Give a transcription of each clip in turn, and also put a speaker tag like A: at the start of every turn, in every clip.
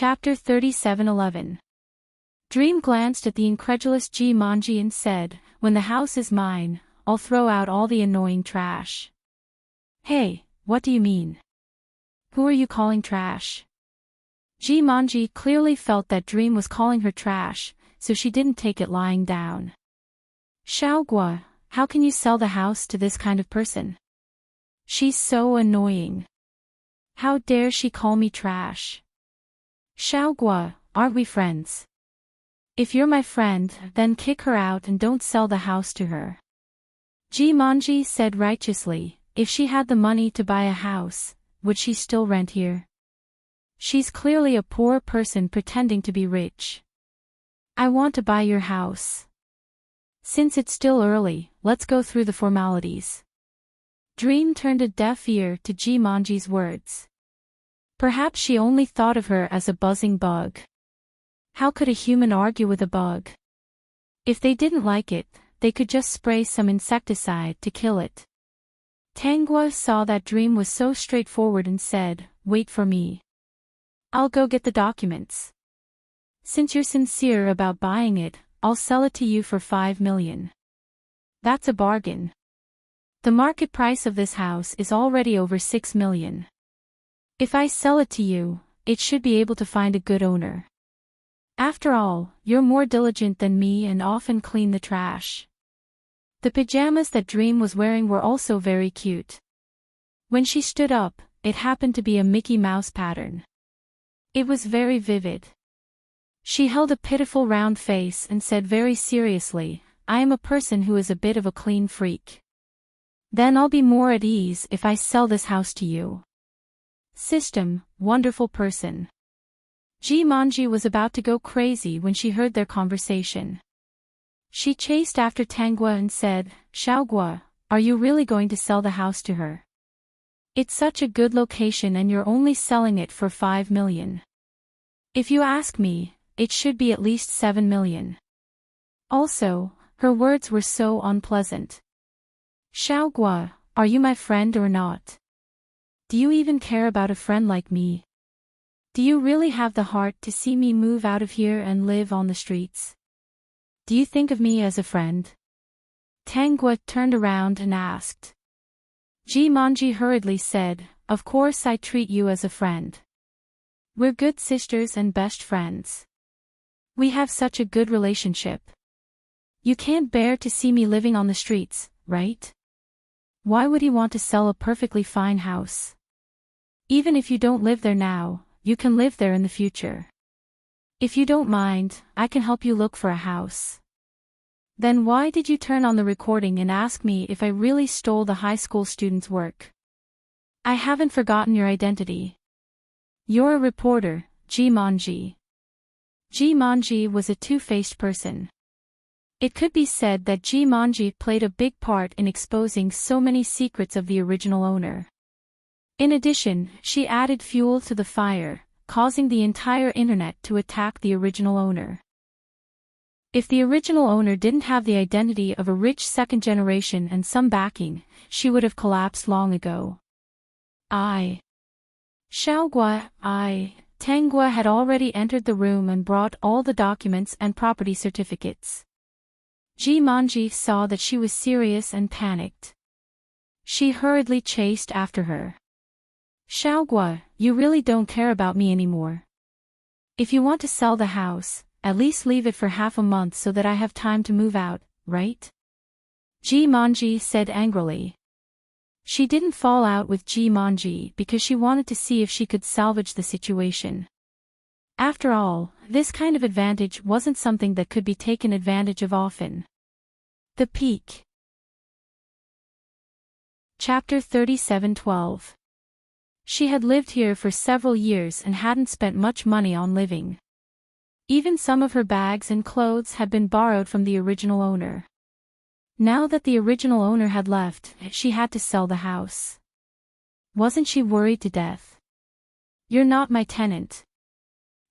A: Chapter 37:11. Dream glanced at the incredulous Jumanji and said, "When the house is mine, I'll throw out all the annoying trash." "Hey, what do you mean? Who are you calling trash?" Jumanji clearly felt that Dream was calling her trash, so she didn't take it lying down. "Xiaogua, how can you sell the house to this kind of person? She's so annoying. How dare she call me trash? Xiaogua, aren't we friends? If you're my friend, then kick her out and don't sell the house to her." Jumanji said righteously, if she had the money to buy a house, would she still rent here? She's clearly a poor person pretending to be rich. "I want to buy your house. Since it's still early, let's go through the formalities." Dream turned a deaf ear to Jumanji's words. Perhaps she only thought of her as a buzzing bug. How could a human argue with a bug? If they didn't like it, they could just spray some insecticide to kill it. Tanghua saw that Dream was so straightforward and said, "Wait for me. I'll go get the documents. Since you're sincere about buying it, I'll sell it to you for 5 million. That's a bargain. The market price of this house is already over 6 million. If I sell it to you, it should be able to find a good owner. After all, you're more diligent than me and often clean the trash." The pajamas that Dream was wearing were also very cute. When she stood up, it happened to be a Mickey Mouse pattern. It was very vivid. She held a pitiful round face and said very seriously, "I am a person who is a bit of a clean freak. Then I'll be more at ease if I sell this house to you." System, wonderful person. Jumanji was about to go crazy when she heard their conversation. She chased after Tanghua and said, "Xiaogua, are you really going to sell the house to her? It's such a good location and you're only selling it for 5 million. If you ask me, it should be at least 7 million. Also, her words were so unpleasant. "Xiaogua, are you my friend or not? Do you even care about a friend like me? Do you really have the heart to see me move out of here and live on the streets? Do you think of me as a friend?" Tanghua turned around and asked. Jumanji hurriedly said, "Of course I treat you as a friend. We're good sisters and best friends. We have such a good relationship. You can't bear to see me living on the streets, right? Why would he want to sell a perfectly fine house? Even if you don't live there now, you can live there in the future. If you don't mind, I can help you look for a house." "Then why did you turn on the recording and ask me if I really stole the high school student's work? I haven't forgotten your identity. You're a reporter, Jumanji." Jumanji was a two-faced person. It could be said that Jumanji played a big part in exposing so many secrets of the original owner. In addition, she added fuel to the fire, causing the entire internet to attack the original owner. If the original owner didn't have the identity of a rich second generation and some backing, she would have collapsed long ago. Xiaogua, Tanghua had already entered the room and brought all the documents and property certificates. Jumanji saw that she was serious and panicked. She hurriedly chased after her. "Xiaogua, you really don't care about me anymore. If you want to sell the house, at least leave it for half a month so that I have time to move out, right?" Jumanji said angrily. She didn't fall out with Jumanji because she wanted to see if she could salvage the situation. After all, this kind of advantage wasn't something that could be taken advantage of often. The Peak. Chapter 37:12. She had lived here for several years and hadn't spent much money on living. Even some of her bags and clothes had been borrowed from the original owner. Now that the original owner had left, she had to sell the house. Wasn't she worried to death? "You're not my tenant.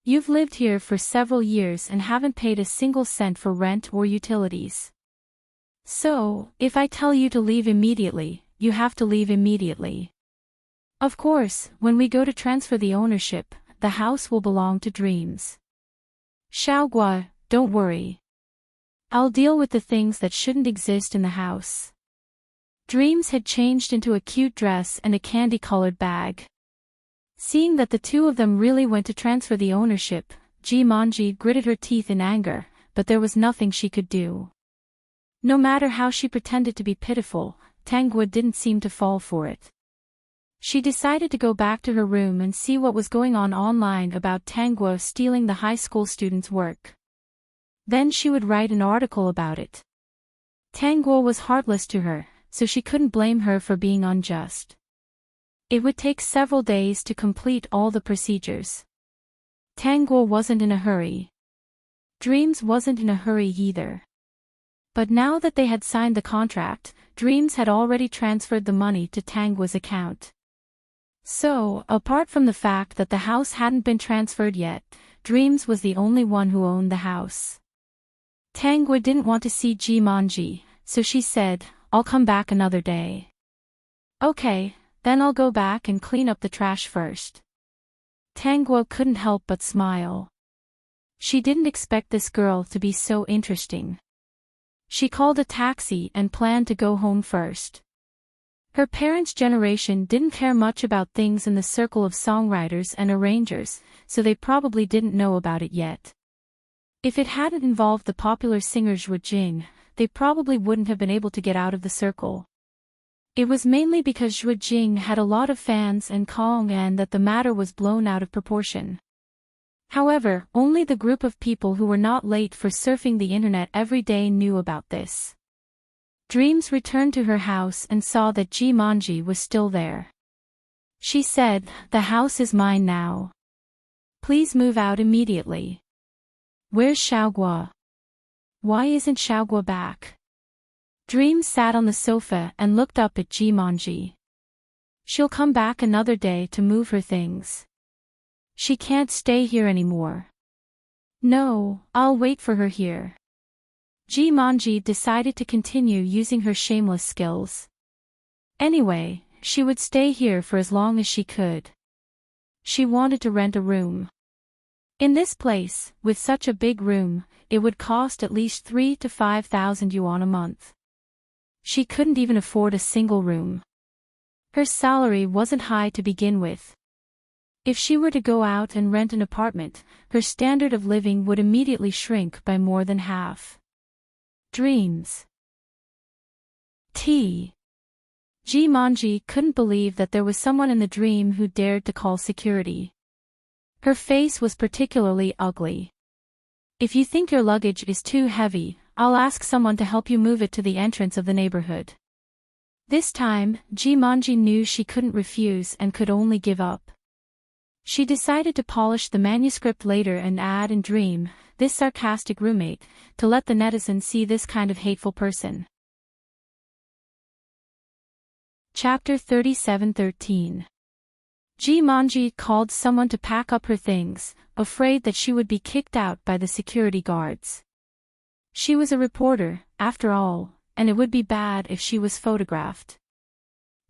A: You've lived here for several years and haven't paid a single cent for rent or utilities. So, if I tell you to leave immediately, you have to leave immediately. Of course, when we go to transfer the ownership, the house will belong to Dreams. Xiaogua, don't worry. I'll deal with the things that shouldn't exist in the house. Dreams had changed into a cute dress and a candy-colored bag. Seeing that the two of them really went to transfer the ownership, Jimanji gritted her teeth in anger, but there was nothing she could do. No matter how she pretended to be pitiful, Tangwa didn't seem to fall for it. She decided to go back to her room and see what was going on online about Tangwa stealing the high school students' work. Then she would write an article about it. Tangwa was heartless to her, so she couldn't blame her for being unjust. It would take several days to complete all the procedures. Tangwa wasn't in a hurry. Dreams wasn't in a hurry either. But now that they had signed the contract, Dreams had already transferred the money to Tangwa's account. So, apart from the fact that the house hadn't been transferred yet, Dreams was the only one who owned the house. Tangwa didn't want to see Jimanji, so she said, "I'll come back another day." "Okay, then I'll go back and clean up the trash first." Tangwa couldn't help but smile. She didn't expect this girl to be so interesting. She called a taxi and planned to go home first. Her parents' generation didn't care much about things in the circle of songwriters and arrangers, so they probably didn't know about it yet. If it hadn't involved the popular singer Zhu Jing, they probably wouldn't have been able to get out of the circle. It was mainly because Zhu Jing had a lot of fans and that the matter was blown out of proportion. However, only the group of people who were not late for surfing the internet every day knew about this. Dreams returned to her house and saw that Jimanji was still there. She said, "The house is mine now. Please move out immediately." "Where's Xiaogua? Why isn't Xiaogua back?" Dreams sat on the sofa and looked up at Jimanji. "She'll come back another day to move her things. She can't stay here anymore." "No, I'll wait for her here." Jimanji decided to continue using her shameless skills. Anyway, she would stay here for as long as she could. She wanted to rent a room. In this place, with such a big room, it would cost at least 3,000 to 5,000 yuan a month. She couldn't even afford a single room. Her salary wasn't high to begin with. If she were to go out and rent an apartment, her standard of living would immediately shrink by more than half. Dreams. T. Jimanji couldn't believe that there was someone in the dream who dared to call security. Her face was particularly ugly. "If you think your luggage is too heavy, I'll ask someone to help you move it to the entrance of the neighborhood." This time, Jimanji knew she couldn't refuse and could only give up. She decided to polish the manuscript later and add in Dream, this sarcastic roommate, to let the netizens see this kind of hateful person. Chapter 37:13. Jimanji called someone to pack up her things, afraid that she would be kicked out by the security guards. She was a reporter, after all, and it would be bad if she was photographed.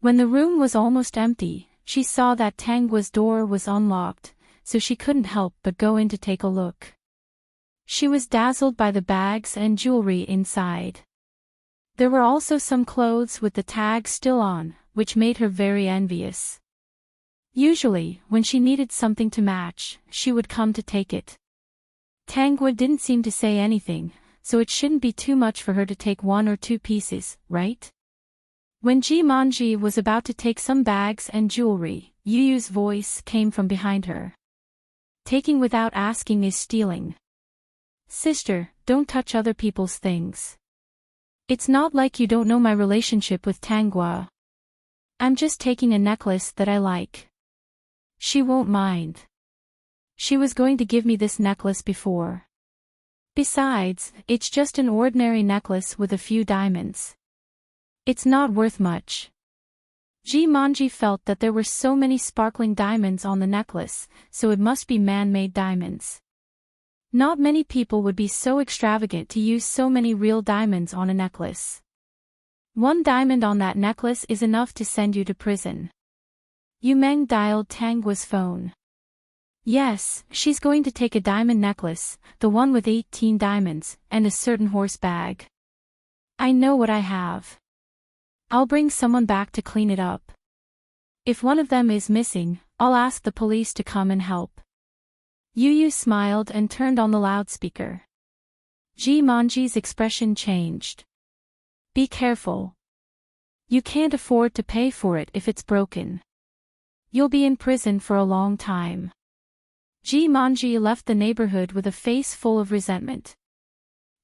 A: When the room was almost empty, she saw that Tangwa's door was unlocked, so she couldn't help but go in to take a look. She was dazzled by the bags and jewelry inside. There were also some clothes with the tags still on, which made her very envious. Usually, when she needed something to match, she would come to take it. Tangwa didn't seem to say anything, so it shouldn't be too much for her to take 1 or 2 pieces, right? When Jimanji was about to take some bags and jewelry, Yuyu's voice came from behind her. "Taking without asking is stealing. Sister, don't touch other people's things. It's not like you don't know my relationship with Tangwa. I'm just taking a necklace that I like. She won't mind. She was going to give me this necklace before. Besides, it's just an ordinary necklace with a few diamonds. It's not worth much." Jimanji felt that there were so many sparkling diamonds on the necklace, so it must be man-made diamonds. Not many people would be so extravagant to use so many real diamonds on a necklace. 1 diamond on that necklace is enough to send you to prison. Yu Meng dialed Tangwa's phone. Yes, she's going to take a diamond necklace, the one with 18 diamonds, and a certain horse bag. I know what I have. I'll bring someone back to clean it up. If one of them is missing, I'll ask the police to come and help. Yu smiled and turned on the loudspeaker. Jimonji's expression changed. Be careful. You can't afford to pay for it if it's broken. You'll be in prison for a long time. Jimonji left the neighborhood with a face full of resentment.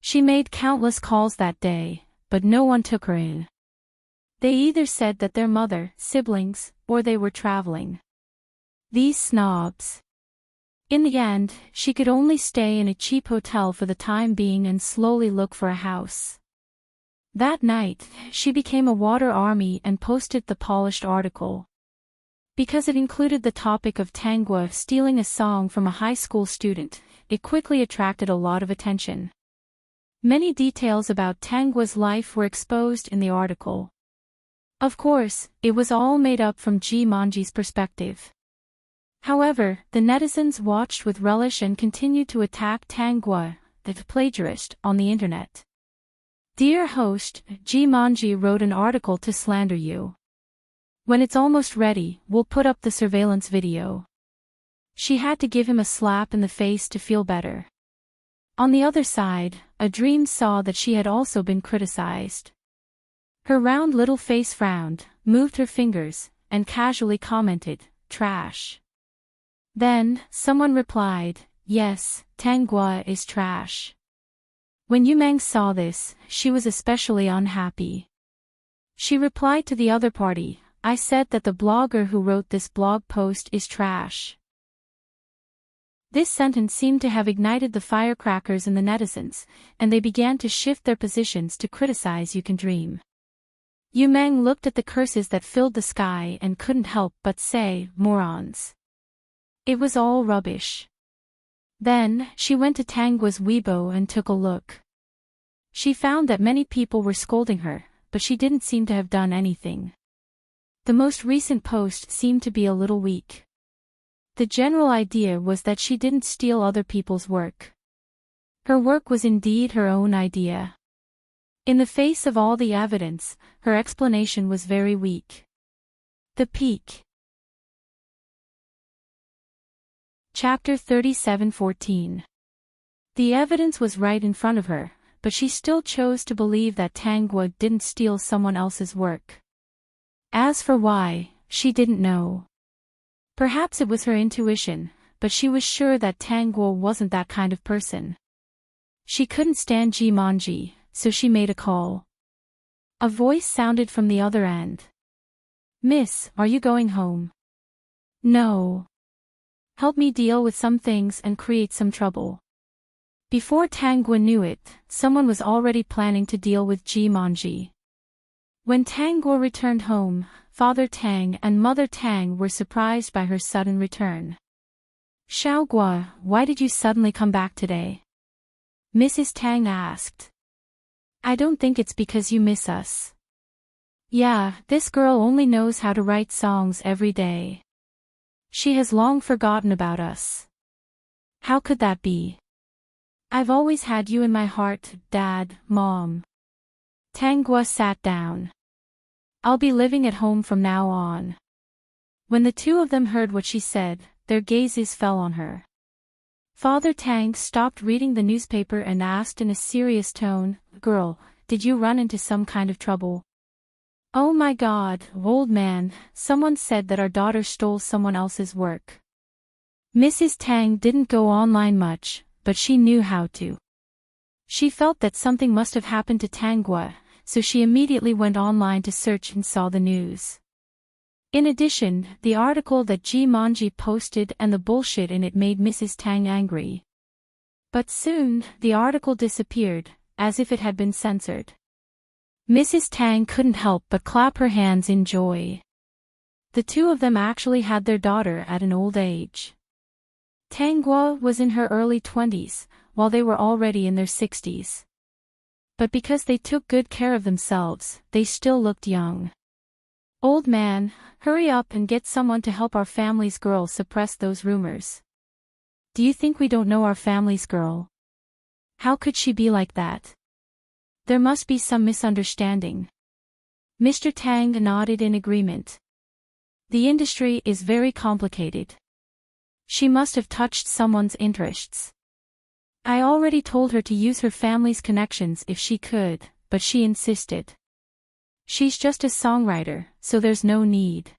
A: She made countless calls that day, but no one took her in. They either said that their mother, siblings, or they were traveling. These snobs. In the end, she could only stay in a cheap hotel for the time being and slowly look for a house. That night, she became a water army and posted the polished article. Because it included the topic of Tangwa stealing a song from a high school student, it quickly attracted a lot of attention. Many details about Tangwa's life were exposed in the article. Of course, it was all made up from Jimonji's perspective. However, the netizens watched with relish and continued to attack Tangwa, the plagiarist, on the internet. Dear host, Jimonji wrote an article to slander you. When it's almost ready, we'll put up the surveillance video. She had to give him a slap in the face to feel better. On the other side, a dream saw that she had also been criticized. Her round little face frowned, moved her fingers, and casually commented, trash. Then, someone replied, yes, Tangwa is trash. When Yumeng saw this, she was especially unhappy. She replied to the other party, I said that the blogger who wrote this blog post is trash. This sentence seemed to have ignited the firecrackers in the netizens, and they began to shift their positions to criticize You Can Dream. Yumeng looked at the curses that filled the sky and couldn't help but say, morons. It was all rubbish. Then, she went to Tangwa's Weibo and took a look. She found that many people were scolding her, but she didn't seem to have done anything. The most recent post seemed to be a little weak. The general idea was that she didn't steal other people's work. Her work was indeed her own idea. In the face of all the evidence, her explanation was very weak. The peak. Chapter 37:14. The evidence was right in front of her, but she still chose to believe that Tangwa didn't steal someone else's work. As for why, she didn't know. Perhaps it was her intuition, but she was sure that Tangwa wasn't that kind of person. She couldn't stand Jimonji, so she made a call. A voice sounded from the other end. Miss, are you going home? No. Help me deal with some things and create some trouble. Before Tangwa knew it, someone was already planning to deal with Jimonji. When Tangwa returned home, Father Tang and Mother Tang were surprised by her sudden return. Xiaogua, why did you suddenly come back today? Mrs. Tang asked. I don't think it's because you miss us. Yeah, this girl only knows how to write songs every day. She has long forgotten about us. How could that be? I've always had you in my heart, Dad, Mom. Tangwa sat down. I'll be living at home from now on. When the two of them heard what she said, their gazes fell on her. Father Tang stopped reading the newspaper and asked in a serious tone, Girl, did you run into some kind of trouble? Oh my God, old man, someone said that our daughter stole someone else's work. Mrs. Tang didn't go online much, but she knew how to. She felt that something must have happened to Tangwa, so she immediately went online to search and saw the news. In addition, the article that Jimonji posted and the bullshit in it made Mrs. Tang angry. But soon, the article disappeared, as if it had been censored. Mrs. Tang couldn't help but clap her hands in joy. The two of them actually had their daughter at an old age. Tangwa was in her early 20s, while they were already in their 60s. But because they took good care of themselves, they still looked young. Old man, hurry up and get someone to help our family's girl suppress those rumors. Do you think we don't know our family's girl? How could she be like that? There must be some misunderstanding. Mr. Tang nodded in agreement. The industry is very complicated. She must have touched someone's interests. I already told her to use her family's connections if she could, but she insisted. She's just a songwriter, so there's no need.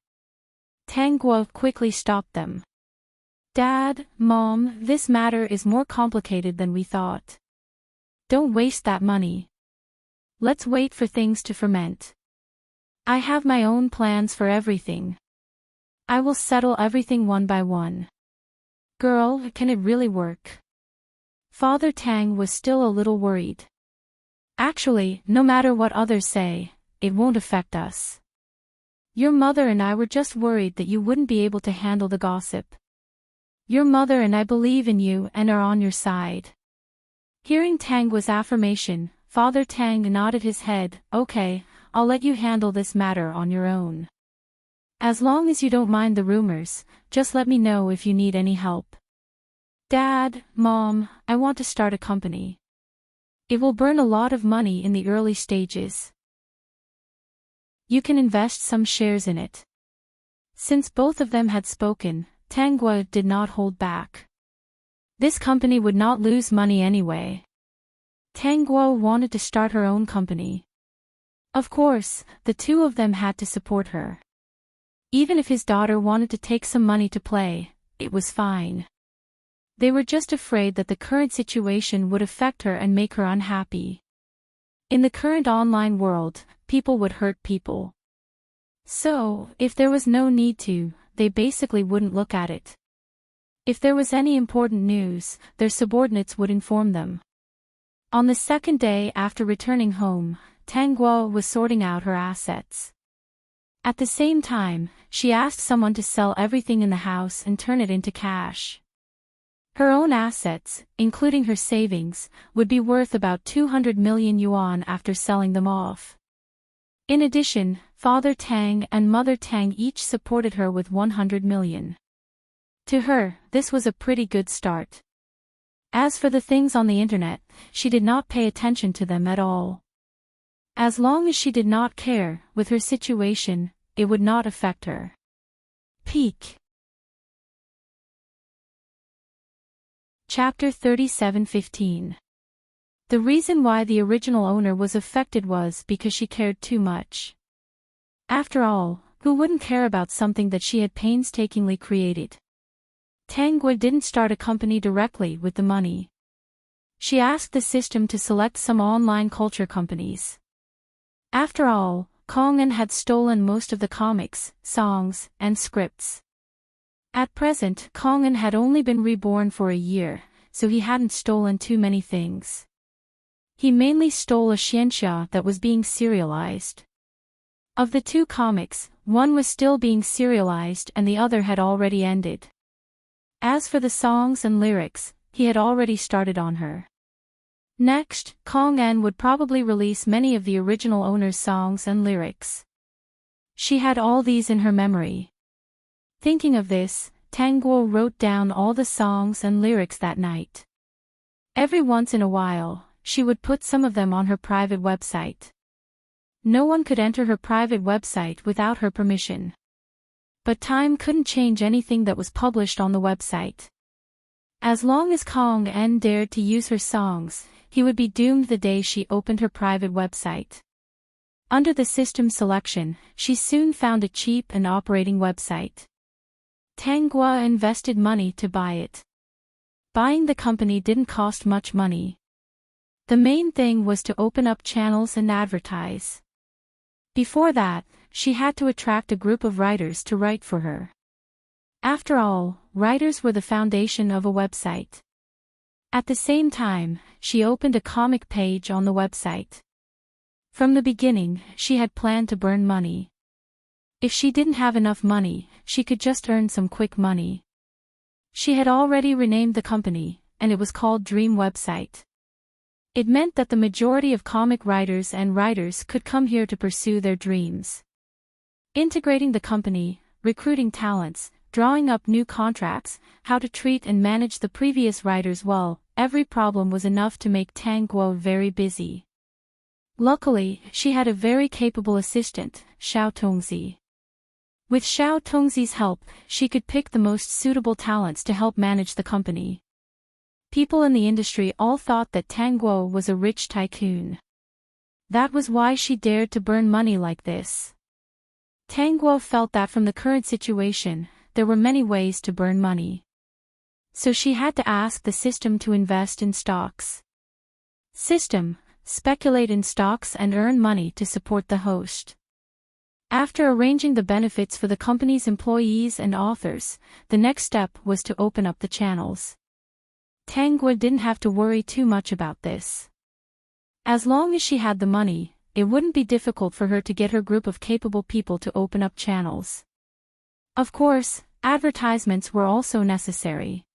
A: Tang Guo quickly stopped them. Dad, Mom, this matter is more complicated than we thought. Don't waste that money. Let's wait for things to ferment. I have my own plans for everything. I will settle everything one by one. Girl, can it really work? Father Tang was still a little worried. Actually, no matter what others say, it won't affect us. Your mother and I were just worried that you wouldn't be able to handle the gossip. Your mother and I believe in you and are on your side. Hearing Tang Guo's affirmation, Father Tang nodded his head. Okay, I'll let you handle this matter on your own. As long as you don't mind the rumors, just let me know if you need any help. Dad, Mom, I want to start a company. It will burn a lot of money in the early stages. You can invest some shares in it. Since both of them had spoken, Tang Guo did not hold back. This company would not lose money anyway. Tang Guo wanted to start her own company. Of course, the two of them had to support her. Even if his daughter wanted to take some money to play, it was fine. They were just afraid that the current situation would affect her and make her unhappy. In the current online world, people would hurt people. So, if there was no need to, they basically wouldn't look at it. If there was any important news, their subordinates would inform them. On the second day after returning home, Tang Guo was sorting out her assets. At the same time, she asked someone to sell everything in the house and turn it into cash. Her own assets, including her savings, would be worth about 200 million yuan after selling them off. In addition, Father Tang and Mother Tang each supported her with 100 million. To her, this was a pretty good start. As for the things on the internet, she did not pay attention to them at all. As long as she did not care, with her situation, it would not affect her. Peak. Chapter 37:15. The reason why the original owner was affected was because she cared too much. After all, who wouldn't care about something that she had painstakingly created? Tang Guo didn't start a company directly with the money. She asked the system to select some online culture companies. After all, Kong En had stolen most of the comics, songs, and scripts. At present, Kong En had only been reborn for a year, so he hadn't stolen too many things. He mainly stole a xianxia that was being serialized. Of the two comics, one was still being serialized and the other had already ended. As for the songs and lyrics, he had already started on her. Next, Kong En would probably release many of the original owner's songs and lyrics. She had all these in her memory. Thinking of this, Tang Guo wrote down all the songs and lyrics that night. Every once in a while, she would put some of them on her private website. No one could enter her private website without her permission. But time couldn't change anything that was published on the website. As long as Kong En dared to use her songs, he would be doomed the day she opened her private website. Under the system selection, she soon found a cheap and operating website. Tang Guo invested money to buy it. Buying the company didn't cost much money. The main thing was to open up channels and advertise. Before that, she had to attract a group of writers to write for her. After all, writers were the foundation of a website. At the same time, she opened a comic page on the website. From the beginning, she had planned to burn money. If she didn't have enough money, she could just earn some quick money. She had already renamed the company, and it was called Dream Website. It meant that the majority of comic writers and writers could come here to pursue their dreams. Integrating the company, recruiting talents, drawing up new contracts, how to treat and manage the previous writers well. Every problem was enough to make Tang Guo very busy. Luckily, she had a very capable assistant, Xiao Tongzi. With Xiao Tongzi's help, she could pick the most suitable talents to help manage the company. People in the industry all thought that Tang Guo was a rich tycoon. That was why she dared to burn money like this. Tang Guo felt that from the current situation, there were many ways to burn money. So she had to ask the system to invest in stocks. System, speculate in stocks and earn money to support the host. After arranging the benefits for the company's employees and authors, the next step was to open up the channels. Tang Guo didn't have to worry too much about this. As long as she had the money, it wouldn't be difficult for her to get her group of capable people to open up channels. Of course, advertisements were also necessary.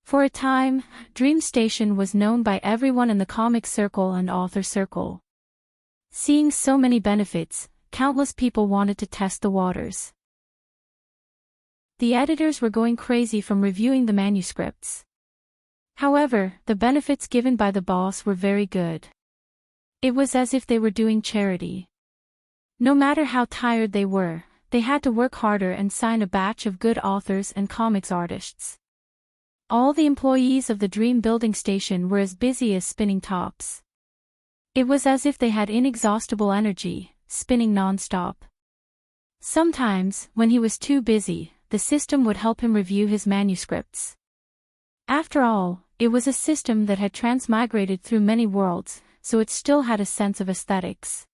A: For a time, Dream Station was known by everyone in the comic circle and author circle. Seeing so many benefits, countless people wanted to test the waters. The editors were going crazy from reviewing the manuscripts. However, the benefits given by the boss were very good. It was as if they were doing charity. No matter how tired they were, they had to work harder and sign a batch of good authors and comics artists. All the employees of the Dream Building Station were as busy as spinning tops. It was as if they had inexhaustible energy, spinning non-stop. Sometimes, when he was too busy, the system would help him review his manuscripts. After all, it was a system that had transmigrated through many worlds, so it still had a sense of aesthetics.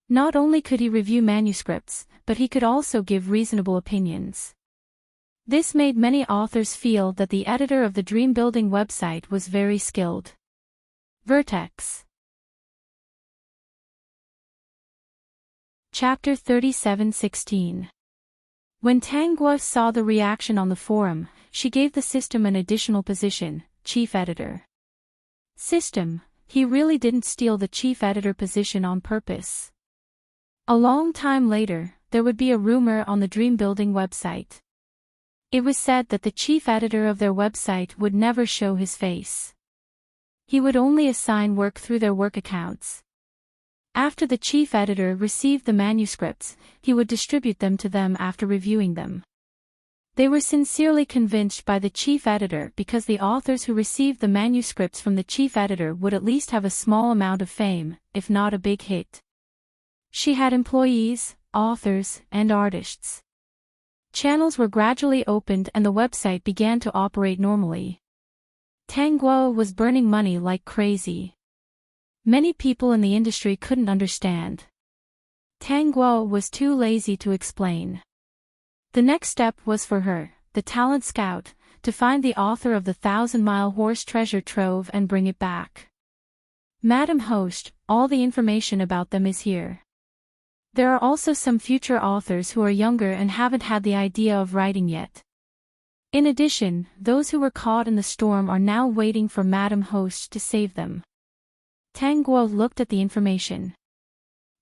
A: Not only could he review manuscripts, but he could also give reasonable opinions. This made many authors feel that the editor of the Dream Building website was very skilled. Vertex. Chapter 37:16. When Tang Guo saw the reaction on the forum, she gave the system an additional position, chief editor. System, he really didn't steal the chief editor position on purpose. A long time later, there would be a rumor on the Dream Building website. It was said that the chief editor of their website would never show his face. He would only assign work through their work accounts. After the chief editor received the manuscripts, he would distribute them to them after reviewing them. They were sincerely convinced by the chief editor because the authors who received the manuscripts from the chief editor would at least have a small amount of fame, if not a big hit. She had employees, authors, and artists. Channels were gradually opened and the website began to operate normally. Tang Guo was burning money like crazy. Many people in the industry couldn't understand. Tang Guo was too lazy to explain. The next step was for her, the talent scout, to find the author of the 1,000-mile horse treasure trove and bring it back. Madam Host, all the information about them is here. There are also some future authors who are younger and haven't had the idea of writing yet. In addition, those who were caught in the storm are now waiting for Madam Host to save them. Tang Guo looked at the information.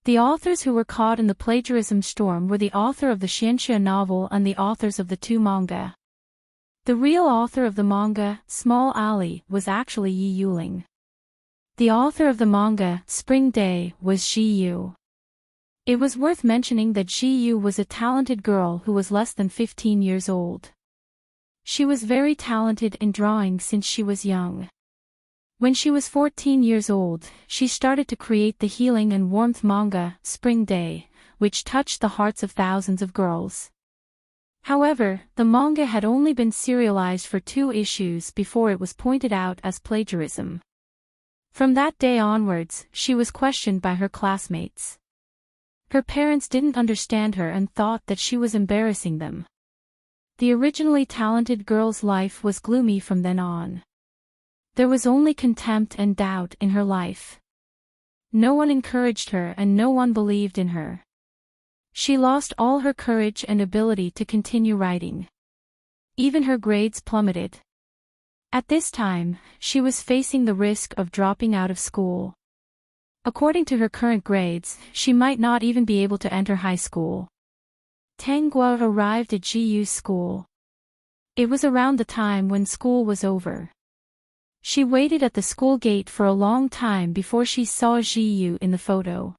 A: The authors who were caught in the plagiarism storm were the author of the Xianxia novel and the authors of the 2 manga. The real author of the manga, Small Alley, was actually Yi Yuling. The author of the manga, Spring Day, was Xi Yu. It was worth mentioning that Xi Yu was a talented girl who was less than 15 years old. She was very talented in drawing since she was young. When she was 14 years old, she started to create the healing and warmth manga, Spring Day, which touched the hearts of thousands of girls. However, the manga had only been serialized for 2 issues before it was pointed out as plagiarism. From that day onwards, she was questioned by her classmates. Her parents didn't understand her and thought that she was embarrassing them. The originally talented girl's life was gloomy from then on. There was only contempt and doubt in her life. No one encouraged her and no one believed in her. She lost all her courage and ability to continue writing. Even her grades plummeted. At this time, she was facing the risk of dropping out of school. According to her current grades, she might not even be able to enter high school. Tanguo arrived at Jiu's school. It was around the time when school was over. She waited at the school gate for a long time before she saw Jiu in the photo.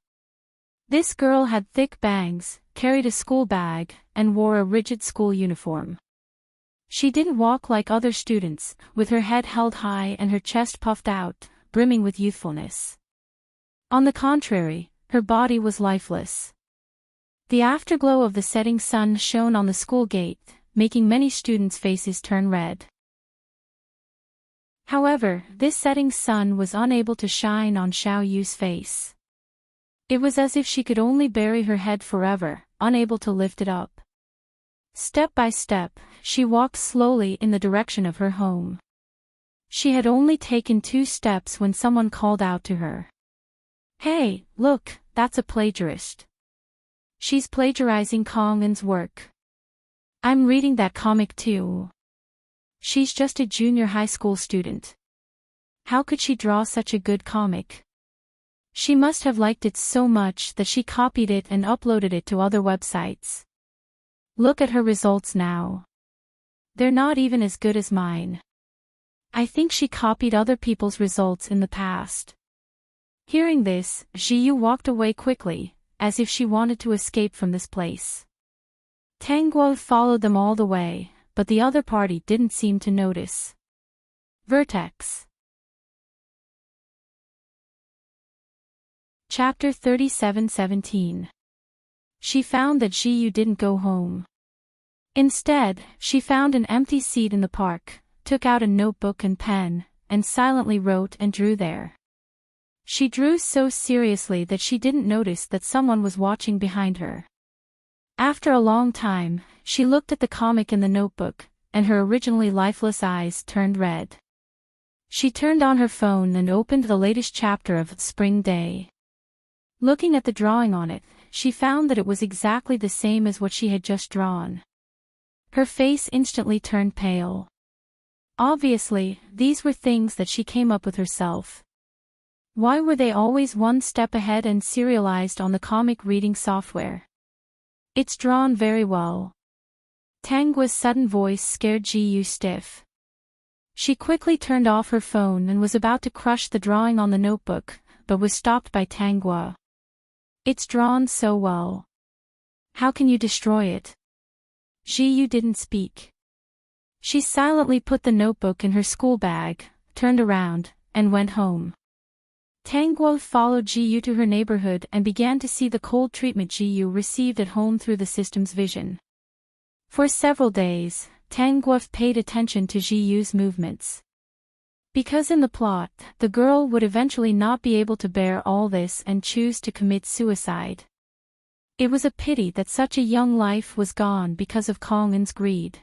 A: This girl had thick bangs, carried a school bag, and wore a rigid school uniform. She didn't walk like other students, with her head held high and her chest puffed out, brimming with youthfulness. On the contrary, her body was lifeless. The afterglow of the setting sun shone on the school gate, making many students' faces turn red. However, this setting sun was unable to shine on Xiao Yu's face. It was as if she could only bury her head forever, unable to lift it up. Step by step, she walked slowly in the direction of her home. She had only taken 2 steps when someone called out to her. "Hey, look, that's a plagiarist. She's plagiarizing Kong En's work. I'm reading that comic too. She's just a junior high school student. How could she draw such a good comic? She must have liked it so much that she copied it and uploaded it to other websites. Look at her results now. They're not even as good as mine. I think she copied other people's results in the past." Hearing this, Jiu walked away quickly, as if she wanted to escape from this place. Tanguo followed them all the way, but the other party didn't seem to notice. Vertex. Chapter 37:17. She found that Jiu didn't go home. Instead, she found an empty seat in the park, took out a notebook and pen, and silently wrote and drew there. She drew so seriously that she didn't notice that someone was watching behind her. After a long time, she looked at the comic in the notebook, and her originally lifeless eyes turned red. She turned on her phone and opened the latest chapter of Spring Day. Looking at the drawing on it, she found that it was exactly the same as what she had just drawn. Her face instantly turned pale. Obviously, these were things that she came up with herself. Why were they always one step ahead and serialized on the comic reading software? It's drawn very well. Tangua's sudden voice scared Jiu stiff. She quickly turned off her phone and was about to crush the drawing on the notebook, but was stopped by Tangua. "It's drawn so well. How can you destroy it?" Jiu didn't speak. She silently put the notebook in her school bag, turned around, and went home. Tanguo followed Jiu to her neighborhood and began to see the cold treatment Jiu received at home through the system's vision. For several days, Tanguo paid attention to Jiu's movements. Because in the plot, the girl would eventually not be able to bear all this and choose to commit suicide. It was a pity that such a young life was gone because of Kong En's greed.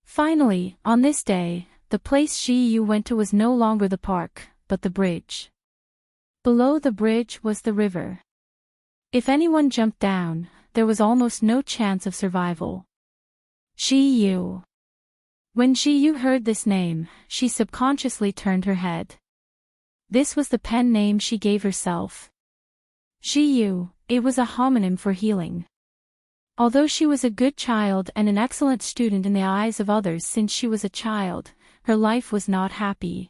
A: Finally, on this day, the place Jiu went to was no longer the park, but the bridge. Below the bridge was the river. If anyone jumped down, there was almost no chance of survival. Jiu. When Jiu heard this name, she subconsciously turned her head. This was the pen name she gave herself. Jiu, it was a homonym for healing. Although she was a good child and an excellent student in the eyes of others since she was a child, her life was not happy.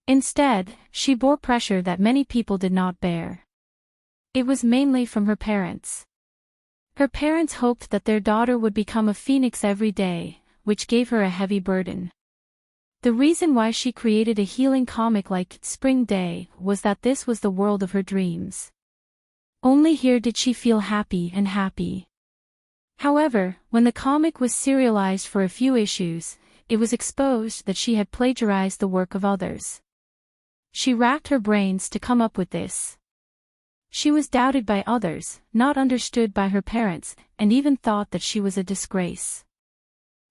A: Instead, she bore pressure that many people did not bear. It was mainly from her parents. Her parents hoped that their daughter would become a phoenix every day, which gave her a heavy burden. The reason why she created a healing comic like Spring Day was that this was the world of her dreams. Only here did she feel happy and happy. However, when the comic was serialized for a few issues, it was exposed that she had plagiarized the work of others. She racked her brains to come up with this. She was doubted by others, not understood by her parents, and even thought that she was a disgrace.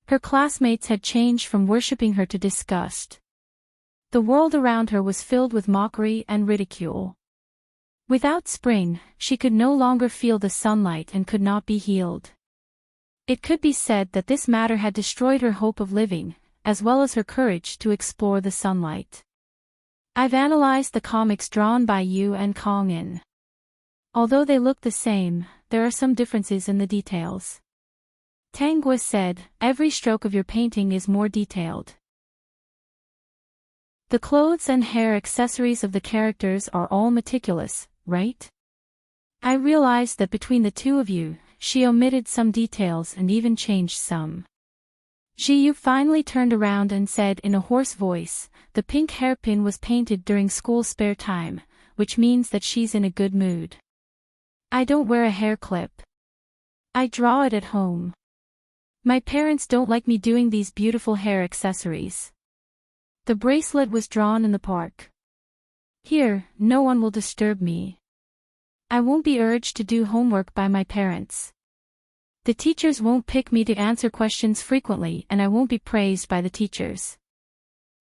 A: Her classmates had changed from worshipping her to disgust. The world around her was filled with mockery and ridicule. Without spring, she could no longer feel the sunlight and could not be healed. It could be said that this matter had destroyed her hope of living, as well as her courage to explore the sunlight. I've analyzed the comics drawn by Yu and Kong En. Although they look the same, there are some differences in the details. Tang Gua said, every stroke of your painting is more detailed. The clothes and hair accessories of the characters are all meticulous, right? I realized that between the two of you, she omitted some details and even changed some. Ji finally turned around and said in a hoarse voice, the pink hairpin was painted during school spare time, which means that she's in a good mood. I don't wear a hair clip. I draw it at home. My parents don't like me doing these beautiful hair accessories. The bracelet was drawn in the park. Here, no one will disturb me. I won't be urged to do homework by my parents. The teachers won't pick me to answer questions frequently, and I won't be praised by the teachers.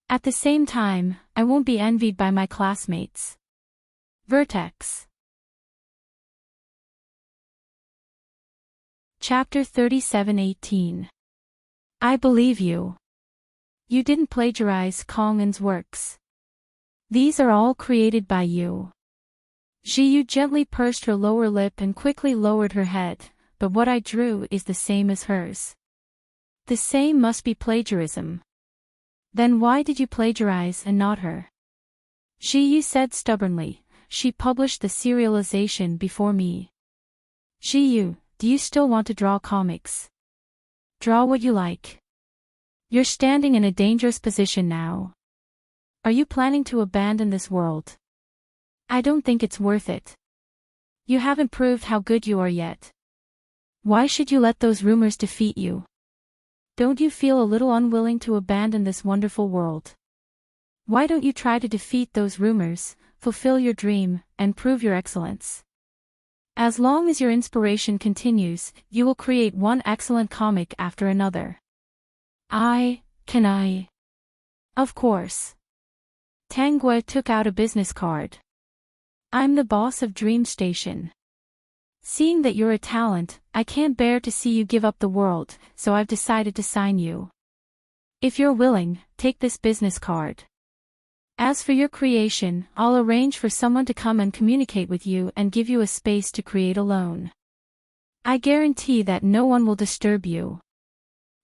A: At the same time, I won't be envied by my classmates. Vertex. Chapter 37:18. I believe you. You didn't plagiarize Kong En's works. These are all created by you. Ji gently pursed her lower lip and quickly lowered her head, but what I drew is the same as hers. The same must be plagiarism. Then why did you plagiarize and not her? Ji said stubbornly, she published the serialization before me. Ji, do you still want to draw comics? Draw what you like. You're standing in a dangerous position now. Are you planning to abandon this world? I don't think it's worth it. You haven't proved how good you are yet. Why should you let those rumors defeat you? Don't you feel a little unwilling to abandon this wonderful world? Why don't you try to defeat those rumors, fulfill your dream, and prove your excellence? As long as your inspiration continues, you will create one excellent comic after another. Can I? Of course. Tang Gua took out a business card. I'm the boss of Dream Station. Seeing that you're a talent, I can't bear to see you give up the world, so I've decided to sign you. If you're willing, take this business card. As for your creation, I'll arrange for someone to come and communicate with you and give you a space to create alone. I guarantee that no one will disturb you.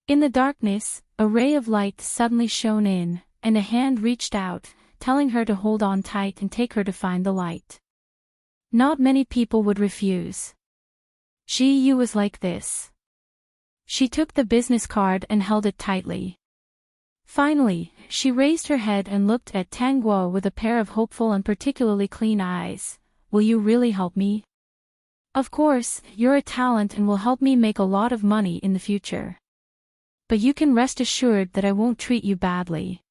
A: In the darkness, a ray of light suddenly shone in, and a hand reached out, telling her to hold on tight and take her to find the light. Not many people would refuse. Ji was like this. She took the business card and held it tightly. Finally, she raised her head and looked at Tang Gua with a pair of hopeful and particularly clean eyes. Will you really help me? Of course, you're a talent and will help me make a lot of money in the future. But you can rest assured that I won't treat you badly.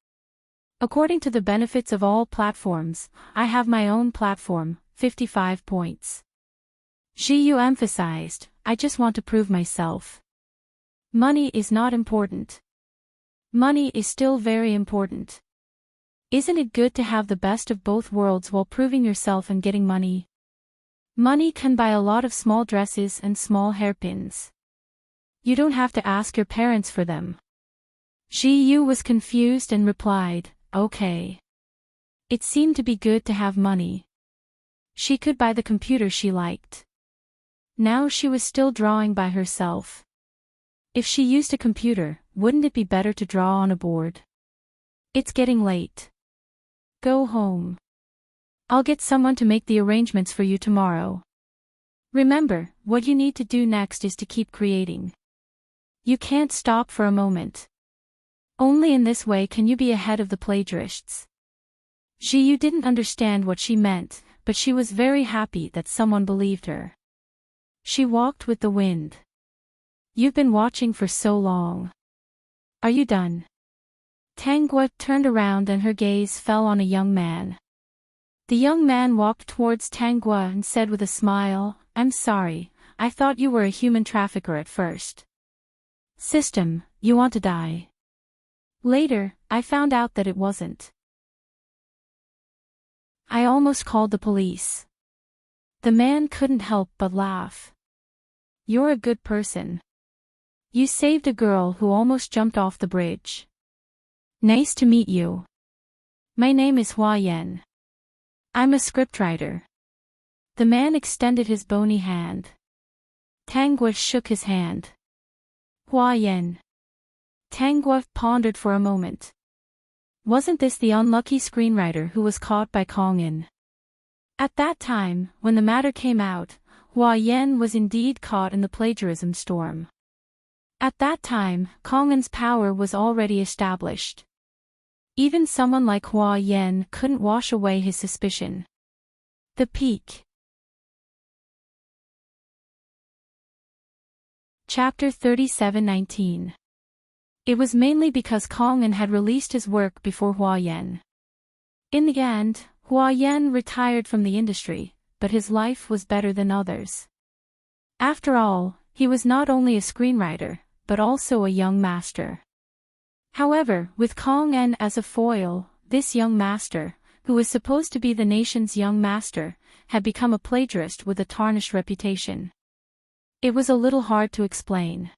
A: According to the benefits of all platforms, I have my own platform, 55 points. Ji emphasized, I just want to prove myself. Money is not important. Money is still very important. Isn't it good to have the best of both worlds while proving yourself and getting money? Money can buy a lot of small dresses and small hairpins. You don't have to ask your parents for them. Ji was confused and replied, okay. It seemed to be good to have money. She could buy the computer she liked. Now she was still drawing by herself. If she used a computer, wouldn't it be better to draw on a board? It's getting late. Go home. I'll get someone to make the arrangements for you tomorrow. Remember, what you need to do next is to keep creating. You can't stop for a moment. Only in this way can you be ahead of the plagiarists. Ji didn't understand what she meant, but she was very happy that someone believed her. She walked with the wind. You've been watching for so long. Are you done? Tang Gua turned around and her gaze fell on a young man. The young man walked towards Tang Gua and said with a smile, I'm sorry, I thought you were a human trafficker at first. System, you want to die. Later, I found out that it wasn't. I almost called the police. The man couldn't help but laugh. You're a good person. You saved a girl who almost jumped off the bridge. Nice to meet you. My name is Hua Yan. I'm a scriptwriter. The man extended his bony hand. Tangua shook his hand. Hua Yan. Tangua pondered for a moment. Wasn't this the unlucky screenwriter who was caught by Kong In? At that time, when the matter came out, Hua Yan was indeed caught in the plagiarism storm. At that time, Kong In's power was already established. Even someone like Hua Yan couldn't wash away his suspicion. The peak. Chapter 37:19. It was mainly because Kong In had released his work before Hua Yan. In the end, Hua Yan retired from the industry, but his life was better than others. After all, he was not only a screenwriter, but also a young master. However, with Kong In as a foil, this young master, who was supposed to be the nation's young master, had become a plagiarist with a tarnished reputation. It was a little hard to explain.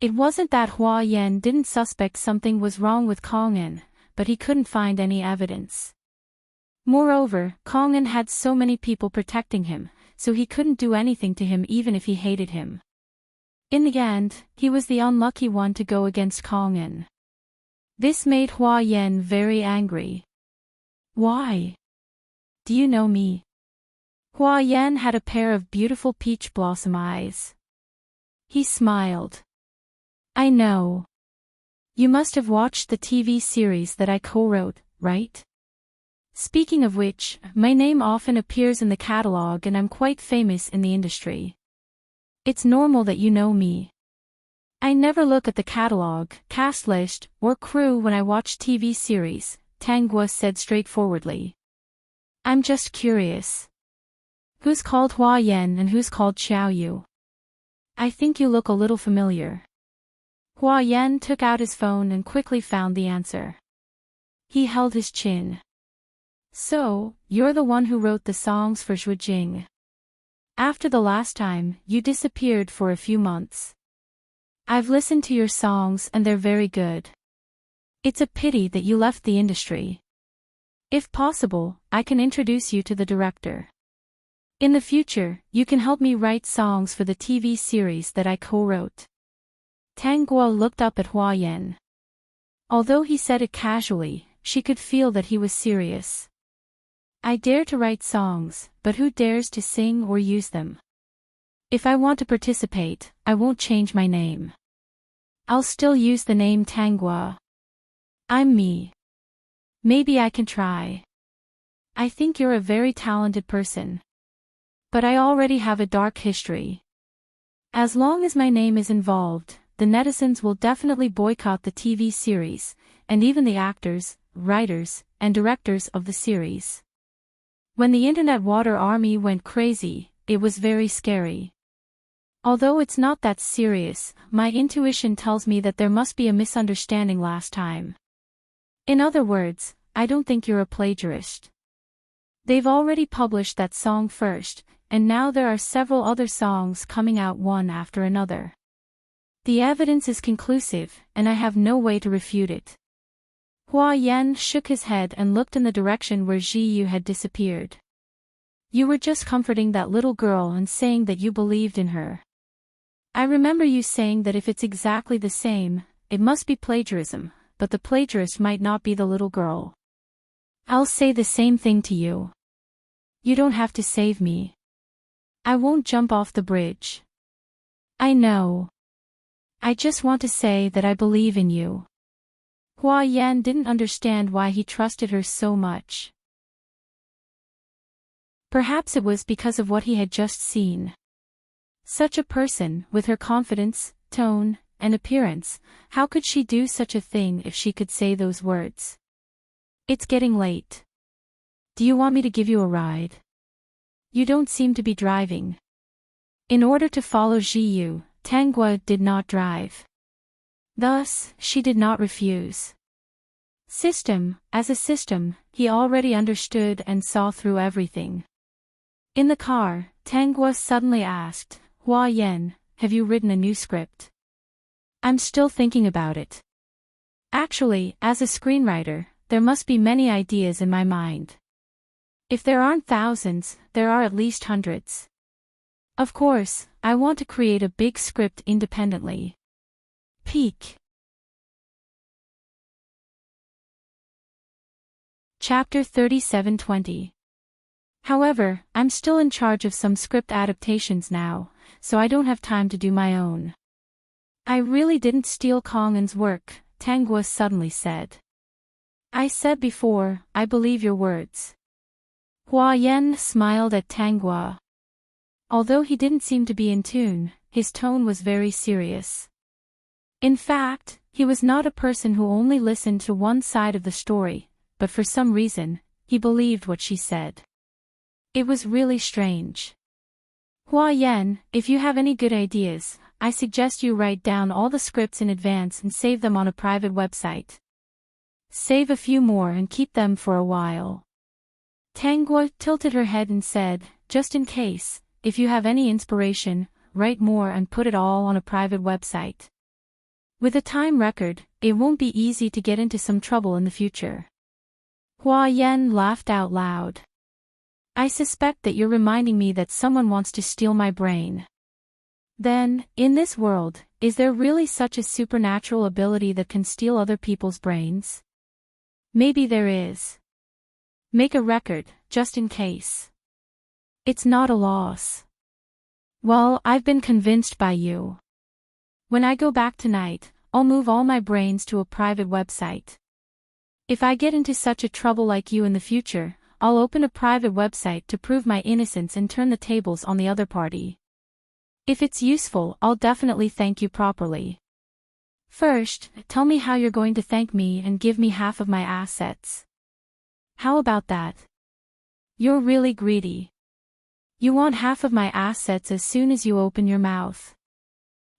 A: It wasn't that Hua Yan didn't suspect something was wrong with Kong In, but he couldn't find any evidence. Moreover, Kong In had so many people protecting him, so he couldn't do anything to him even if he hated him. In the end, he was the unlucky one to go against Kong In. This made Hua Yan very angry. Why? Do you know me? Hua Yan had a pair of beautiful peach blossom eyes. He smiled. I know. You must have watched the TV series that I co-wrote, right? Speaking of which, my name often appears in the catalog and I'm quite famous in the industry. It's normal that you know me. I never look at the catalog, cast list, or crew when I watch TV series, Tangua said straightforwardly. I'm just curious. Who's called Hua Yan and who's called Xiao Yu? I think you look a little familiar. Hua Yan took out his phone and quickly found the answer. He held his chin. So, you're the one who wrote the songs for Xue Jing. After the last time, you disappeared for a few months. I've listened to your songs and they're very good. It's a pity that you left the industry. If possible, I can introduce you to the director. In the future, you can help me write songs for the TV series that I co-wrote. Tangua looked up at Hua Yan. Although he said it casually, she could feel that he was serious. I dare to write songs, but who dares to sing or use them? If I want to participate, I won't change my name. I'll still use the name Tangua. I'm me. Maybe I can try. I think you're a very talented person. But I already have a dark history. As long as my name is involved, the netizens will definitely boycott the TV series, and even the actors, writers, and directors of the series. When the internet water army went crazy, it was very scary. Although it's not that serious, my intuition tells me that there must be a misunderstanding last time. In other words, I don't think you're a plagiarist. They've already published that song first, and now there are several other songs coming out one after another. The evidence is conclusive, and I have no way to refute it. Hua Yan shook his head and looked in the direction where Ji Yu had disappeared. You were just comforting that little girl and saying that you believed in her. I remember you saying that if it's exactly the same, it must be plagiarism, but the plagiarist might not be the little girl. I'll say the same thing to you. You don't have to save me. I won't jump off the bridge. I know. I just want to say that I believe in you. Hua Yan didn't understand why he trusted her so much. Perhaps it was because of what he had just seen. Such a person, with her confidence, tone, and appearance, how could she do such a thing if she could say those words? It's getting late. Do you want me to give you a ride? You don't seem to be driving. In order to follow Ji Yu, Tangua did not drive. Thus, she did not refuse. As a system, he already understood and saw through everything. In the car, Tangua suddenly asked, Hua Yan, have you written a new script? I'm still thinking about it. Actually, as a screenwriter, there must be many ideas in my mind. If there aren't thousands, there are at least hundreds. Of course, I want to create a big script independently. Peak. Chapter 37:20. However, I'm still in charge of some script adaptations now, so I don't have time to do my own. I really didn't steal Kongan's work, Tanghua suddenly said. I said before, I believe your words. Hua Yen smiled at Tanghua. Although he didn't seem to be in tune, his tone was very serious. In fact, he was not a person who only listened to one side of the story, but for some reason, he believed what she said. It was really strange. Hua Yen, if you have any good ideas, I suggest you write down all the scripts in advance and save them on a private website. Save a few more and keep them for a while. Tanghua tilted her head and said, just in case, if you have any inspiration, write more and put it all on a private website. With a time record, it won't be easy to get into some trouble in the future. Hua Yen laughed out loud. I suspect that you're reminding me that someone wants to steal my brain. Then, in this world, is there really such a supernatural ability that can steal other people's brains? Maybe there is. Make a record, just in case. It's not a loss. Well, I've been convinced by you. When I go back tonight, I'll move all my brains to a private website. If I get into such a trouble like you in the future, I'll open a private website to prove my innocence and turn the tables on the other party. If it's useful, I'll definitely thank you properly. First, tell me how you're going to thank me and give me half of my assets. How about that? You're really greedy. You want half of my assets as soon as you open your mouth.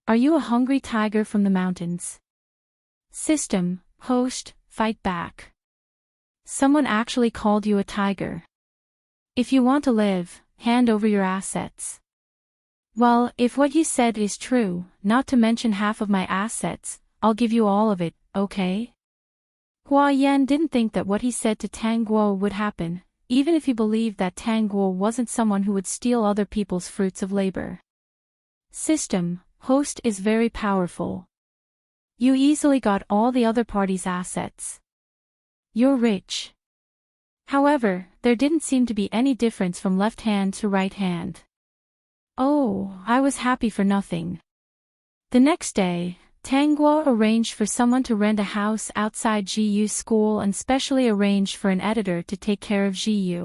A: Are you a hungry tiger from the mountains? System, host, fight back. Someone actually called you a tiger. If you want to live, hand over your assets. Well, if what you said is true, not to mention half of my assets, I'll give you all of it, okay? Hua Yan didn't think that what he said to Tanghua would happen, even if he believed that Tanghua wasn't someone who would steal other people's fruits of labor. System, host is very powerful. You easily got all the other party's assets. You're rich. However, there didn't seem to be any difference from left hand to right hand. Oh, I was happy for nothing. The next day, Tanghua arranged for someone to rent a house outside Ji school and specially arranged for an editor to take care of Ji.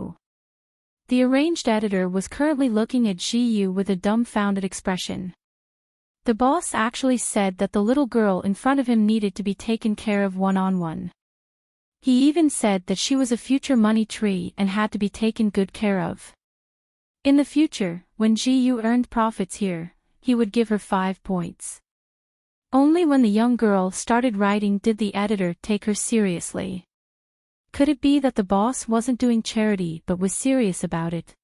A: The arranged editor was currently looking at Ji with a dumbfounded expression. The boss actually said that the little girl in front of him needed to be taken care of one-on-one. He even said that she was a future money tree and had to be taken good care of. In the future, when Ji earned profits here, he would give her 5 points. Only when the young girl started writing did the editor take her seriously. Could it be that the boss wasn't doing charity but was serious about it?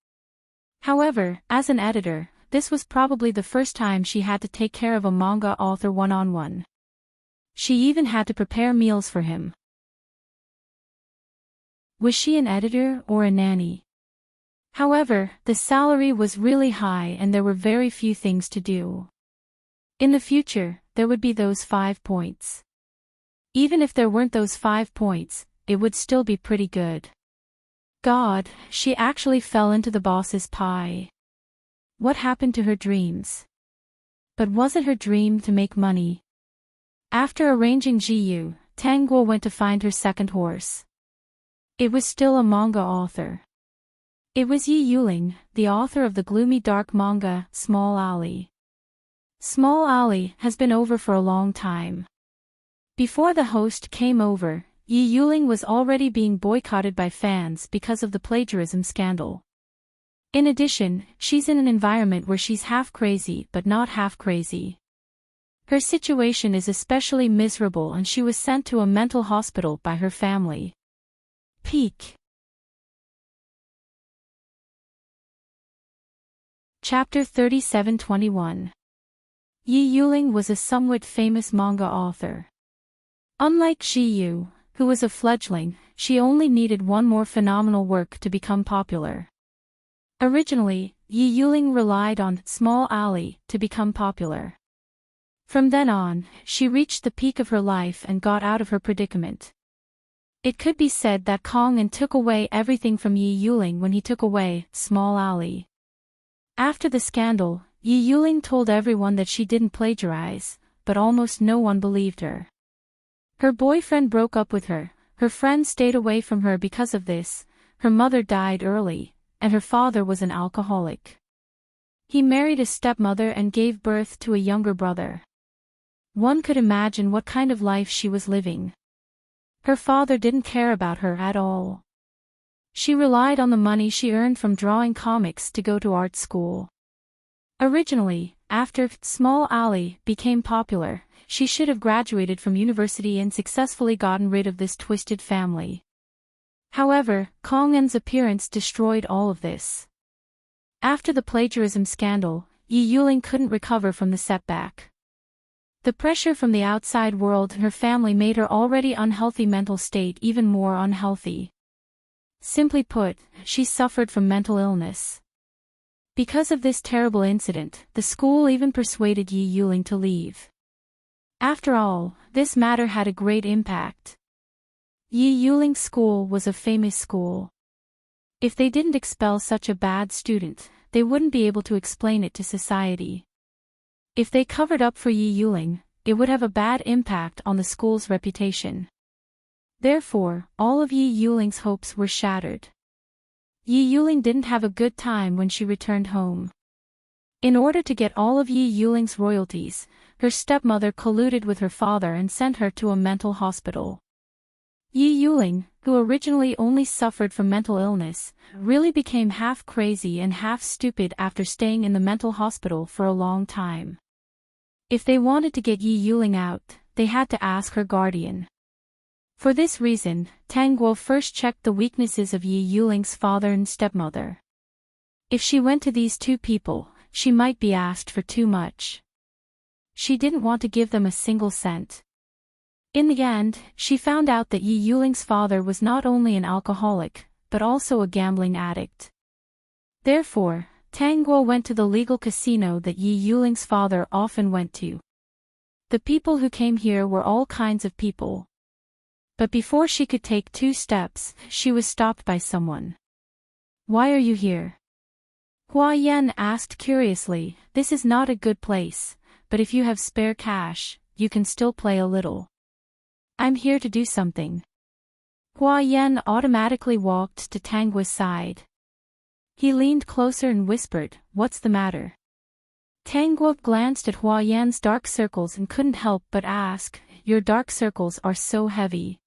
A: However, as an editor, this was probably the first time she had to take care of a manga author one-on-one. She even had to prepare meals for him. Was she an editor or a nanny? However, the salary was really high and there were very few things to do. In the future, there would be those 5 points. Even if there weren't those 5 points, it would still be pretty good. God, she actually fell into the boss's pie. What happened to her dreams? But was it her dream to make money? After arranging Ji, Tanghua went to find her second horse. It was still a manga author. It was Yi Yuling, the author of the gloomy dark manga, Small Alley. Small Alley has been over for a long time. Before the host came over, Yi Yuling was already being boycotted by fans because of the plagiarism scandal. In addition, she's in an environment where she's half crazy but not half crazy. Her situation is especially miserable and she was sent to a mental hospital by her family. Peak. Chapter 37:21. Yi Yuling was a somewhat famous manga author. Unlike Ji, who was a fledgling, she only needed one more phenomenal work to become popular. Originally, Yi Yuling relied on Small Alley to become popular. From then on, she reached the peak of her life and got out of her predicament. It could be said that Kong An took away everything from Yi Yuling when he took away Small Alley. After the scandal, Yi Yuling told everyone that she didn't plagiarize, but almost no one believed her. Her boyfriend broke up with her, her friends stayed away from her because of this, her mother died early, and her father was an alcoholic. He married a stepmother and gave birth to a younger brother. One could imagine what kind of life she was living. Her father didn't care about her at all. She relied on the money she earned from drawing comics to go to art school. Originally, after Small Alley became popular, she should have graduated from university and successfully gotten rid of this twisted family. However, Kong An's appearance destroyed all of this. After the plagiarism scandal, Yi Yuling couldn't recover from the setback. The pressure from the outside world and her family made her already unhealthy mental state even more unhealthy. Simply put, she suffered from mental illness. Because of this terrible incident, the school even persuaded Yi Yuling to leave. After all, this matter had a great impact. Yi Yuling's school was a famous school. If they didn't expel such a bad student, they wouldn't be able to explain it to society. If they covered up for Yi Yuling, it would have a bad impact on the school's reputation. Therefore, all of Yi Yuling's hopes were shattered. Yi Yuling didn't have a good time when she returned home. In order to get all of Yi Yuling's royalties, her stepmother colluded with her father and sent her to a mental hospital. Yi Yuling, who originally only suffered from mental illness, really became half crazy and half stupid after staying in the mental hospital for a long time. If they wanted to get Yi Yuling out, they had to ask her guardian. For this reason, Tang Guo first checked the weaknesses of Yi Yuling's father and stepmother. If she went to these two people, she might be asked for too much. She didn't want to give them a single cent. In the end, she found out that Yi Yuling's father was not only an alcoholic, but also a gambling addict. Therefore, Tang Guo went to the legal casino that Yi Yuling's father often went to. The people who came here were all kinds of people. But before she could take 2 steps, she was stopped by someone. "Why are you here?" Hua Yan asked curiously. "This is not a good place, but if you have spare cash, you can still play a little." "I'm here to do something." Hua Yan automatically walked to Tang Guo's side. He leaned closer and whispered, "What's the matter?" Tang Guo glanced at Hua Yan's dark circles and couldn't help but ask, "Your dark circles are so heavy.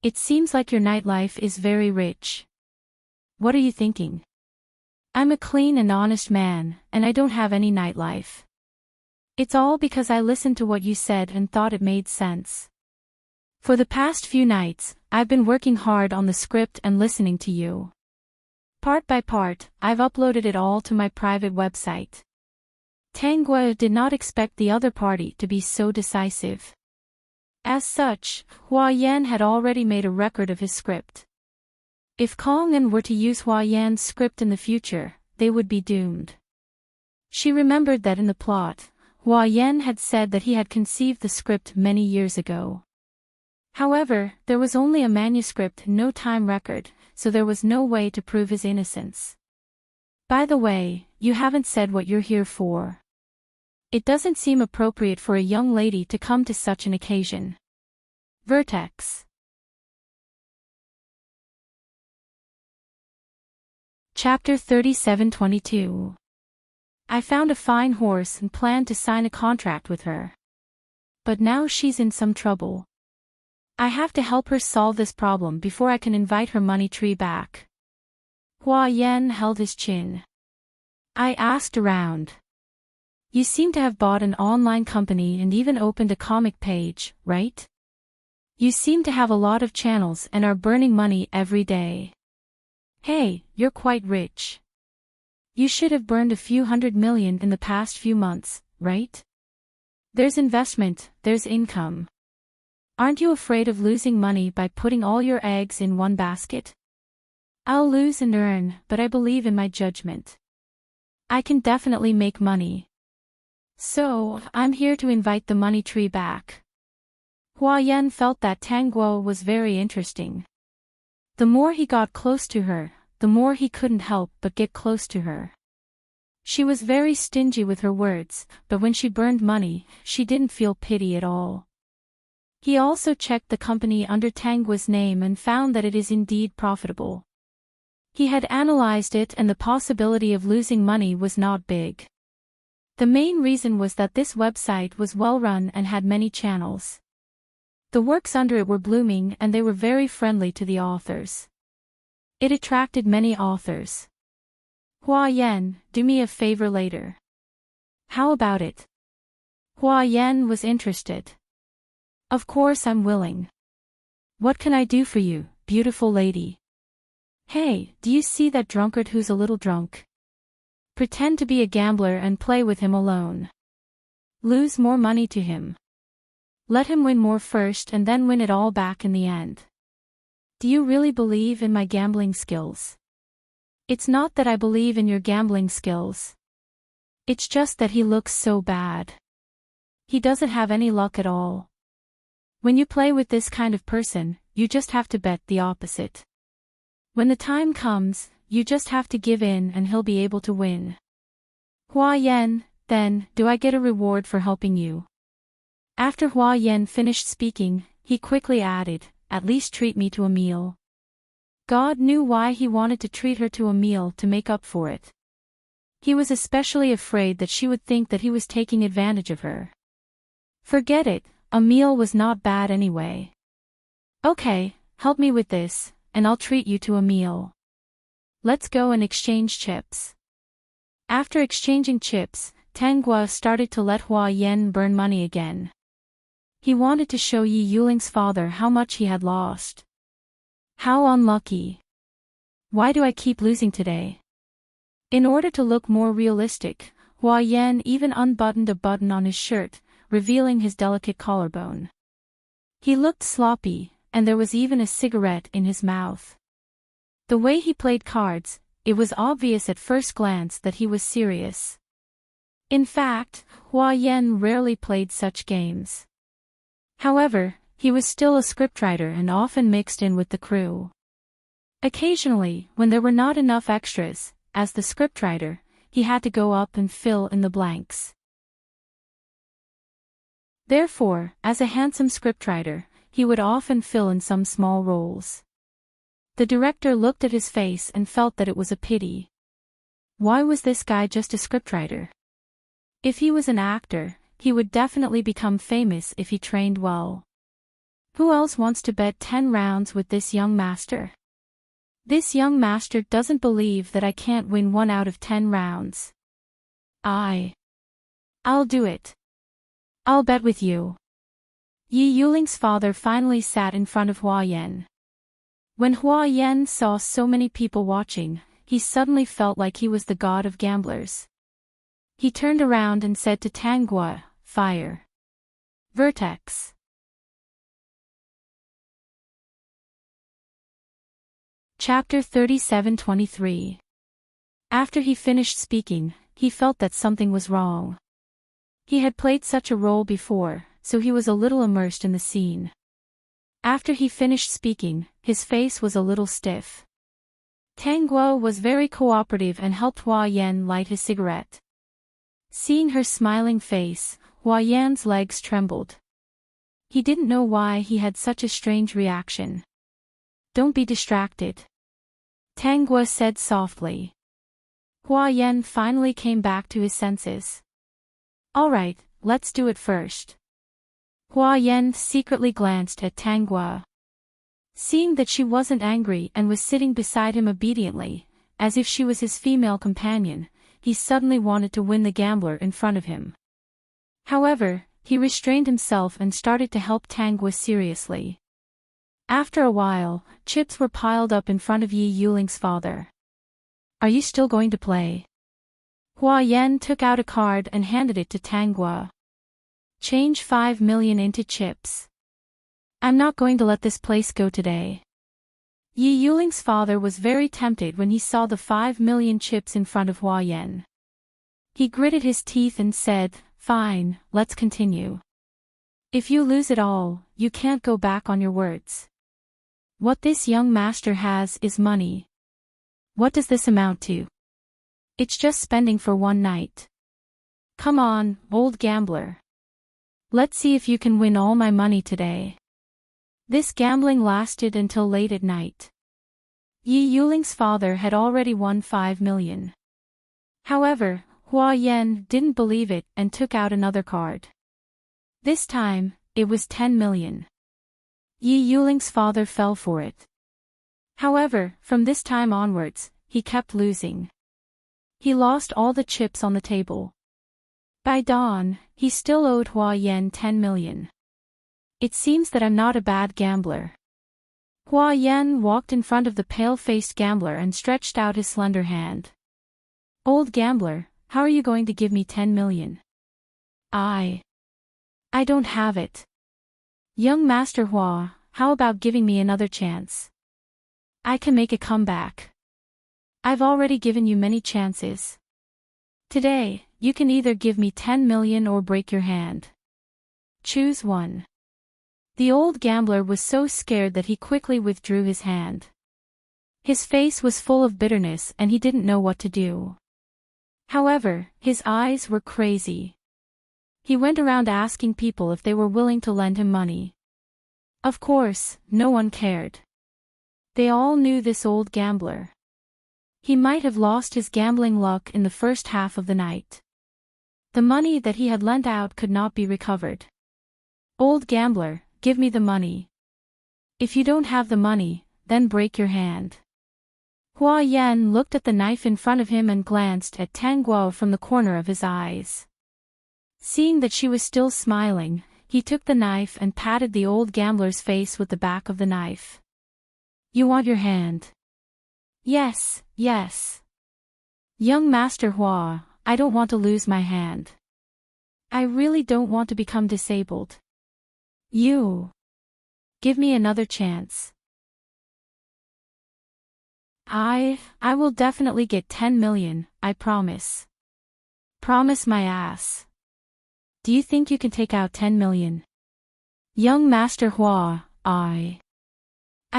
A: It seems like your nightlife is very rich. What are you thinking?" "I'm a clean and honest man, and I don't have any nightlife. It's all because I listened to what you said and thought it made sense. For the past few nights, I've been working hard on the script and listening to you. Part by part, I've uploaded it all to my private website." Tang Guo did not expect the other party to be so decisive. As such, Hua Yan had already made a record of his script. If Kong An were to use Hua Yan's script in the future, they would be doomed. She remembered that in the plot, Hua Yan had said that he had conceived the script many years ago. However, there was only a manuscript and no time record, so there was no way to prove his innocence. "By the way, you haven't said what you're here for. It doesn't seem appropriate for a young lady to come to such an occasion." Vertex. Chapter 37:22. I found a fine horse and planned to sign a contract with her. But now she's in some trouble. I have to help her solve this problem before I can invite her money tree back. Hua Yan held his chin. I asked around. You seem to have bought an online company and even opened a comic page, right? You seem to have a lot of channels and are burning money every day. Hey, you're quite rich. You should have burned a few $100 million in the past few months, right? There's investment, there's income. Aren't you afraid of losing money by putting all your eggs in one basket? I'll lose and earn, but I believe in my judgment. I can definitely make money. So, I'm here to invite the money tree back. Hua Yan felt that Tang Guo was very interesting. The more he got close to her, the more he couldn't help but get close to her. She was very stingy with her words, but when she burned money, she didn't feel pity at all. He also checked the company under Tang Guo's name and found that it is indeed profitable. He had analyzed it and the possibility of losing money was not big. The main reason was that this website was well run and had many channels. The works under it were blooming and they were very friendly to the authors. It attracted many authors. Hua Yan, do me a favor later. How about it? Hua Yan was interested. Of course I'm willing. What can I do for you, beautiful lady? Hey, do you see that drunkard who's a little drunk? Pretend to be a gambler and play with him alone. Lose more money to him. Let him win more first and then win it all back in the end. Do you really believe in my gambling skills? It's not that I believe in your gambling skills. It's just that he looks so bad. He doesn't have any luck at all. When you play with this kind of person, you just have to bet the opposite. When the time comes, you just have to give in and he'll be able to win. Hua Yan, then, do I get a reward for helping you? After Hua Yan finished speaking, he quickly added, at least treat me to a meal. God knew why he wanted to treat her to a meal to make up for it. He was especially afraid that she would think that he was taking advantage of her. Forget it, a meal was not bad anyway. Okay, help me with this, and I'll treat you to a meal. Let's go and exchange chips. After exchanging chips, Tang Guo started to let Hua Yan burn money again. He wanted to show Yi Yuling's father how much he had lost. How unlucky. Why do I keep losing today? In order to look more realistic, Hua Yan even unbuttoned a button on his shirt, revealing his delicate collarbone. He looked sloppy, and there was even a cigarette in his mouth. The way he played cards, it was obvious at first glance that he was serious. In fact, Hua Yan rarely played such games. However, he was still a scriptwriter and often mixed in with the crew. Occasionally, when there were not enough extras, as the scriptwriter, he had to go up and fill in the blanks. Therefore, as a handsome scriptwriter, he would often fill in some small roles. The director looked at his face and felt that it was a pity. Why was this guy just a scriptwriter? If he was an actor, he would definitely become famous if he trained well. Who else wants to bet 10 rounds with this young master? This young master doesn't believe that I can't win 1 out of 10 rounds. I'll do it. I'll bet with you. Yi Yuling's father finally sat in front of Hua Yan. When Hua Yan saw so many people watching, he suddenly felt like he was the god of gamblers. He turned around and said to Tang Guo, fire. Vertex. Chapter 37:23. After he finished speaking, he felt that something was wrong. He had played such a role before, so he was a little immersed in the scene. After he finished speaking, his face was a little stiff. Tang Guo was very cooperative and helped Hua Yan light his cigarette. Seeing her smiling face, Hua Yan's legs trembled. He didn't know why he had such a strange reaction. Don't be distracted. Tang Guo said softly. Hua Yan finally came back to his senses. Alright, let's do it first. Hua Yan secretly glanced at Tang Guo. Seeing that she wasn't angry and was sitting beside him obediently, as if she was his female companion, he suddenly wanted to win the gambler in front of him. However, he restrained himself and started to help Tang Guo seriously. After a while, chips were piled up in front of Yi Yuling's father. Are you still going to play? Hua Yan took out a card and handed it to Tang Guo. Change 5 million into chips. I'm not going to let this place go today. Yi Yuling's father was very tempted when he saw the 5 million chips in front of Hua Yan. He gritted his teeth and said, "Fine, let's continue. If you lose it all, you can't go back on your words. What this young master has is money. What does this amount to? It's just spending for one night. Come on, old gambler. Let's see if you can win all my money today." This gambling lasted until late at night. Yi Yuling's father had already won 5 million. However, Hua Yan didn't believe it and took out another card. This time, it was 10 million. Yi Yuling's father fell for it. However, from this time onwards, he kept losing. He lost all the chips on the table. By dawn, he still owed Hua Yan 10 million. It seems that I'm not a bad gambler. Hua Yan walked in front of the pale-faced gambler and stretched out his slender hand. "Old gambler, how are you going to give me 10 million? I don't have it. Young Master Hua, how about giving me another chance? I can make a comeback. I've already given you many chances. Today, you can either give me 10 million or break your hand. Choose one." The old gambler was so scared that he quickly withdrew his hand. His face was full of bitterness and he didn't know what to do. However, his eyes were crazy. He went around asking people if they were willing to lend him money. Of course, no one cared. They all knew this old gambler. He might have lost his gambling luck in the first half of the night. The money that he had lent out could not be recovered. "Old gambler, give me the money. If you don't have the money, then break your hand." Hua Yan looked at the knife in front of him and glanced at Tang Guo from the corner of his eyes. Seeing that she was still smiling, he took the knife and patted the old gambler's face with the back of the knife. "You want your hand?" "Yes, yes. Young Master Hua, I don't want to lose my hand. I really don't want to become disabled. You give me another chance. I will definitely get 10 million, I promise. Promise my ass. Do you think you can take out 10 million? Young Master Hua, I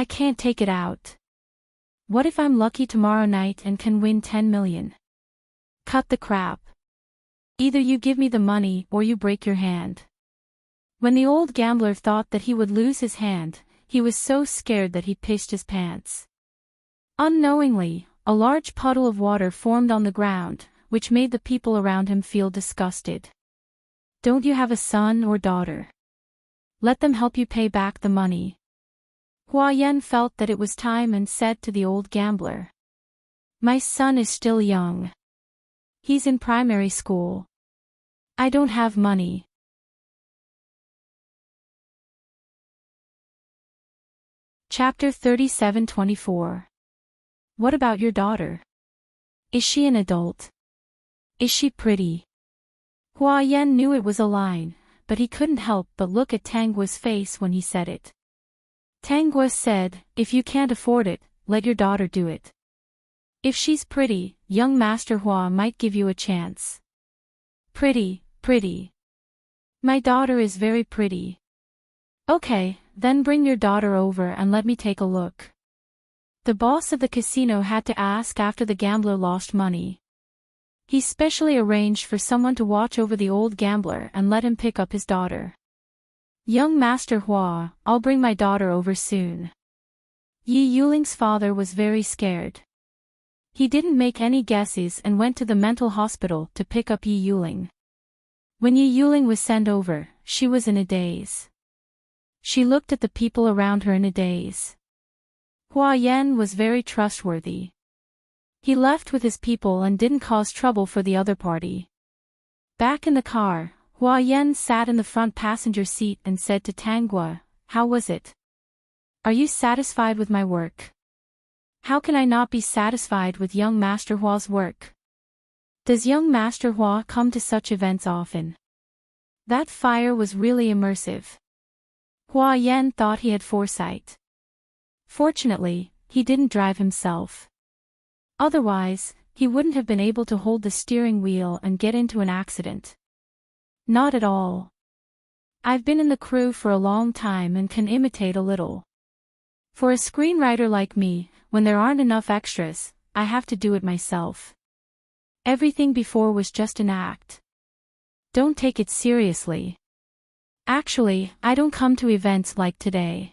A: can't take it out. What if I'm lucky tomorrow night and can win 10 million? Cut the crap. Either you give me the money or you break your hand." When the old gambler thought that he would lose his hand, he was so scared that he pissed his pants. Unknowingly, a large puddle of water formed on the ground, which made the people around him feel disgusted. "Don't you have a son or daughter? Let them help you pay back the money." Hua Yan felt that it was time and said to the old gambler, "My son is still young. He's in primary school. I don't have money." Chapter 37-24. What about your daughter? Is she an adult? Is she pretty? Hua Yan knew it was a line, but he couldn't help but look at Tang Guo's face when he said it. Tang Guo said, "If you can't afford it, let your daughter do it. If she's pretty, young Master Hua might give you a chance." "Pretty, pretty. My daughter is very pretty." "Okay, then bring your daughter over and let me take a look." The boss of the casino had to ask after the gambler lost money. He specially arranged for someone to watch over the old gambler and let him pick up his daughter. "Young Master Hua, I'll bring my daughter over soon." Yi Yuling's father was very scared. He didn't make any guesses and went to the mental hospital to pick up Yi Yuling. When Yi Yuling was sent over, she was in a daze. She looked at the people around her in a daze. Hua Yan was very trustworthy. He left with his people and didn't cause trouble for the other party. Back in the car, Hua Yan sat in the front passenger seat and said to Tang Guo, "How was it? Are you satisfied with my work?" "How can I not be satisfied with young Master Hua's work? Does young Master Hua come to such events often?" That fire was really immersive. Hua Yan thought he had foresight. Fortunately, he didn't drive himself. Otherwise, he wouldn't have been able to hold the steering wheel and get into an accident. Not at all. I've been in the crew for a long time and can imitate a little. For a screenwriter like me, when there aren't enough extras, I have to do it myself. Everything before was just an act. Don't take it seriously. Actually, I don't come to events like today.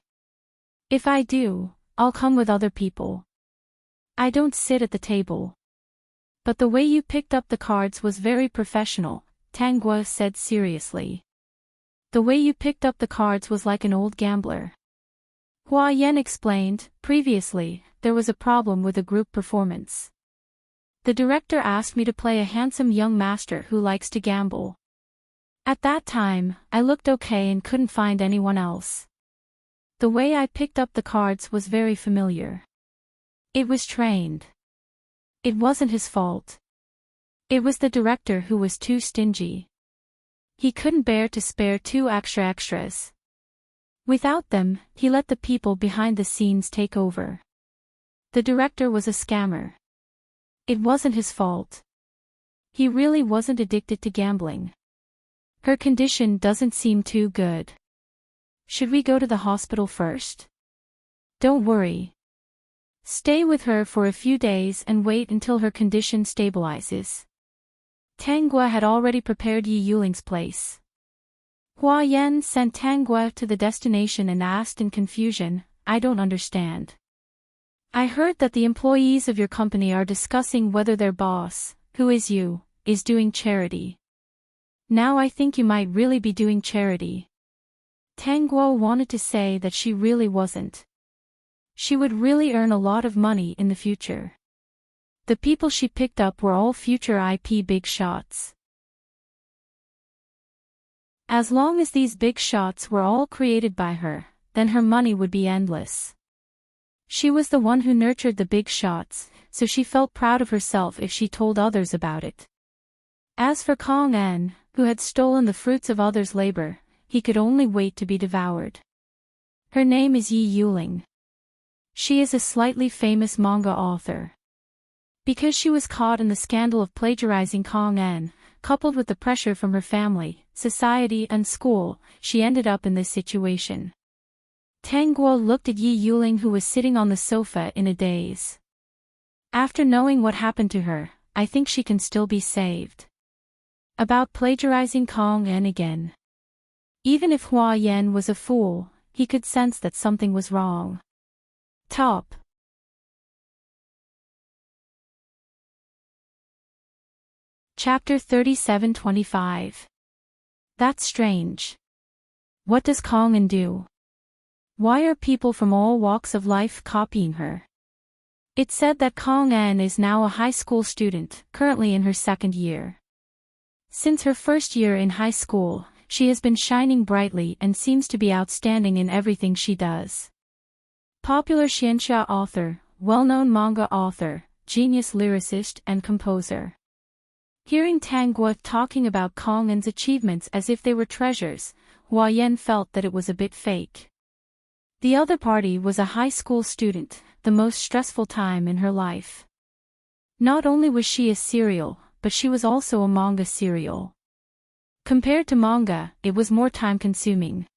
A: If I do, I'll come with other people. I don't sit at the table. But the way you picked up the cards was very professional, Tangua said seriously. The way you picked up the cards was like an old gambler. Hua Yan explained, previously, there was a problem with the group performance. The director asked me to play a handsome young master who likes to gamble. At that time, I looked okay and couldn't find anyone else. The way I picked up the cards was very familiar. It was trained. It wasn't his fault. It was the director who was too stingy. He couldn't bear to spare 2 extras. Without them, he let the people behind the scenes take over. The director was a scammer. It wasn't his fault. He really wasn't addicted to gambling. Her condition doesn't seem too good. Should we go to the hospital first? Don't worry. Stay with her for a few days and wait until her condition stabilizes. Tangua had already prepared Yi Yuling's place. Hua Yan sent Tangua to the destination and asked in confusion, I don't understand. I heard that the employees of your company are discussing whether their boss, who is you, is doing charity. Now I think you might really be doing charity. Tangua wanted to say that she really wasn't. She would really earn a lot of money in the future. The people she picked up were all future IP big shots. As long as these big shots were all created by her, then her money would be endless. She was the one who nurtured the big shots, so she felt proud of herself if she told others about it. As for Kong En, who had stolen the fruits of others' labor, he could only wait to be devoured. Her name is Yi Yuling. She is a slightly famous manga author. Because she was caught in the scandal of plagiarizing Kong En, coupled with the pressure from her family, society and school, she ended up in this situation. Tangguo looked at Yi Yuling who was sitting on the sofa in a daze. After knowing what happened to her, I think she can still be saved. About plagiarizing Kong En again. Even if Hua Yan was a fool, he could sense that something was wrong. Top. Chapter 37-25. That's strange. What does Kong En do? Why are people from all walks of life copying her? It's said that Kong En is now a high school student, currently in her 2nd year. Since her first year in high school, she has been shining brightly and seems to be outstanding in everything she does. Popular xianxia author, well-known manga author, genius lyricist and composer. Hearing Tangguo talking about Kong En's achievements as if they were treasures, Hua Yan felt that it was a bit fake. The other party was a high school student, the most stressful time in her life. Not only was she a serial, but she was also a manga serial. Compared to manga, it was more time-consuming.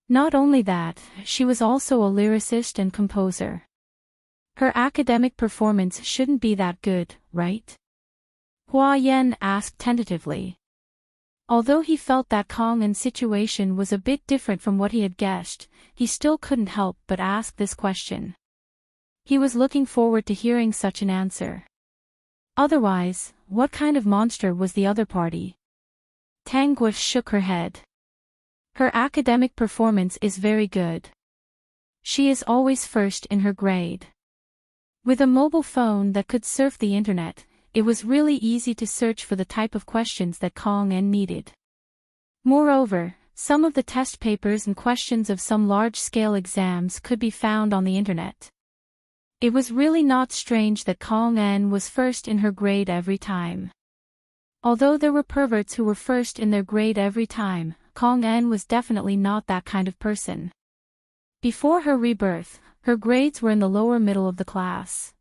A: Not only that, she was also a lyricist and composer. Her academic performance shouldn't be that good, right? Hua Yan asked tentatively. Although he felt that Kong En's situation was a bit different from what he had guessed, he still couldn't help but ask this question. He was looking forward to hearing such an answer. Otherwise, what kind of monster was the other party? Tangguo shook her head. Her academic performance is very good. She is always first in her grade. With a mobile phone that could surf the internet, it was really easy to search for the type of questions that Kong En needed. Moreover, some of the test papers and questions of some large-scale exams could be found on the internet. It was really not strange that Kong En was first in her grade every time. Although there were perverts who were first in their grade every time, Kong En was definitely not that kind of person. Before her rebirth, Her grades were in the lower middle of the class.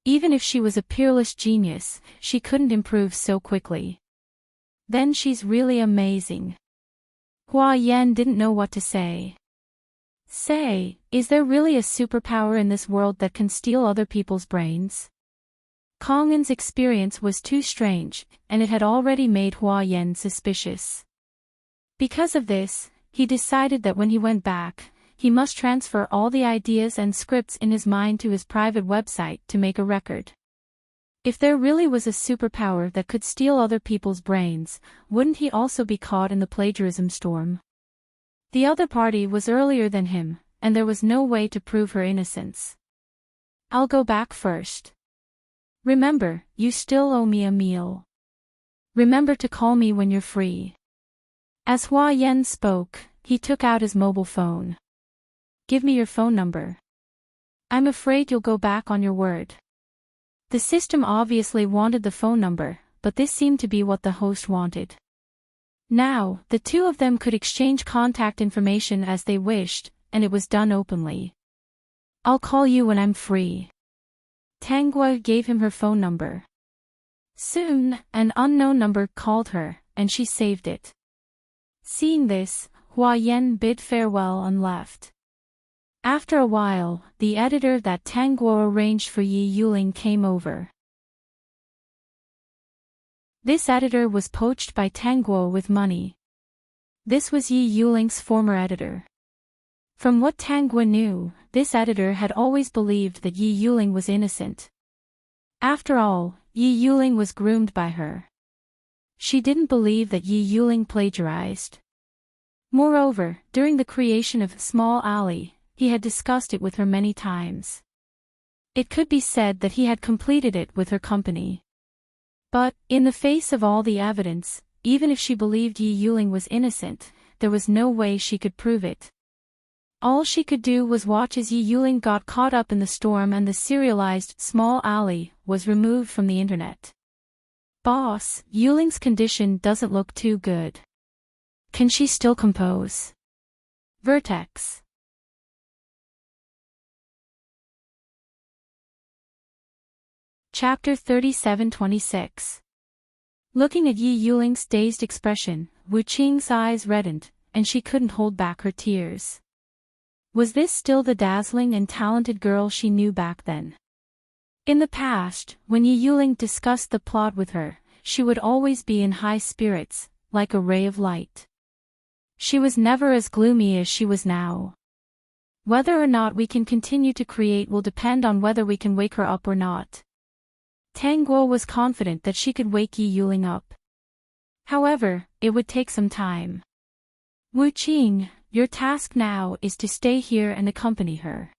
A: Even if she was a peerless genius, she couldn't improve so quickly. Then she's really amazing. Hua Yan didn't know what to say. Say, is there really a superpower in this world that can steal other people's brains? Kong'an's experience was too strange, and it had already made Hua Yan suspicious. Because of this, he decided that when he went back, he must transfer all the ideas and scripts in his mind to his private website to make a record. If there really was a superpower that could steal other people's brains, wouldn't he also be caught in the plagiarism storm? The other party was earlier than him, and there was no way to prove her innocence. I'll go back first. Remember, you still owe me a meal. Remember to call me when you're free. As Hua Yan spoke, he took out his mobile phone. Give me your phone number. I'm afraid you'll go back on your word. The system obviously wanted the phone number, but this seemed to be what the host wanted. Now, the two of them could exchange contact information as they wished, and it was done openly. I'll call you when I'm free. Tanguo gave him her phone number. Soon, an unknown number called her, and she saved it. Seeing this, Hua Yan bid farewell and left. After a while, the editor that Tanguo arranged for Yi Yuling came over. This editor was poached by Tanguo with money. This was Yi Yuling's former editor. From what Tanguo knew, this editor had always believed that Yi Yuling was innocent. After all, Yi Yuling was groomed by her. She didn't believe that Yi Yuling plagiarized. Moreover, during the creation of Small Alley, he had discussed it with her many times. It could be said that he had completed it with her company. But, in the face of all the evidence, even if she believed Yi Yuling was innocent, there was no way she could prove it. All she could do was watch as Yi Yuling got caught up in the storm and the serialized Small Alley was removed from the internet. Boss, Yuling's condition doesn't look too good. Can she still compose? Vertex. Chapter 37-26. Looking at Yi Yuling's dazed expression, Wu Qing's eyes reddened, and she couldn't hold back her tears. Was this still the dazzling and talented girl she knew back then? In the past, when Yi Yuling discussed the plot with her, she would always be in high spirits, like a ray of light. She was never as gloomy as she was now. Whether or not we can continue to create will depend on whether we can wake her up or not. Tanguo was confident that she could wake Yi Yuling up. However, it would take some time. Wu Qing, your task now is to stay here and accompany her.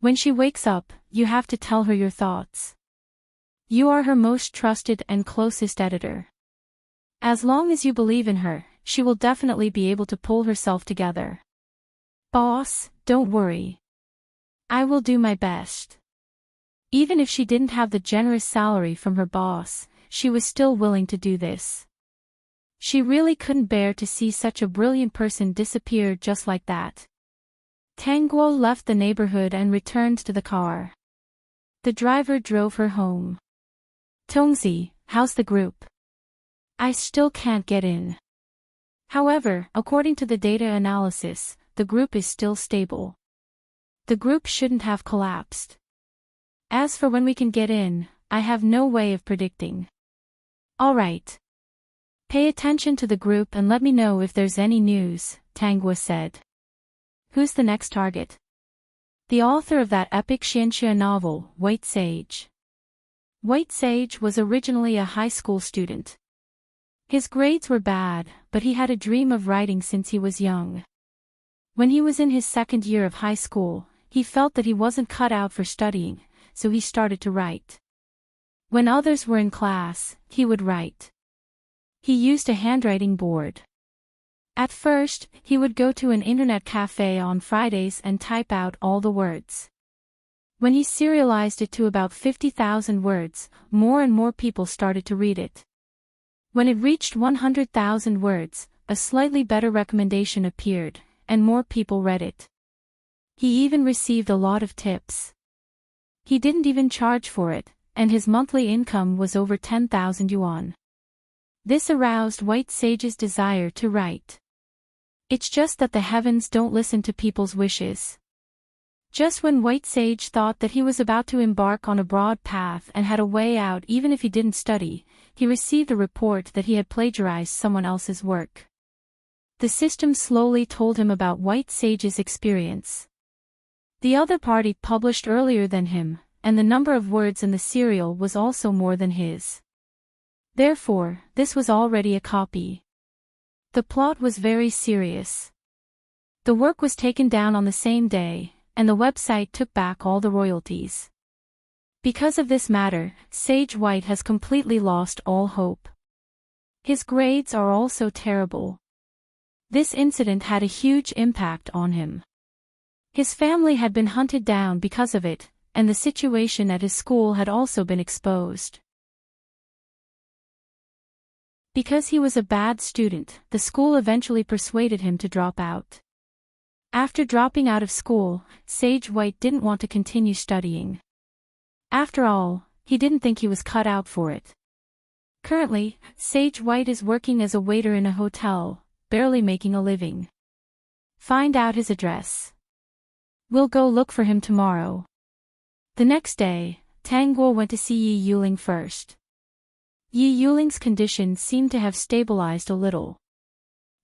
A: When she wakes up, you have to tell her your thoughts. You are her most trusted and closest editor. As long as you believe in her, she will definitely be able to pull herself together. Boss, don't worry. I will do my best. Even if she didn't have the generous salary from her boss, she was still willing to do this. She really couldn't bear to see such a brilliant person disappear just like that. Tanguo left the neighborhood and returned to the car. The driver drove her home. Tongzi, how's the group? I still can't get in. However, according to the data analysis, the group is still stable. The group shouldn't have collapsed. As for when we can get in, I have no way of predicting. All right. Pay attention to the group and let me know if there's any news, Tanguo said. Who's the next target? The author of that epic Xianxia novel, White Sage. White Sage was originally a high school student. His grades were bad, but he had a dream of writing since he was young. When he was in his second year of high school, he felt that he wasn't cut out for studying, so he started to write. When others were in class, he would write. He used a handwriting board. At first, he would go to an internet cafe on Fridays and type out all the words. When he serialized it to about 50,000 words, more and more people started to read it. When it reached 100,000 words, a slightly better recommendation appeared, and more people read it. He even received a lot of tips. He didn't even charge for it, and his monthly income was over 10,000 yuan. This aroused White Sage's desire to write. It's just that the heavens don't listen to people's wishes. Just when White Sage thought that he was about to embark on a broad path and had a way out even if he didn't study, he received a report that he had plagiarized someone else's work. The system slowly told him about White Sage's experience. The other party published earlier than him, and the number of words in the serial was also more than his. Therefore, this was already a copy. The plot was very serious. The work was taken down on the same day, and the website took back all the royalties. Because of this matter, Sage White has completely lost all hope. His grades are also terrible. This incident had a huge impact on him. His family had been hunted down because of it, and the situation at his school had also been exposed. Because he was a bad student, the school eventually persuaded him to drop out. After dropping out of school, Sage White didn't want to continue studying. After all, he didn't think he was cut out for it. Currently, Sage White is working as a waiter in a hotel, barely making a living. Find out his address. We'll go look for him tomorrow. The next day, Tang Guo went to see Yi Yuling first. Yi Yuling's condition seemed to have stabilized a little.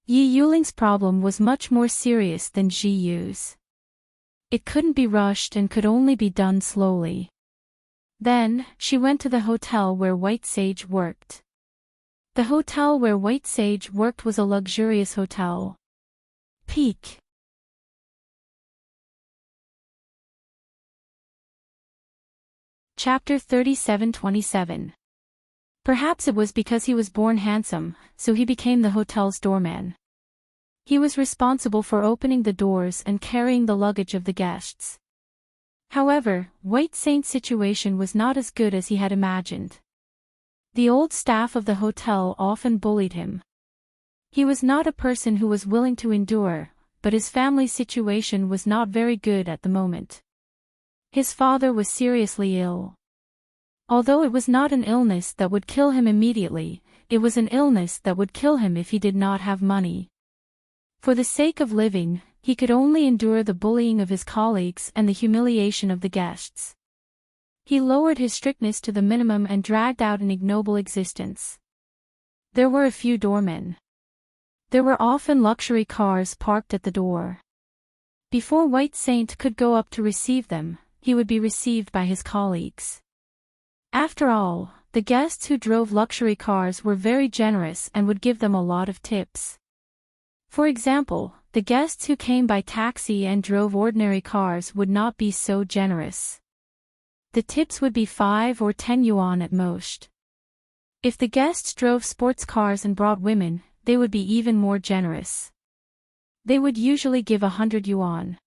A: Yi Yuling's problem was much more serious than Ji Yu's. It couldn't be rushed and could only be done slowly. Then, she went to the hotel where White Sage worked. The hotel where White Sage worked was a luxurious hotel. Peak. Chapter 37:27. Perhaps it was because he was born handsome, so he became the hotel's doorman. He was responsible for opening the doors and carrying the luggage of the guests. However, White Saint's situation was not as good as he had imagined. The old staff of the hotel often bullied him. He was not a person who was willing to endure, but his family's situation was not very good at the moment. His father was seriously ill. Although it was not an illness that would kill him immediately, it was an illness that would kill him if he did not have money. For the sake of living, he could only endure the bullying of his colleagues and the humiliation of the guests. He lowered his strictness to the minimum and dragged out an ignoble existence. There were a few doormen. There were often luxury cars parked at the door. Before White Saint could go up to receive them, he would be received by his colleagues. After all, the guests who drove luxury cars were very generous and would give them a lot of tips. For example, the guests who came by taxi and drove ordinary cars would not be so generous. The tips would be 5 or 10 yuan at most. If the guests drove sports cars and brought women, they would be even more generous. They would usually give 100 yuan.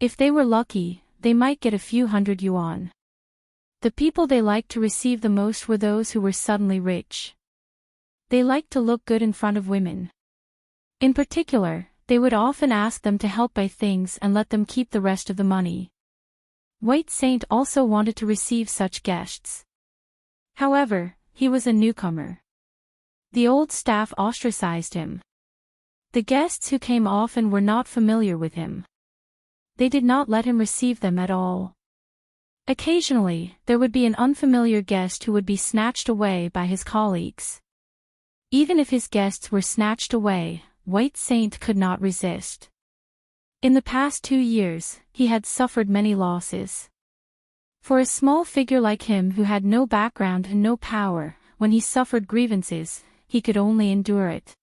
A: If they were lucky, they might get a few hundred yuan. The people they liked to receive the most were those who were suddenly rich. They liked to look good in front of women. In particular, they would often ask them to help buy things and let them keep the rest of the money. White Saint also wanted to receive such guests. However, he was a newcomer. The old staff ostracized him. The guests who came often were not familiar with him. They did not let him receive them at all. Occasionally, there would be an unfamiliar guest who would be snatched away by his colleagues. Even if his guests were snatched away, White Saint could not resist. In the past 2 years, he had suffered many losses. For a small figure like him who had no background and no power, when he suffered grievances, he could only endure it.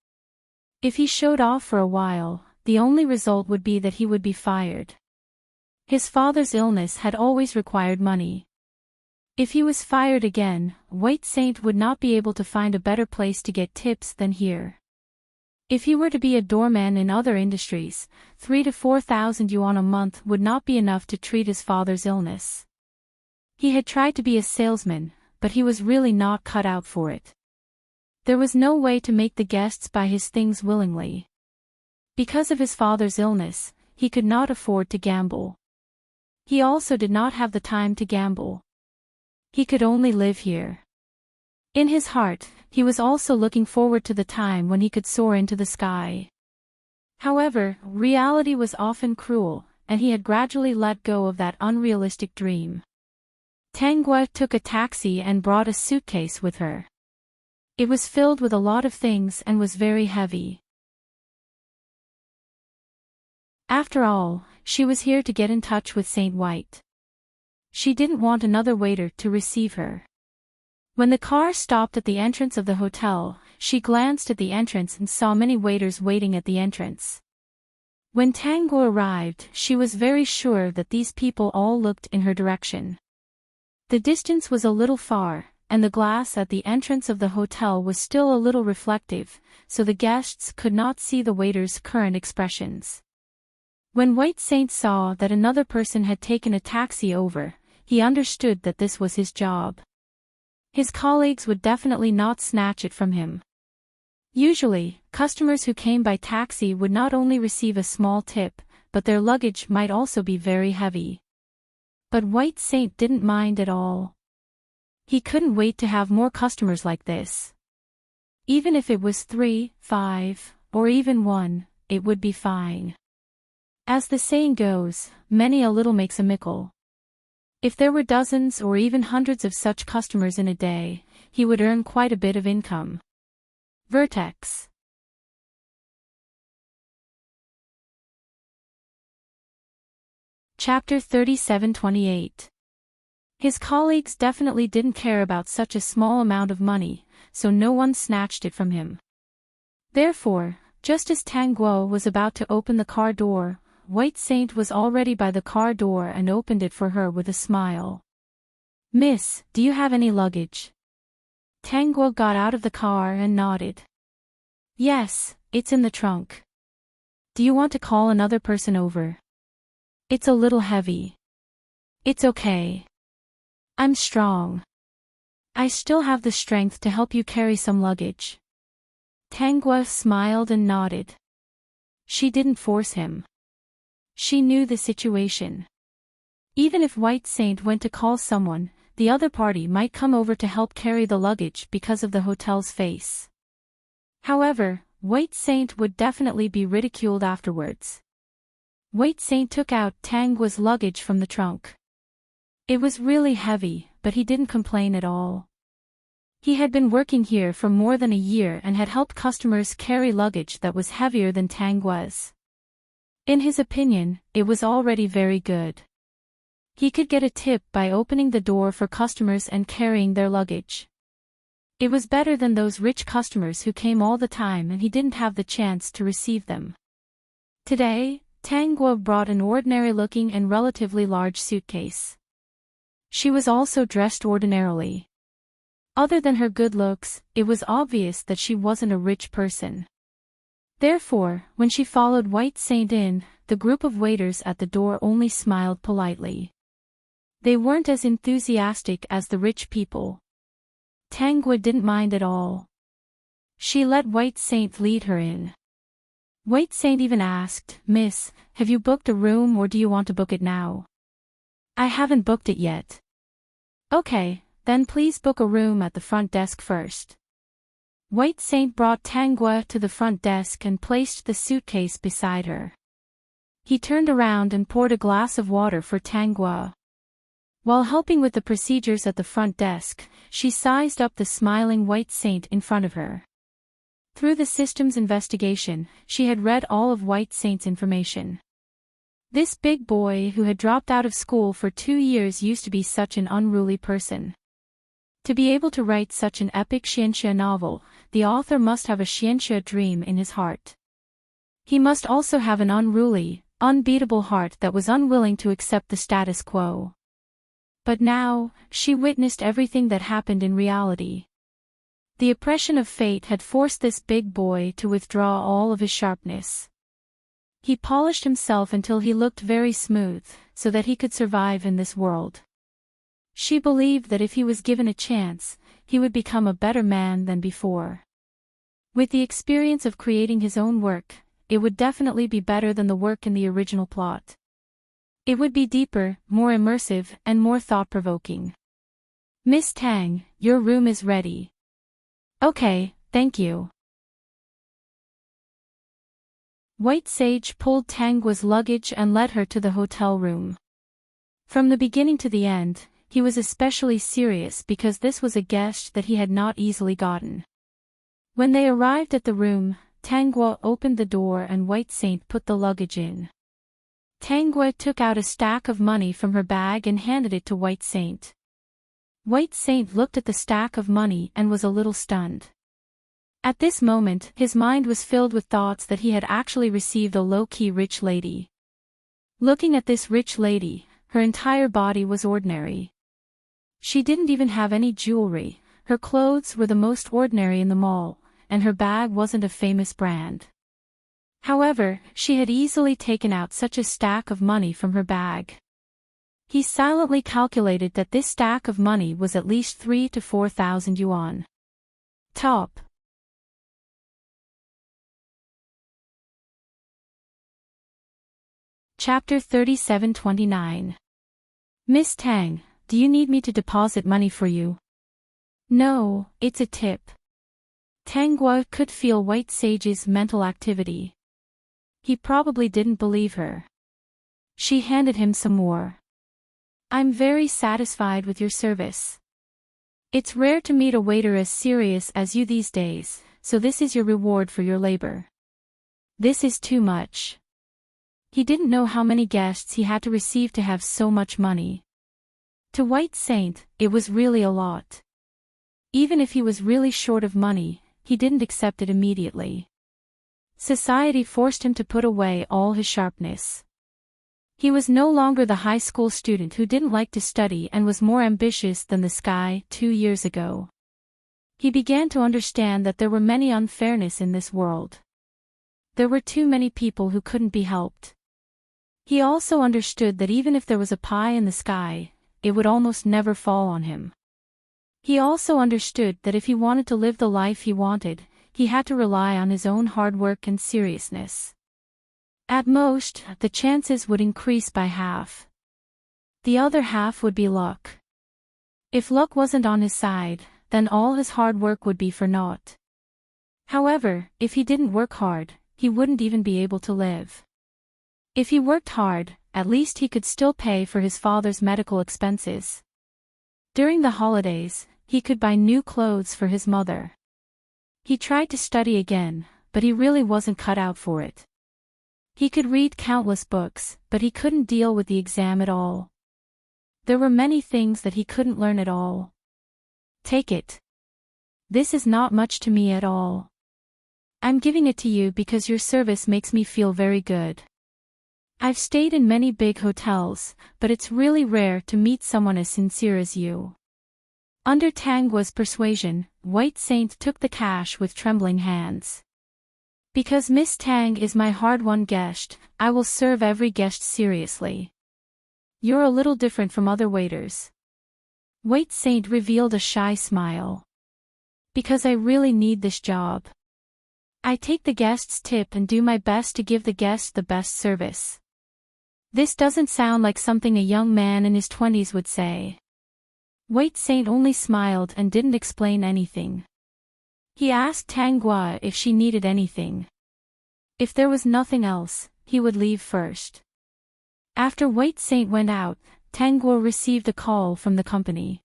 A: If he showed off for a while, the only result would be that he would be fired. His father's illness had always required money. If he was fired again, White Saint would not be able to find a better place to get tips than here. If he were to be a doorman in other industries, 3,000 to 4,000 yuan a month would not be enough to treat his father's illness. He had tried to be a salesman, but he was really not cut out for it. There was no way to make the guests buy his things willingly. Because of his father's illness, he could not afford to gamble. He also did not have the time to gamble. He could only live here. In his heart, he was also looking forward to the time when he could soar into the sky. However, reality was often cruel, and he had gradually let go of that unrealistic dream. Tangua took a taxi and brought a suitcase with her. It was filled with a lot of things and was very heavy. After all, she was here to get in touch with Saint White. She didn't want another waiter to receive her. When the car stopped at the entrance of the hotel, she glanced at the entrance and saw many waiters waiting at the entrance. When Tangua arrived, she was very sure that these people all looked in her direction. The distance was a little far, and the glass at the entrance of the hotel was still a little reflective, so the guests could not see the waiters' current expressions. When White Saint saw that another person had taken a taxi over, he understood that this was his job. His colleagues would definitely not snatch it from him. Usually, customers who came by taxi would not only receive a small tip, but their luggage might also be very heavy. But White Saint didn't mind at all. He couldn't wait to have more customers like this. Even if it was 3, 5, or even 1, it would be fine. As the saying goes, many a little makes a mickle. If there were dozens or even hundreds of such customers in a day, he would earn quite a bit of income. Vertex. Chapter 37-28. His colleagues definitely didn't care about such a small amount of money, so no one snatched it from him. Therefore, just as Tangua was about to open the car door, White Saint was already by the car door and opened it for her with a smile. "Miss, do you have any luggage?" Tangua got out of the car and nodded. "Yes, it's in the trunk. Do you want to call another person over? It's a little heavy." "It's okay. I'm strong. I still have the strength to help you carry some luggage." Tangua smiled and nodded. She didn't force him. She knew the situation. Even if White Saint went to call someone, the other party might come over to help carry the luggage because of the hotel's face. However, White Saint would definitely be ridiculed afterwards. White Saint took out Tangua's luggage from the trunk. It was really heavy, but he didn't complain at all. He had been working here for more than a year and had helped customers carry luggage that was heavier than Tangua's. In his opinion, it was already very good. He could get a tip by opening the door for customers and carrying their luggage. It was better than those rich customers who came all the time and he didn't have the chance to receive them. Today, Tangua brought an ordinary-looking and relatively large suitcase. She was also dressed ordinarily. Other than her good looks, it was obvious that she wasn't a rich person. Therefore, when she followed White Saint in, the group of waiters at the door only smiled politely. They weren't as enthusiastic as the rich people. Tangua didn't mind at all. She let White Saint lead her in. White Saint even asked, "Miss, have you booked a room or do you want to book it now?" "I haven't booked it yet." "Okay, then please book a room at the front desk first." White Saint brought Tangua to the front desk and placed the suitcase beside her. He turned around and poured a glass of water for Tangua. While helping with the procedures at the front desk, she sized up the smiling White Saint in front of her. Through the system's investigation, she had read all of White Saint's information. This big boy who had dropped out of school for 2 years used to be such an unruly person. To be able to write such an epic xianxia novel, the author must have a xianxia dream in his heart. He must also have an unruly, unbeatable heart that was unwilling to accept the status quo. But now, she witnessed everything that happened in reality. The oppression of fate had forced this big boy to withdraw all of his sharpness. He polished himself until he looked very smooth, so that he could survive in this world. She believed that if he was given a chance, he would become a better man than before. With the experience of creating his own work, it would definitely be better than the work in the original plot. It would be deeper, more immersive, and more thought-provoking. Miss Tang, your room is ready. Okay, thank you. White Sage pulled Tanggua's luggage and led her to the hotel room. From the beginning to the end, he was especially serious because this was a guest that he had not easily gotten. When they arrived at the room, Tanggua opened the door and White Saint put the luggage in. Tanggua took out a stack of money from her bag and handed it to White Saint. White Saint looked at the stack of money and was a little stunned. At this moment, his mind was filled with thoughts that he had actually received a low-key rich lady. Looking at this rich lady, her entire body was ordinary. She didn't even have any jewelry, her clothes were the most ordinary in the mall, and her bag wasn't a famous brand. However, she had easily taken out such a stack of money from her bag. He silently calculated that this stack of money was at least 3,000 to 4,000 yuan. Top. Chapter 37-29. Miss Tang, do you need me to deposit money for you? No, it's a tip. Tanggua could feel White Sage's mental activity. He probably didn't believe her. She handed him some more. I'm very satisfied with your service. It's rare to meet a waiter as serious as you these days, so this is your reward for your labor. This is too much. He didn't know how many guests he had to receive to have so much money. To White Saint, it was really a lot. Even if he was really short of money, he didn't accept it immediately. Society forced him to put away all his sharpness. He was no longer the high school student who didn't like to study and was more ambitious than the sky 2 years ago. He began to understand that there were many unfairness in this world. There were too many people who couldn't be helped. He also understood that even if there was a pie in the sky, it would almost never fall on him. He also understood that if he wanted to live the life he wanted, he had to rely on his own hard work and seriousness. At most, the chances would increase by half. The other half would be luck. If luck wasn't on his side, then all his hard work would be for naught. However, if he didn't work hard, he wouldn't even be able to live. If he worked hard, at least he could still pay for his father's medical expenses. During the holidays, he could buy new clothes for his mother. He tried to study again, but he really wasn't cut out for it. He could read countless books, but he couldn't deal with the exam at all. There were many things that he couldn't learn at all. Take it. This is not much to me at all. I'm giving it to you because your service makes me feel very good. I've stayed in many big hotels, but it's really rare to meet someone as sincere as you. Under Tanggua's persuasion, White Saint took the cash with trembling hands. Because Miss Tang is my hard-won guest, I will serve every guest seriously. You're a little different from other waiters. White Saint revealed a shy smile. Because I really need this job. I take the guest's tip and do my best to give the guest the best service. This doesn't sound like something a young man in his 20s would say. White Saint only smiled and didn't explain anything. He asked Tanggua if she needed anything. If there was nothing else, he would leave first. After White Saint went out, Tanggua received a call from the company.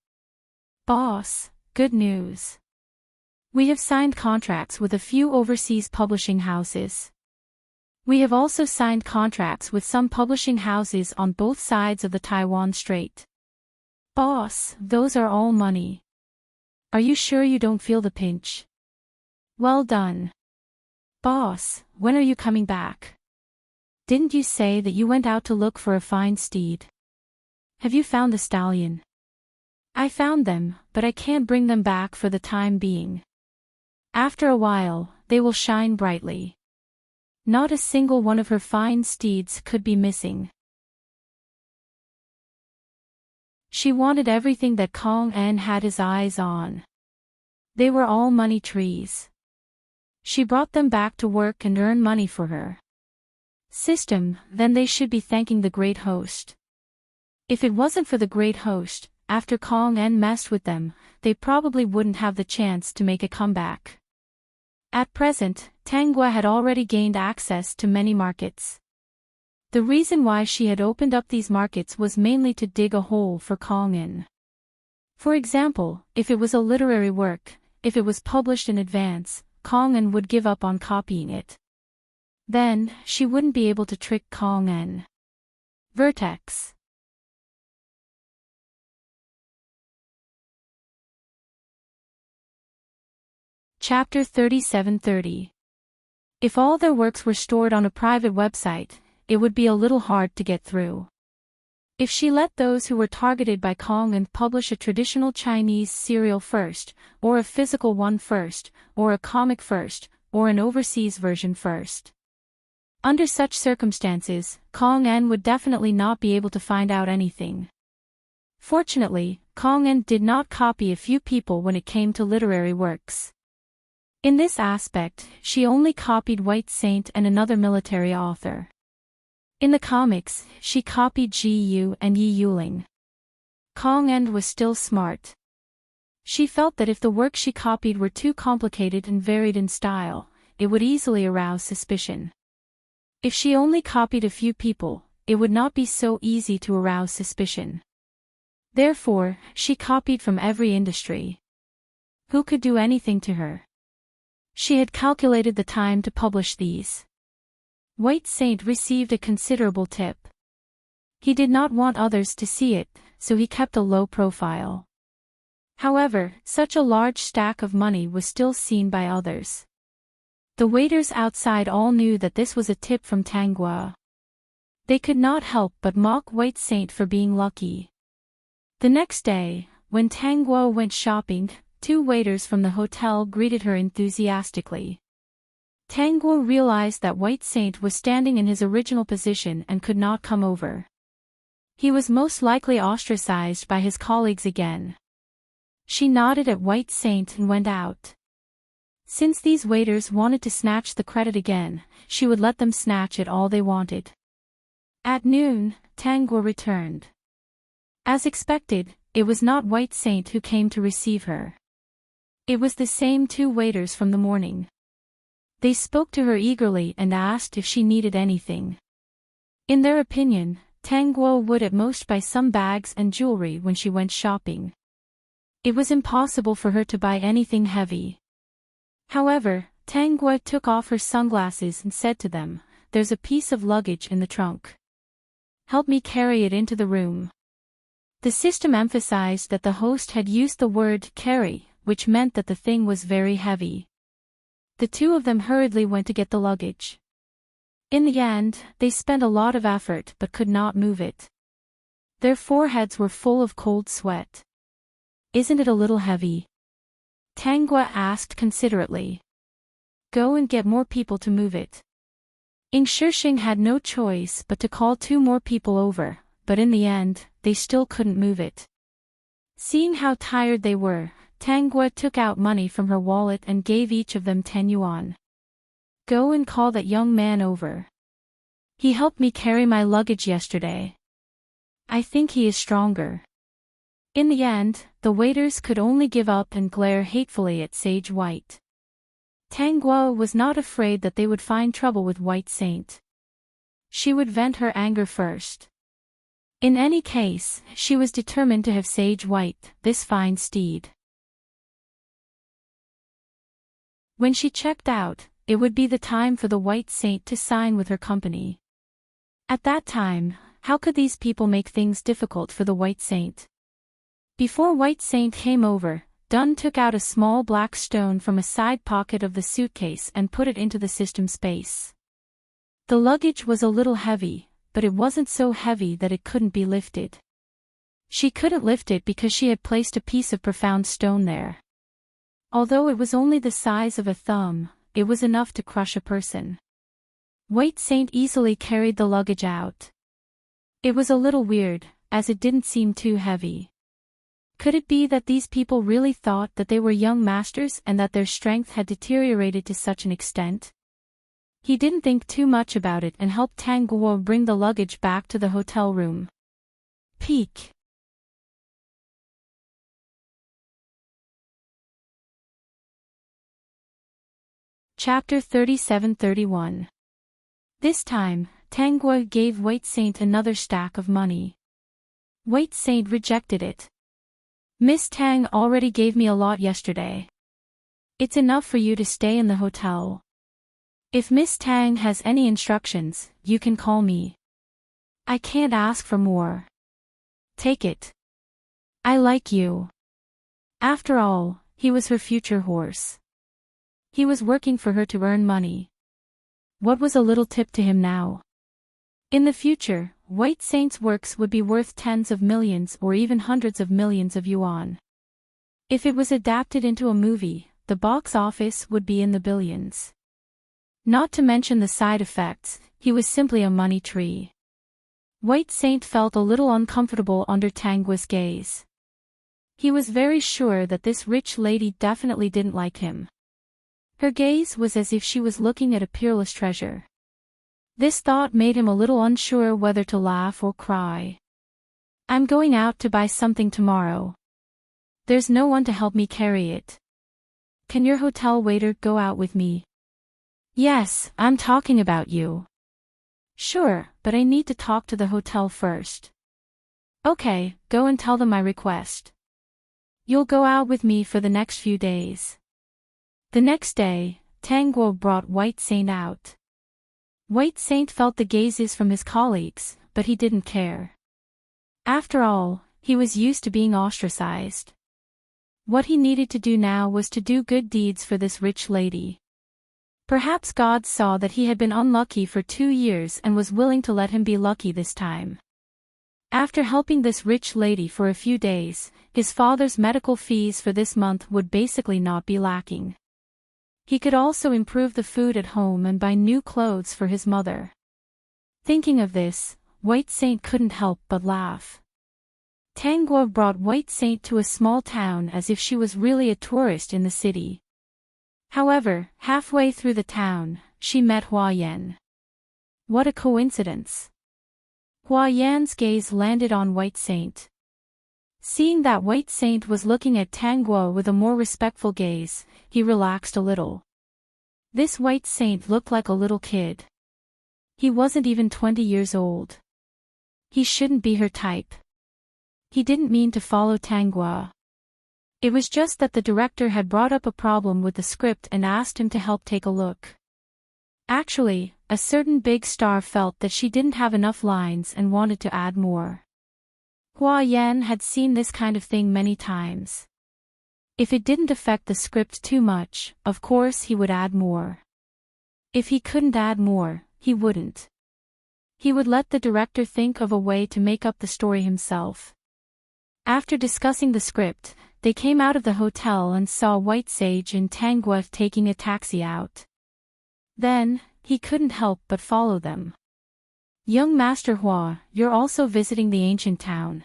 A: Boss, good news. We have signed contracts with a few overseas publishing houses. We have also signed contracts with some publishing houses on both sides of the Taiwan Strait. Boss, those are all money. Are you sure you don't feel the pinch? Well done. Boss, when are you coming back? Didn't you say that you went out to look for a fine steed? Have you found the stallion? I found them, but I can't bring them back for the time being. After a while, they will shine brightly. Not a single one of her fine steeds could be missing. She wanted everything that Kong En had his eyes on. They were all money trees. She brought them back to work and earned money for her system, then they should be thanking the great host. If it wasn't for the great host, after Kong En messed with them, they probably wouldn't have the chance to make a comeback. At present, Tanggua had already gained access to many markets. The reason why she had opened up these markets was mainly to dig a hole for Kong En. For example, if it was a literary work, if it was published in advance, Kong En would give up on copying it. Then, she wouldn't be able to trick Kong En. Vertex. Chapter 3730. If all their works were stored on a private website, it would be a little hard to get through. If she let those who were targeted by Kong En publish a traditional Chinese serial first, or a physical one first, or a comic first, or an overseas version first. Under such circumstances, Kong En would definitely not be able to find out anything. Fortunately, Kong En did not copy a few people when it came to literary works. In this aspect, she only copied White Saint and another military author. In the comics, she copied Ji Yu and Yi Yuling. Kong En was still smart. She felt that if the work she copied were too complicated and varied in style, it would easily arouse suspicion. If she only copied a few people, it would not be so easy to arouse suspicion. Therefore, she copied from every industry. Who could do anything to her? She had calculated the time to publish these. White Saint received a considerable tip. He did not want others to see it, so he kept a low profile. However, such a large stack of money was still seen by others. The waiters outside all knew that this was a tip from Tanggua. They could not help but mock White Saint for being lucky. The next day, when Tanggua went shopping, 2 waiters from the hotel greeted her enthusiastically. Tanggua realized that White Saint was standing in his original position and could not come over. He was most likely ostracized by his colleagues again. She nodded at White Saint and went out. Since these waiters wanted to snatch the credit again, she would let them snatch it all they wanted. At noon, Tanggua returned. As expected, it was not White Saint who came to receive her. It was the same 2 waiters from the morning. They spoke to her eagerly and asked if she needed anything. In their opinion, Tanggua would at most buy some bags and jewelry when she went shopping. It was impossible for her to buy anything heavy. However, Tanggua took off her sunglasses and said to them, "There's a piece of luggage in the trunk. Help me carry it into the room." The system emphasized that the host had used the word carry, which meant that the thing was very heavy. The 2 of them hurriedly went to get the luggage. In the end, they spent a lot of effort but could not move it. Their foreheads were full of cold sweat. "Isn't it a little heavy?" Tanggua asked considerately. "Go and get more people to move it." Ing Shishing had no choice but to call 2 more people over, but in the end, they still couldn't move it. Seeing how tired they were, Tanggua took out money from her wallet and gave each of them 10 yuan. "Go and call that young man over. He helped me carry my luggage yesterday. I think he is stronger." In the end, the waiters could only give up and glare hatefully at Sage White. Tanggua was not afraid that they would find trouble with White Saint. She would vent her anger first. In any case, she was determined to have Sage White, this fine steed. When she checked out, it would be the time for the White Saint to sign with her company. At that time, how could these people make things difficult for the White Saint? Before White Saint came over, Dunn took out a small black stone from a side pocket of the suitcase and put it into the system space. The luggage was a little heavy, but it wasn't so heavy that it couldn't be lifted. She couldn't lift it because she had placed a piece of profound stone there. Although it was only the size of a thumb, it was enough to crush a person. White Saint easily carried the luggage out. It was a little weird, as it didn't seem too heavy. Could it be that these people really thought that they were young masters and that their strength had deteriorated to such an extent? He didn't think too much about it and helped Tang Guo bring the luggage back to the hotel room. Peak. Chapter 37-31. This time, Tang Guo gave White Saint another stack of money. White Saint rejected it. Miss Tang already gave me a lot yesterday. It's enough for you to stay in the hotel. If Miss Tang has any instructions, you can call me. I can't ask for more. Take it. I like you. After all, he was her future horse. He was working for her to earn money. What was a little tip to him now? In the future, White Saint's works would be worth tens of millions or even hundreds of millions of yuan. If it was adapted into a movie, the box office would be in the billions. Not to mention the side effects, he was simply a money tree. White Saint felt a little uncomfortable under Tang Guo's gaze. He was very sure that this rich lady definitely didn't like him. Her gaze was as if she was looking at a peerless treasure. This thought made him a little unsure whether to laugh or cry. I'm going out to buy something tomorrow. There's no one to help me carry it. Can your hotel waiter go out with me? Yes, I'm talking about you. Sure, but I need to talk to the hotel first. Okay, go and tell them my request. You'll go out with me for the next few days. The next day, Tang Guo brought White Saint out. White Saint felt the gazes from his colleagues, but he didn't care. After all, he was used to being ostracized. What he needed to do now was to do good deeds for this rich lady. Perhaps God saw that he had been unlucky for 2 years and was willing to let him be lucky this time. After helping this rich lady for a few days, his father's medical fees for this month would basically not be lacking. He could also improve the food at home and buy new clothes for his mother. Thinking of this, White Saint couldn't help but laugh. Tang Guo brought White Saint to a small town as if she was really a tourist in the city. However, halfway through the town, she met Hua Yan. What a coincidence. Hua Yan's gaze landed on White Saint. Seeing that White Saint was looking at Tang Guo with a more respectful gaze, he relaxed a little. This White Saint looked like a little kid. He wasn't even 20 years old. He shouldn't be her type. He didn't mean to follow Tang Guo. It was just that the director had brought up a problem with the script and asked him to help take a look. Actually, a certain big star felt that she didn't have enough lines and wanted to add more. Hua Yan had seen this kind of thing many times. If it didn't affect the script too much, of course he would add more. If he couldn't add more, he wouldn't. He would let the director think of a way to make up the story himself. After discussing the script, they came out of the hotel and saw White Sage and Tang Guo taking a taxi out. Then, he couldn't help but follow them. Young Master Hua, you're also visiting the ancient town.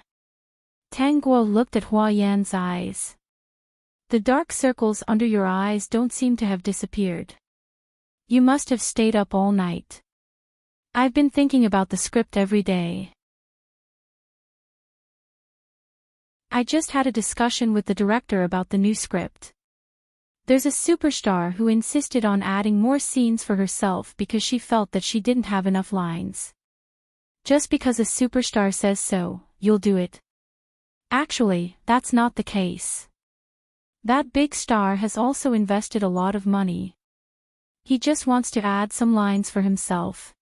A: Tang Guo looked at Hua Yan's eyes. The dark circles under your eyes don't seem to have disappeared. You must have stayed up all night. I've been thinking about the script every day. I just had a discussion with the director about the new script. There's a superstar who insisted on adding more scenes for herself because she felt that she didn't have enough lines. Just because a superstar says so, you'll do it. Actually, that's not the case. That big star has also invested a lot of money. He just wants to add some lines for himself.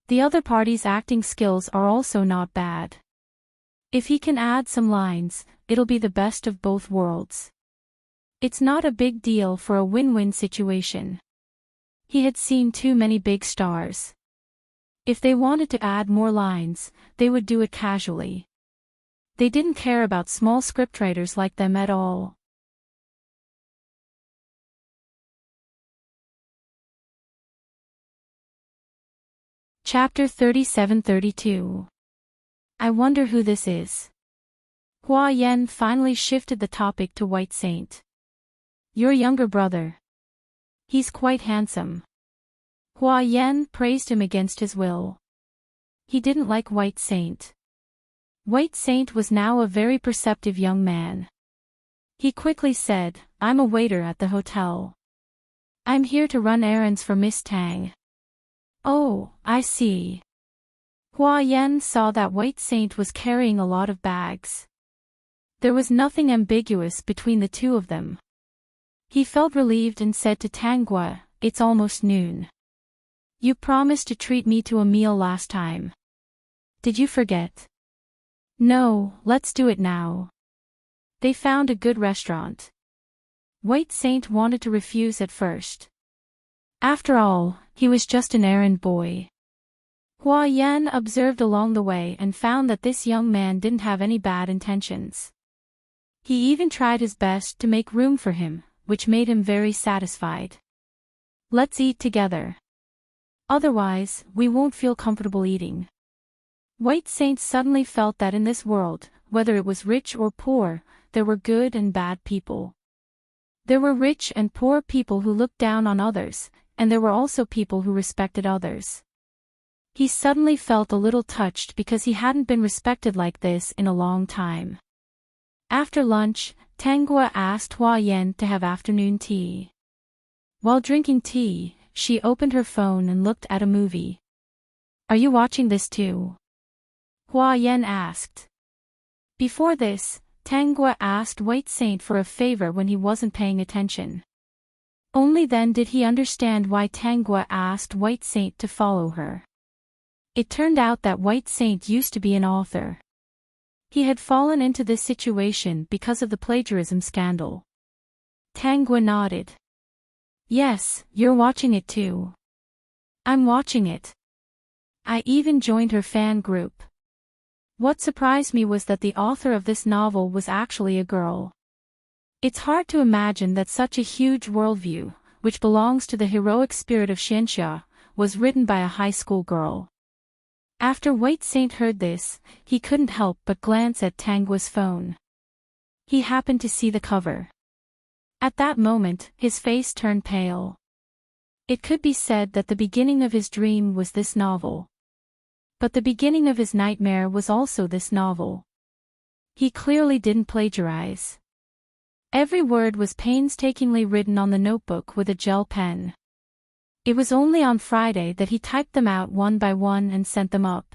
A: The other party's acting skills are also not bad. If he can add some lines, it'll be the best of both worlds. It's not a big deal for a win-win situation. He had seen too many big stars. If they wanted to add more lines, they would do it casually. They didn't care about small scriptwriters like them at all. Chapter 37-32. I wonder who this is. Hua Yan finally shifted the topic to White Saint. Your younger brother. He's quite handsome. Hua Yan praised him against his will. He didn't like White Saint. White Saint was now a very perceptive young man. He quickly said, I'm a waiter at the hotel. I'm here to run errands for Miss Tang. Oh, I see. Hua Yan saw that White Saint was carrying a lot of bags. There was nothing ambiguous between the two of them. He felt relieved and said to Tangua, it's almost noon. You promised to treat me to a meal last time. Did you forget? No, let's do it now. They found a good restaurant. White Saint wanted to refuse at first. After all, he was just an errand boy. Hua Yan observed along the way and found that this young man didn't have any bad intentions. He even tried his best to make room for him, which made him very satisfied. Let's eat together. Otherwise, we won't feel comfortable eating. White Saint suddenly felt that in this world, whether it was rich or poor, there were good and bad people. There were rich and poor people who looked down on others, and there were also people who respected others. He suddenly felt a little touched because he hadn't been respected like this in a long time. After lunch, Tangua asked Hua Yan to have afternoon tea. While drinking tea, she opened her phone and looked at a movie. Are you watching this too? Hua Yan asked. Before this, Tangua asked White Saint for a favor when he wasn't paying attention. Only then did he understand why Tangua asked White Saint to follow her. It turned out that White Saint used to be an author. He had fallen into this situation because of the plagiarism scandal. Tangua nodded. Yes, you're watching it too. I'm watching it. I even joined her fan group. What surprised me was that the author of this novel was actually a girl. It's hard to imagine that such a huge worldview, which belongs to the heroic spirit of Xianxia, was written by a high school girl. After White Saint heard this, he couldn't help but glance at Tangua's phone. He happened to see the cover. At that moment, his face turned pale. It could be said that the beginning of his dream was this novel. But the beginning of his nightmare was also this novel. He clearly didn't plagiarize. Every word was painstakingly written on the notebook with a gel pen. It was only on Friday that he typed them out one by one and sent them up.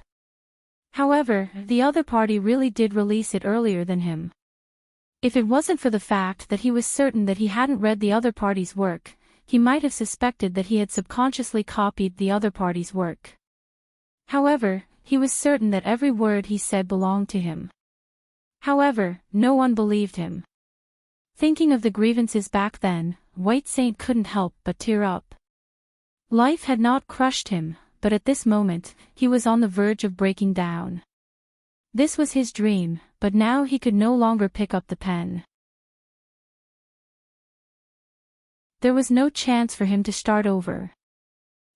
A: However, the other party really did release it earlier than him. If it wasn't for the fact that he was certain that he hadn't read the other party's work, he might have suspected that he had subconsciously copied the other party's work. However, he was certain that every word he said belonged to him. However, no one believed him. Thinking of the grievances back then, White Saint couldn't help but tear up. Life had not crushed him, but at this moment, he was on the verge of breaking down. This was his dream, but now he could no longer pick up the pen. There was no chance for him to start over.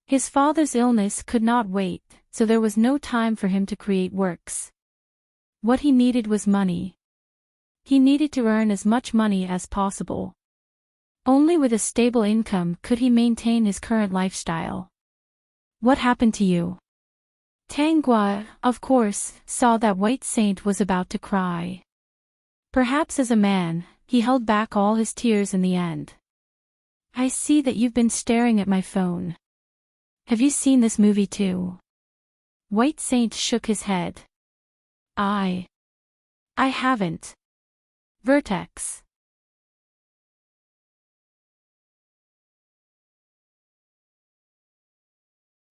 A: His father's illness could not wait, so there was no time for him to create works. What he needed was money. He needed to earn as much money as possible. Only with a stable income could he maintain his current lifestyle. What happened to you? Tangua, of course, saw that White Saint was about to cry. Perhaps as a man, he held back all his tears in the end. I see that you've been staring at my phone. Have you seen this movie too? White Saint shook his head. I haven't. Vertex.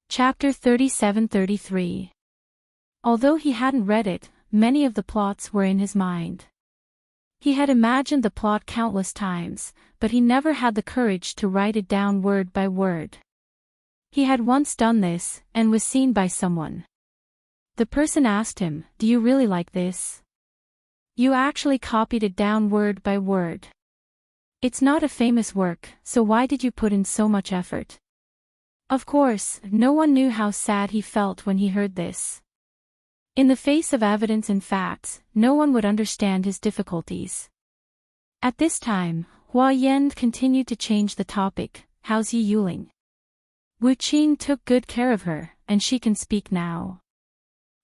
A: Chapter 37-33. Although he hadn't read it, many of the plots were in his mind. He had imagined the plot countless times, but he never had the courage to write it down word by word. He had once done this, and was seen by someone. The person asked him, "Do you really like this? You actually copied it down word by word. It's not a famous work, so why did you put in so much effort?" Of course, no one knew how sad he felt when he heard this. In the face of evidence and facts, no one would understand his difficulties. At this time, Hua Yan continued to change the topic. How's Yi Yuling? Wu Qing took good care of her, and she can speak now.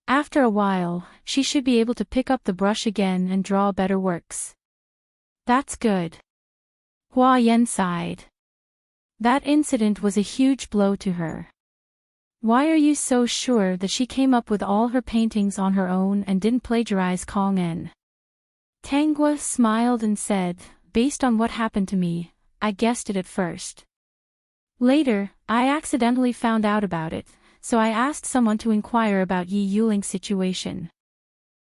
A: After a while, she should be able to pick up the brush again and draw better works. That's good. Hua Yan sighed. That incident was a huge blow to her. Why are you so sure that she came up with all her paintings on her own and didn't plagiarize Kong En? Tanghua smiled and said, based on what happened to me, I guessed it at first. Later, I accidentally found out about it, so I asked someone to inquire about Yi Yuling's situation.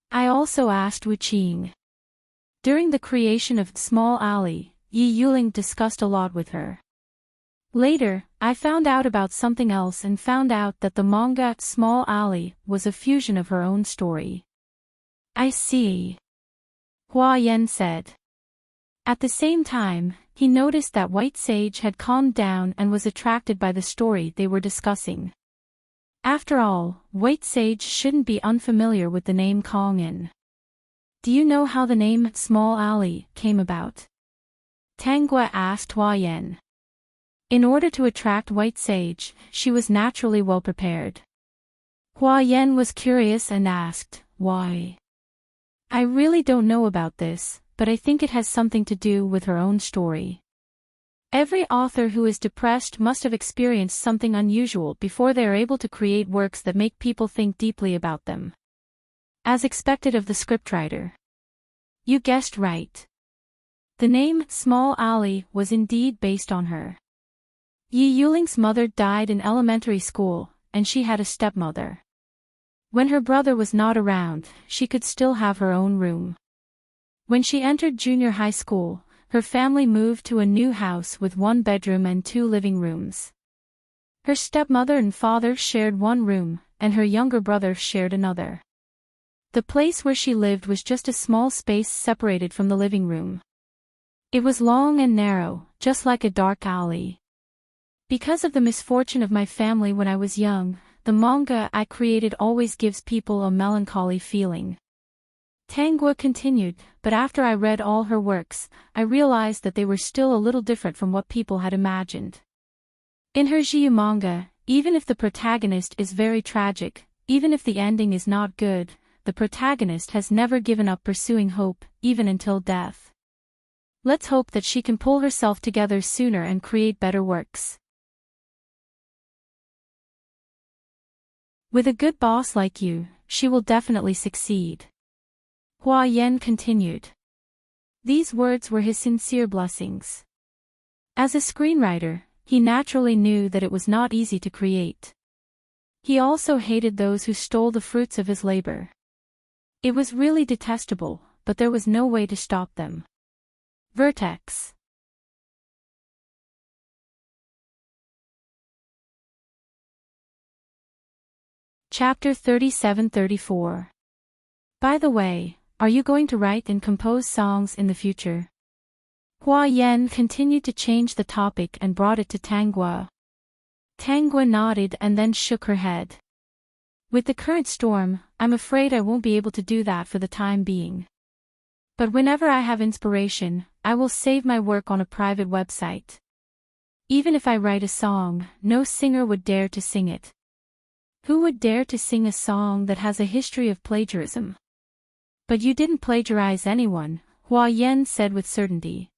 A: I also asked Wu Qing. During the creation of Small Alley, Yi Yuling discussed a lot with her. Later, I found out about something else and found out that the manga Small Alley was a fusion of her own story. I see. Hua Yan said. At the same time, he noticed that White Sage had calmed down and was attracted by the story they were discussing. After all, White Sage shouldn't be unfamiliar with the name Kong En. Do you know how the name Small Alley came about? Tanghua asked Hua Yan. In order to attract White Sage, she was naturally well prepared. Hua Yan was curious and asked, why? I really don't know about this, but I think it has something to do with her own story. Every author who is depressed must have experienced something unusual before they are able to create works that make people think deeply about them. As expected of the scriptwriter. You guessed right. The name Small Alley was indeed based on her. Yi Yuling's mother died in elementary school, and she had a stepmother. When her brother was not around, she could still have her own room. When she entered junior high school, her family moved to a new house with 1 bedroom and 2 living rooms. Her stepmother and father shared 1 room, and her younger brother shared another. The place where she lived was just a small space separated from the living room. It was long and narrow, just like a dark alley. Because of the misfortune of my family when I was young, the manga I created always gives people a melancholy feeling. Tanghua continued, but after I read all her works, I realized that they were still a little different from what people had imagined. In her Jiu manga, even if the protagonist is very tragic, even if the ending is not good, the protagonist has never given up pursuing hope, even until death. Let's hope that she can pull herself together sooner and create better works. With a good boss like you, she will definitely succeed. Hua Yan continued. These words were his sincere blessings. As a screenwriter, he naturally knew that it was not easy to create. He also hated those who stole the fruits of his labor. It was really detestable, but there was no way to stop them. Vertex. Chapter 37-34. By the way, are you going to write and compose songs in the future? Hua Yan continued to change the topic and brought it to Tanghua. Tanghua nodded and then shook her head. With the current storm, I'm afraid I won't be able to do that for the time being. But whenever I have inspiration, I will save my work on a private website. Even if I write a song, no singer would dare to sing it. Who would dare to sing a song that has a history of plagiarism? But you didn't plagiarize anyone, Hua Yan said with certainty.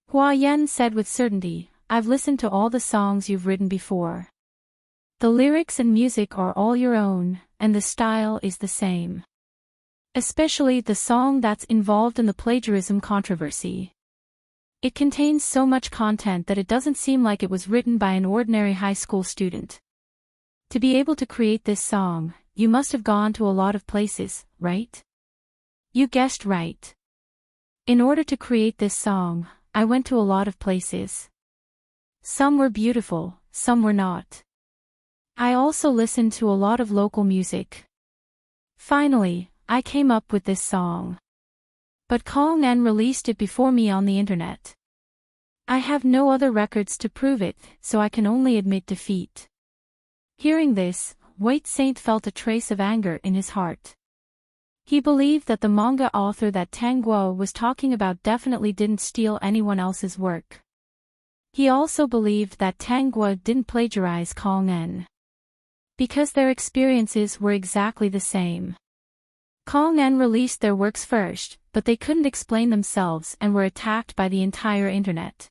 A: Hua Yan said with certainty, I've listened to all the songs you've written before. The lyrics and music are all your own, and the style is the same. Especially the song that's involved in the plagiarism controversy. It contains so much content that it doesn't seem like it was written by an ordinary high school student. To be able to create this song, you must have gone to a lot of places, right? You guessed right. In order to create this song, I went to a lot of places. Some were beautiful, some were not. I also listened to a lot of local music. Finally, I came up with this song. But Kong En released it before me on the internet. I have no other records to prove it, so I can only admit defeat. Hearing this, White Saint felt a trace of anger in his heart. He believed that the manga author that Tang Guo was talking about definitely didn't steal anyone else's work. He also believed that Tang Guo didn't plagiarize Kong En, because their experiences were exactly the same. Kong En released their works first, but they couldn't explain themselves and were attacked by the entire internet.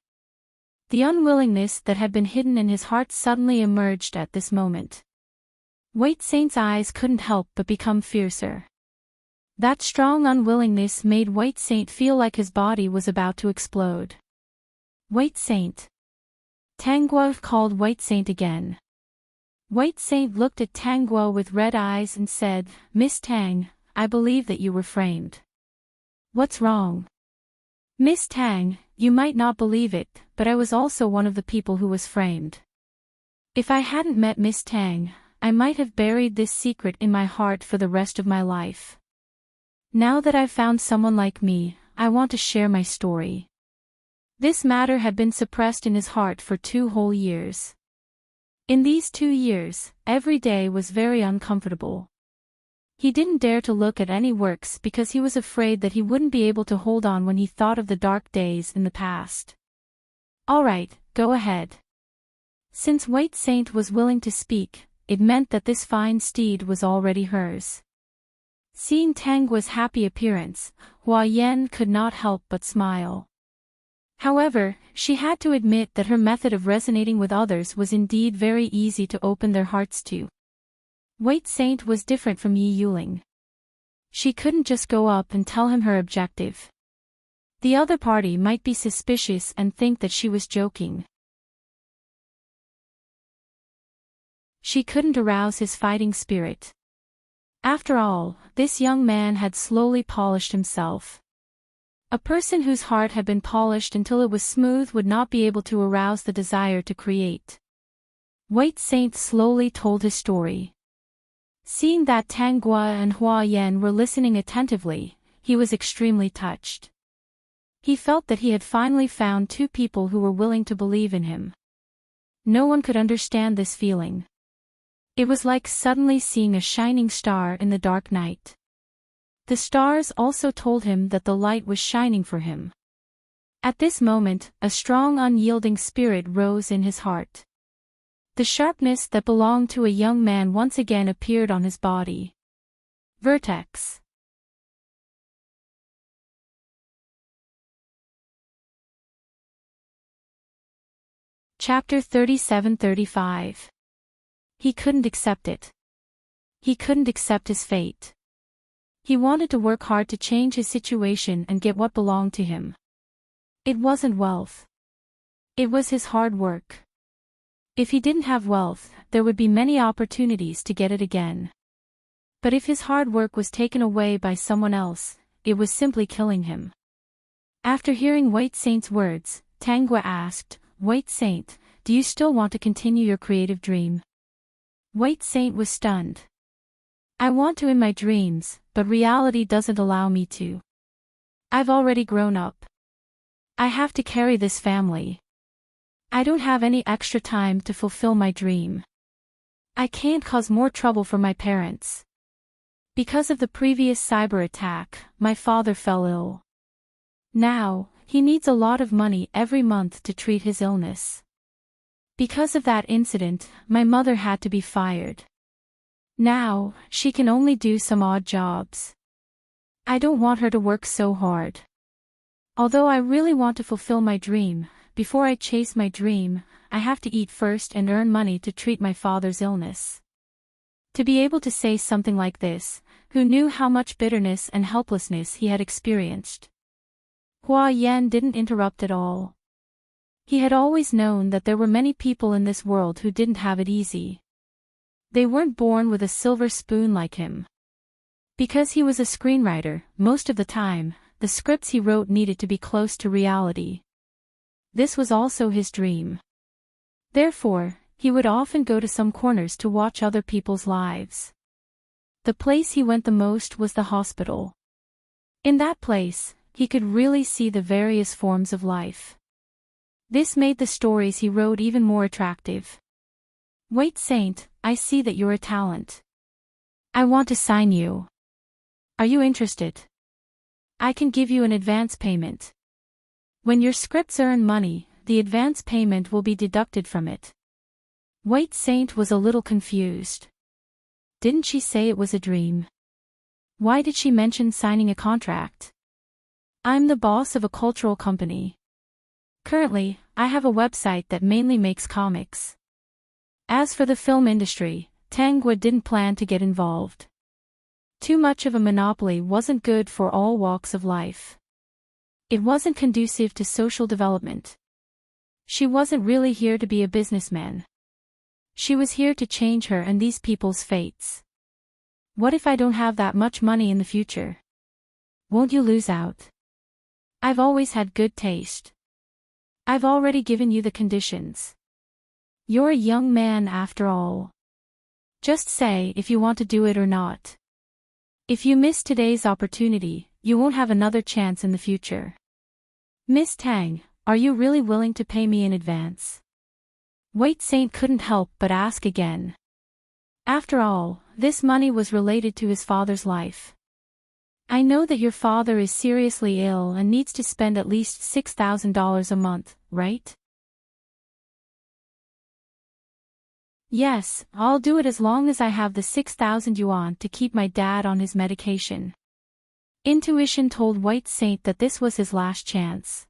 A: The unwillingness that had been hidden in his heart suddenly emerged at this moment. White Saint's eyes couldn't help but become fiercer. That strong unwillingness made White Saint feel like his body was about to explode. White Saint. Tang Guo called White Saint again. White Saint looked at Tang Guo with red eyes and said, "Miss Tang, I believe that you were framed." "What's wrong?" "Miss Tang, you might not believe it, but I was also one of the people who was framed. If I hadn't met Miss Tang, I might have buried this secret in my heart for the rest of my life. Now that I've found someone like me, I want to share my story." This matter had been suppressed in his heart for 2 whole years. In these 2 years, every day was very uncomfortable. He didn't dare to look at any works because he was afraid that he wouldn't be able to hold on when he thought of the dark days in the past. "All right, go ahead." Since White Saint was willing to speak, it meant that this fine steed was already hers. Seeing Tang Guo's happy appearance, Hua Yan could not help but smile. However, she had to admit that her method of resonating with others was indeed very easy to open their hearts to. White Saint was different from Yi Yuling. She couldn't just go up and tell him her objective. The other party might be suspicious and think that she was joking. She couldn't arouse his fighting spirit. After all, this young man had slowly polished himself. A person whose heart had been polished until it was smooth would not be able to arouse the desire to create. White Saint slowly told his story. Seeing that Tang Guo and Hua Yan were listening attentively, he was extremely touched. He felt that he had finally found 2 people who were willing to believe in him. No one could understand this feeling. It was like suddenly seeing a shining star in the dark night. The stars also told him that the light was shining for him. At this moment, a strong unyielding spirit rose in his heart. The sharpness that belonged to a young man once again appeared on his body. Vertex. Chapter 37-35. He couldn't accept it. He couldn't accept his fate. He wanted to work hard to change his situation and get what belonged to him. It wasn't wealth. It was his hard work. If he didn't have wealth, there would be many opportunities to get it again. But if his hard work was taken away by someone else, it was simply killing him. After hearing White Saint's words, Tang Guo asked, "White Saint, do you still want to continue your creative dream?" White Saint was stunned. "I want to in my dreams, but reality doesn't allow me to. I've already grown up. I have to carry this family. I don't have any extra time to fulfill my dream. I can't cause more trouble for my parents. Because of the previous cyber attack, my father fell ill. Now, he needs a lot of money every month to treat his illness. Because of that incident, my mother had to be fired. Now, she can only do some odd jobs. I don't want her to work so hard. Although I really want to fulfill my dream, before I chase my dream, I have to eat first and earn money to treat my father's illness." To be able to say something like this, who knew how much bitterness and helplessness he had experienced? Hua Yan didn't interrupt at all. He had always known that there were many people in this world who didn't have it easy. They weren't born with a silver spoon like him. Because he was a screenwriter, most of the time, the scripts he wrote needed to be close to reality. This was also his dream. Therefore, he would often go to some corners to watch other people's lives. The place he went the most was the hospital. In that place, he could really see the various forms of life. This made the stories he wrote even more attractive. Wait Saint, I see that you're a talent. I want to sign you. Are you interested? I can give you an advance payment. When your scripts earn money, the advance payment will be deducted from it. Wait Saint was a little confused. Didn't she say it was a dream? Why did she mention signing a contract? I'm the boss of a cultural company. Currently, I have a website that mainly makes comics. As for the film industry, Tangwa didn't plan to get involved. Too much of a monopoly wasn't good for all walks of life. It wasn't conducive to social development. She wasn't really here to be a businessman. She was here to change her and these people's fates. What if I don't have that much money in the future? Won't you lose out? I've always had good taste. I've already given you the conditions. You're a young man after all. Just say if you want to do it or not. If you miss today's opportunity, you won't have another chance in the future. Miss Tang, are you really willing to pay me in advance? Wait Saint couldn't help but ask again. After all, this money was related to his father's life. I know that your father is seriously ill and needs to spend at least $6,000 a month, right? Yes, I'll do it as long as I have the 6,000 yuan to keep my dad on his medication. Intuition told White Saint that this was his last chance.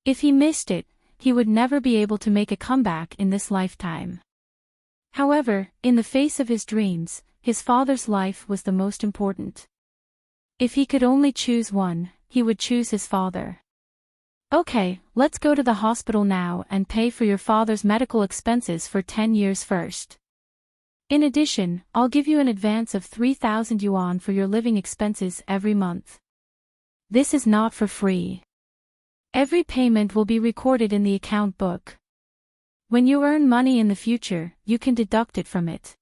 A: If he missed it, he would never be able to make a comeback in this lifetime. However, in the face of his dreams, his father's life was the most important. If he could only choose one, he would choose his father. Okay, let's go to the hospital now and pay for your father's medical expenses for 10 years first. In addition, I'll give you an advance of 3,000 yuan for your living expenses every month. This is not for free. Every payment will be recorded in the account book. When you earn money in the future, you can deduct it from it.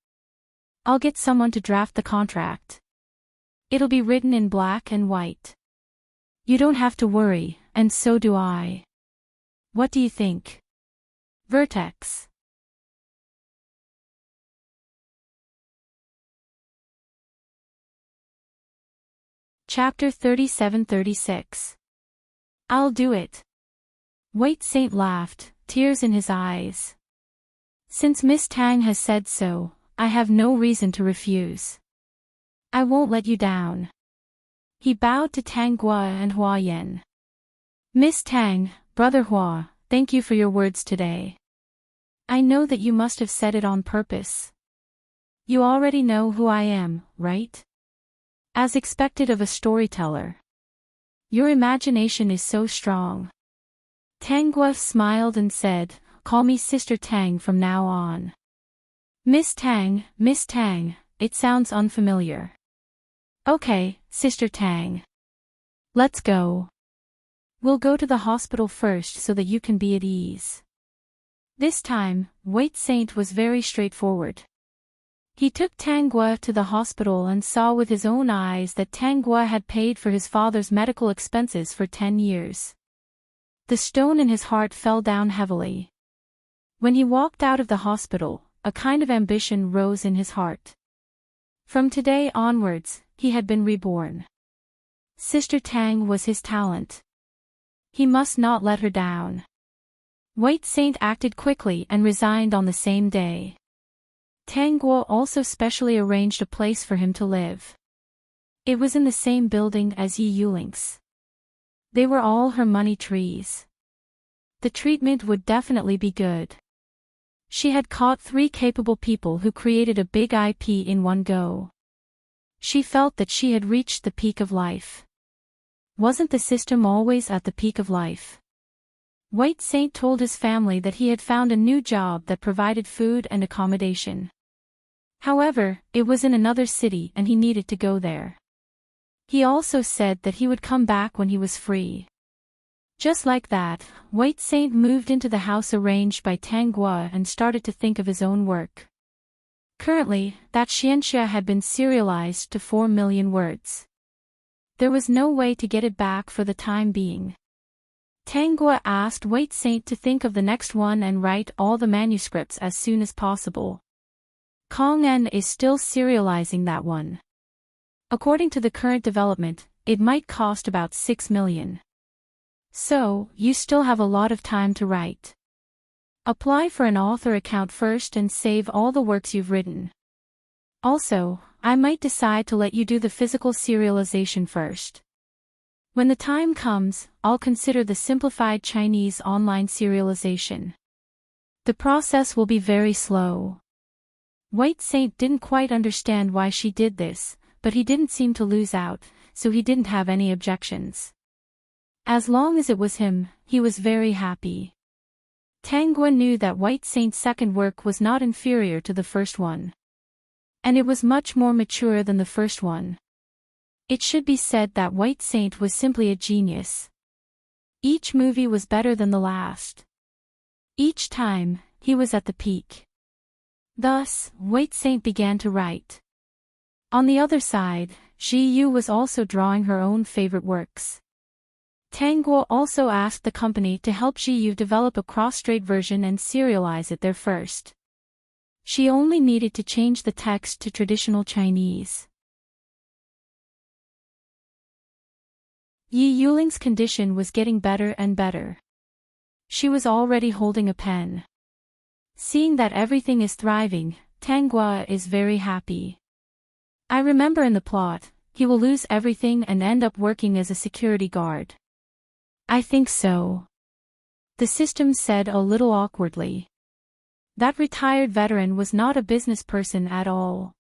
A: I'll get someone to draft the contract. It'll be written in black and white. You don't have to worry, and so do I. What do you think? Vertex. Chapter 37-36. I'll do it. White Saint laughed, tears in his eyes. Since Miss Tang has said so, I have no reason to refuse. I won't let you down. He bowed to Tang Gua and Hua Yen. Miss Tang, Brother Hua, thank you for your words today. I know that you must have said it on purpose. You already know who I am, right? As expected of a storyteller. Your imagination is so strong. Tang Gua smiled and said, call me Sister Tang from now on. Miss Tang, it sounds unfamiliar. Okay, Sister Tang. Let's go. We'll go to the hospital first so that you can be at ease. This time, White Saint was very straightforward. He took Tang Gua to the hospital and saw with his own eyes that Tang Gua had paid for his father's medical expenses for 10 years. The stone in his heart fell down heavily. When he walked out of the hospital, a kind of ambition rose in his heart. From today onwards, he had been reborn. Sister Tang was his talent. He must not let her down. White Saint acted quickly and resigned on the same day. Tang Guo also specially arranged a place for him to live. It was in the same building as Yi Yulink's. They were all her money trees. The treatment would definitely be good. She had caught 3 capable people who created a big IP in one go. She felt that she had reached the peak of life. Wasn't the system always at the peak of life? White Saint told his family that he had found a new job that provided food and accommodation. However, it was in another city and he needed to go there. He also said that he would come back when he was free. Just like that, White Saint moved into the house arranged by Tang Gua and started to think of his own work. Currently, that xianxia had been serialized to 4 million words. There was no way to get it back for the time being. Tanguy asked White Saint to think of the next one and write all the manuscripts as soon as possible. Kong En is still serializing that one. According to the current development, it might cost about 6 million. So, you still have a lot of time to write. Apply for an author account first and save all the works you've written. Also, I might decide to let you do the physical serialization first. When the time comes, I'll consider the simplified Chinese online serialization. The process will be very slow. White Saint didn't quite understand why she did this, but he didn't seem to lose out, so he didn't have any objections. As long as it was him, he was very happy. Tanguy knew that White Saint's second work was not inferior to the first one. And it was much more mature than the first one. It should be said that White Saint was simply a genius. Each movie was better than the last. Each time, he was at the peak. Thus, White Saint began to write. On the other side, Ji Yu was also drawing her own favorite works. Tanguy also asked the company to help Ji Yu develop a cross-strait version and serialize it there first. She only needed to change the text to traditional Chinese. Yi Yuling's condition was getting better and better. She was already holding a pen. Seeing that everything is thriving, Tanguy is very happy. I remember in the plot, he will lose everything and end up working as a security guard. I think so. The system said a little awkwardly. That retired veteran was not a business person at all.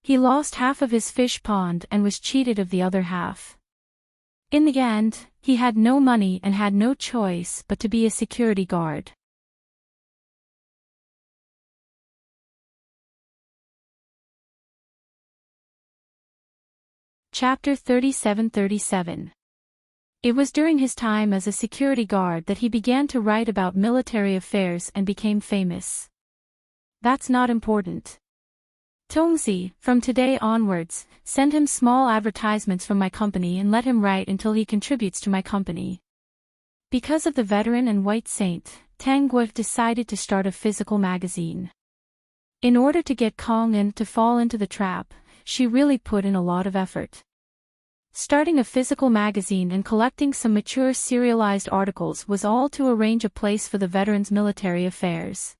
A: He lost half of his fish pond and was cheated of the other half. In the end, he had no money and had no choice but to be a security guard. Chapter 37-37. It was during his time as a security guard that he began to write about military affairs and became famous. That's not important. Tongzi, from today onwards, send him small advertisements from my company and let him write until he contributes to my company. Because of the veteran and White Saint, Tanguy decided to start a physical magazine. In order to get Kong En to fall into the trap, she really put in a lot of effort. Starting a physical magazine and collecting some mature serialized articles was all to arrange a place for the veteran's military affairs.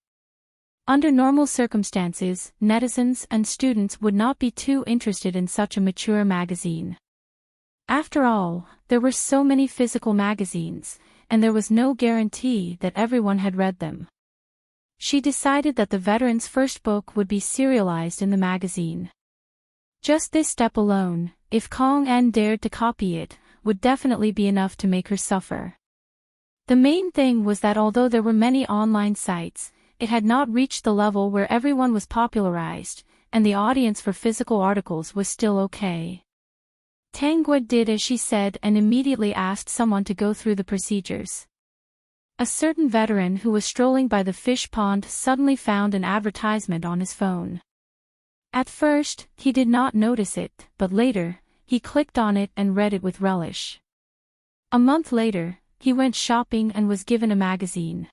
A: Under normal circumstances, netizens and students would not be too interested in such a mature magazine. After all, there were so many physical magazines, and there was no guarantee that everyone had read them. She decided that the veteran's first book would be serialized in the magazine. Just this step alone, if Kong En dared to copy it, would definitely be enough to make her suffer. The main thing was that although there were many online sites, it had not reached the level where everyone was popularized, and the audience for physical articles was still okay. Tanguy did as she said and immediately asked someone to go through the procedures. A certain veteran who was strolling by the fish pond suddenly found an advertisement on his phone. At first, he did not notice it, but later, he clicked on it and read it with relish. A month later, he went shopping and was given a magazine.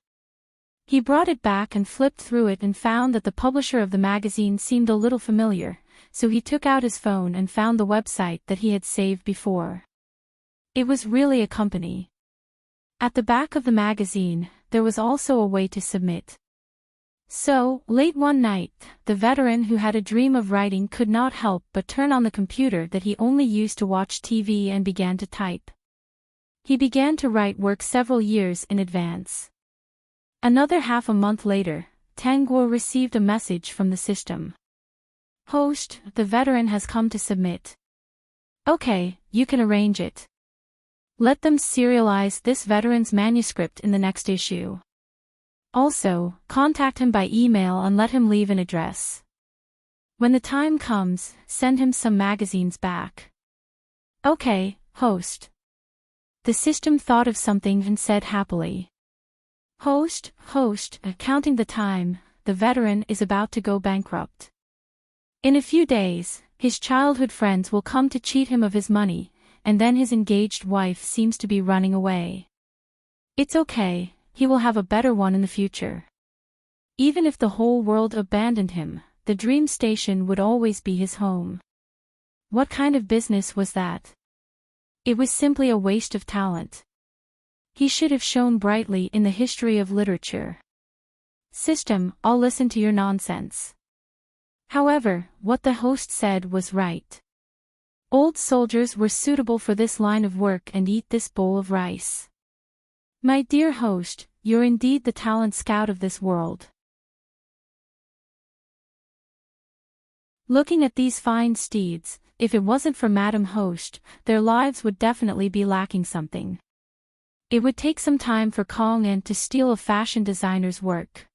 A: He brought it back and flipped through it and found that the publisher of the magazine seemed a little familiar, so he took out his phone and found the website that he had saved before. It was really a company. At the back of the magazine, there was also a way to submit. So, late one night, the veteran who had a dream of writing could not help but turn on the computer that he only used to watch TV and began to type. He began to write work several years in advance. Another half a month later, Tanguy received a message from the system. Host, the veteran has come to submit. Okay, you can arrange it. Let them serialize this veteran's manuscript in the next issue. Also, contact him by email and let him leave an address. When the time comes, send him some magazines back. Okay, host. The system thought of something and said happily. Host, counting the time, the veteran is about to go bankrupt. In a few days, his childhood friends will come to cheat him of his money, and then his engaged wife seems to be running away. It's okay, he will have a better one in the future. Even if the whole world abandoned him, the dream station would always be his home. What kind of business was that? It was simply a waste of talent. He should have shone brightly in the history of literature. System, I'll listen to your nonsense. However, what the host said was right. Old soldiers were suitable for this line of work and eat this bowl of rice. My dear host, you're indeed the talent scout of this world. Looking at these fine steeds, if it wasn't for Madam Host, their lives would definitely be lacking something. It would take some time for Kong En to steal a fashion designer's work.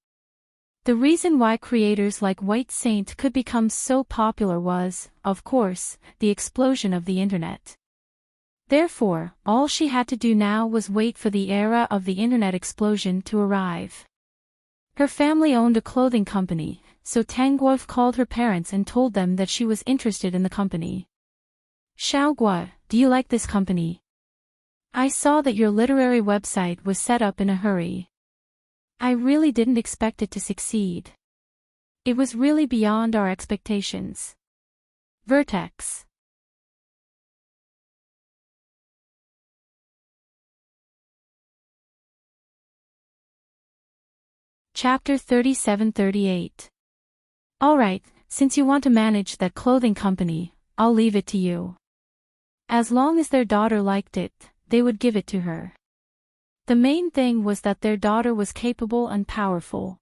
A: The reason why creators like White Saint could become so popular was, of course, the explosion of the internet. Therefore, all she had to do now was wait for the era of the internet explosion to arrive. Her family owned a clothing company, so Tangguo called her parents and told them that she was interested in the company. Xiaoguo, do you like this company? I saw that your literary website was set up in a hurry. I really didn't expect it to succeed. It was really beyond our expectations. Vertex. Chapter 37-38. Alright, since you want to manage that clothing company, I'll leave it to you. As long as their daughter liked it, they would give it to her. The main thing was that their daughter was capable and powerful.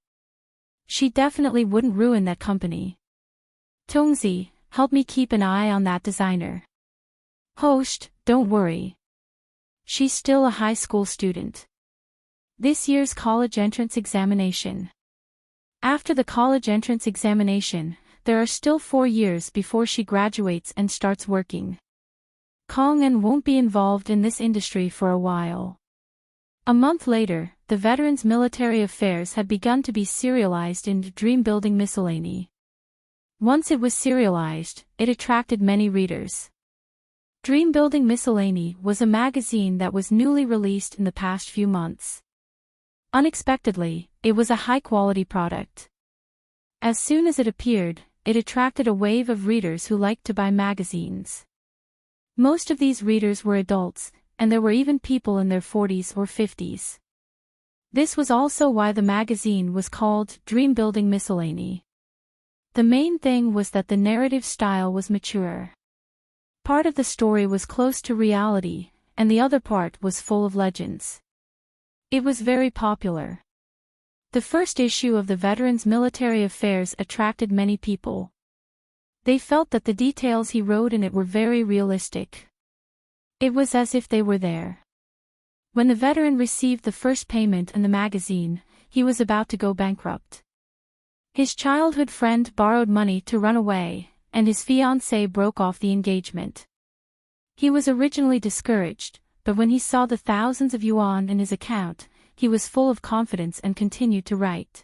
A: She definitely wouldn't ruin that company. Tongzi, help me keep an eye on that designer. Host, don't worry. She's still a high school student. This year's college entrance examination. After the college entrance examination, there are still 4 years before she graduates and starts working. Kong En won't be involved in this industry for a while. A month later, the Veterans Military Affairs had begun to be serialized in Dream Building Miscellany. Once it was serialized, it attracted many readers. Dream Building Miscellany was a magazine that was newly released in the past few months. Unexpectedly, it was a high-quality product. As soon as it appeared, it attracted a wave of readers who liked to buy magazines. Most of these readers were adults, and there were even people in their 40s or 50s. This was also why the magazine was called Dream Building Miscellany. The main thing was that the narrative style was mature. Part of the story was close to reality, and the other part was full of legends. It was very popular. The first issue of the Veterans Military Affairs attracted many people. They felt that the details he wrote in it were very realistic. It was as if they were there. When the veteran received the first payment in the magazine, he was about to go bankrupt. His childhood friend borrowed money to run away, and his fiancée broke off the engagement. He was originally discouraged, but when he saw the thousands of yuan in his account, he was full of confidence and continued to write.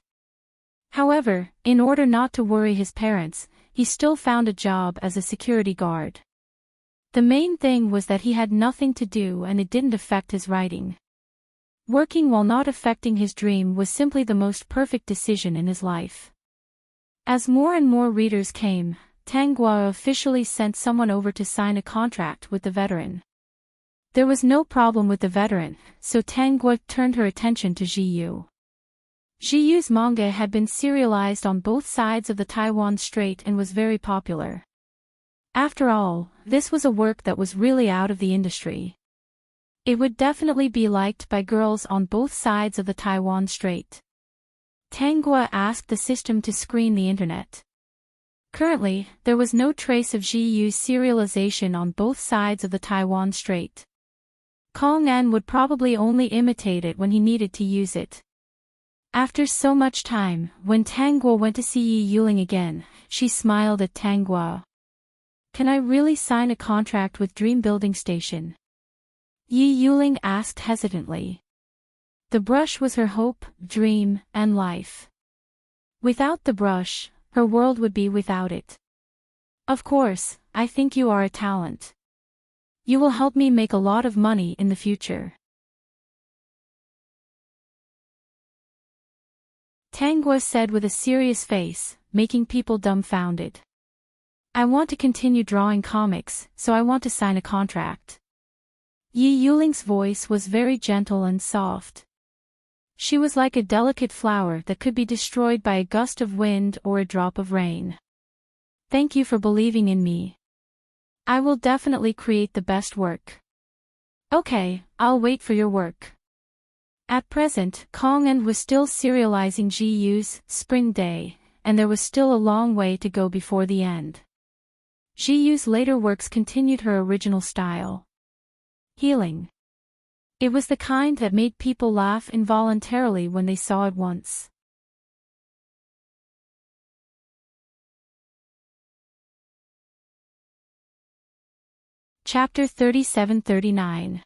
A: However, in order not to worry his parents, he still found a job as a security guard. The main thing was that he had nothing to do and it didn't affect his writing. Working while not affecting his dream was simply the most perfect decision in his life. As more and more readers came, Tangguo officially sent someone over to sign a contract with the veteran. There was no problem with the veteran, so Tangguo turned her attention to Ji Yu. Ji Yu's manga had been serialized on both sides of the Taiwan Strait and was very popular. After all, this was a work that was really out of the industry. It would definitely be liked by girls on both sides of the Taiwan Strait. Tangguo asked the system to screen the internet. Currently, there was no trace of Ji Yu's serialization on both sides of the Taiwan Strait. Kong En would probably only imitate it when he needed to use it. After so much time, when Tangguo went to see Yi Yuling again, she smiled at Tangguo. Can I really sign a contract with Dream Building Station? Yi Yuling asked hesitantly. The brush was her hope, dream, and life. Without the brush, her world would be without it. Of course, I think you are a talent. You will help me make a lot of money in the future. Tangua said with a serious face, making people dumbfounded. I want to continue drawing comics, so I want to sign a contract. Yi Yuling's voice was very gentle and soft. She was like a delicate flower that could be destroyed by a gust of wind or a drop of rain. Thank you for believing in me. I will definitely create the best work. Okay, I'll wait for your work. At present, Kong En was still serializing Ji Yu's Spring Day, and there was still a long way to go before the end. Ji Yu's later works continued her original style. Healing. It was the kind that made people laugh involuntarily when they saw it once. Chapter 37-39.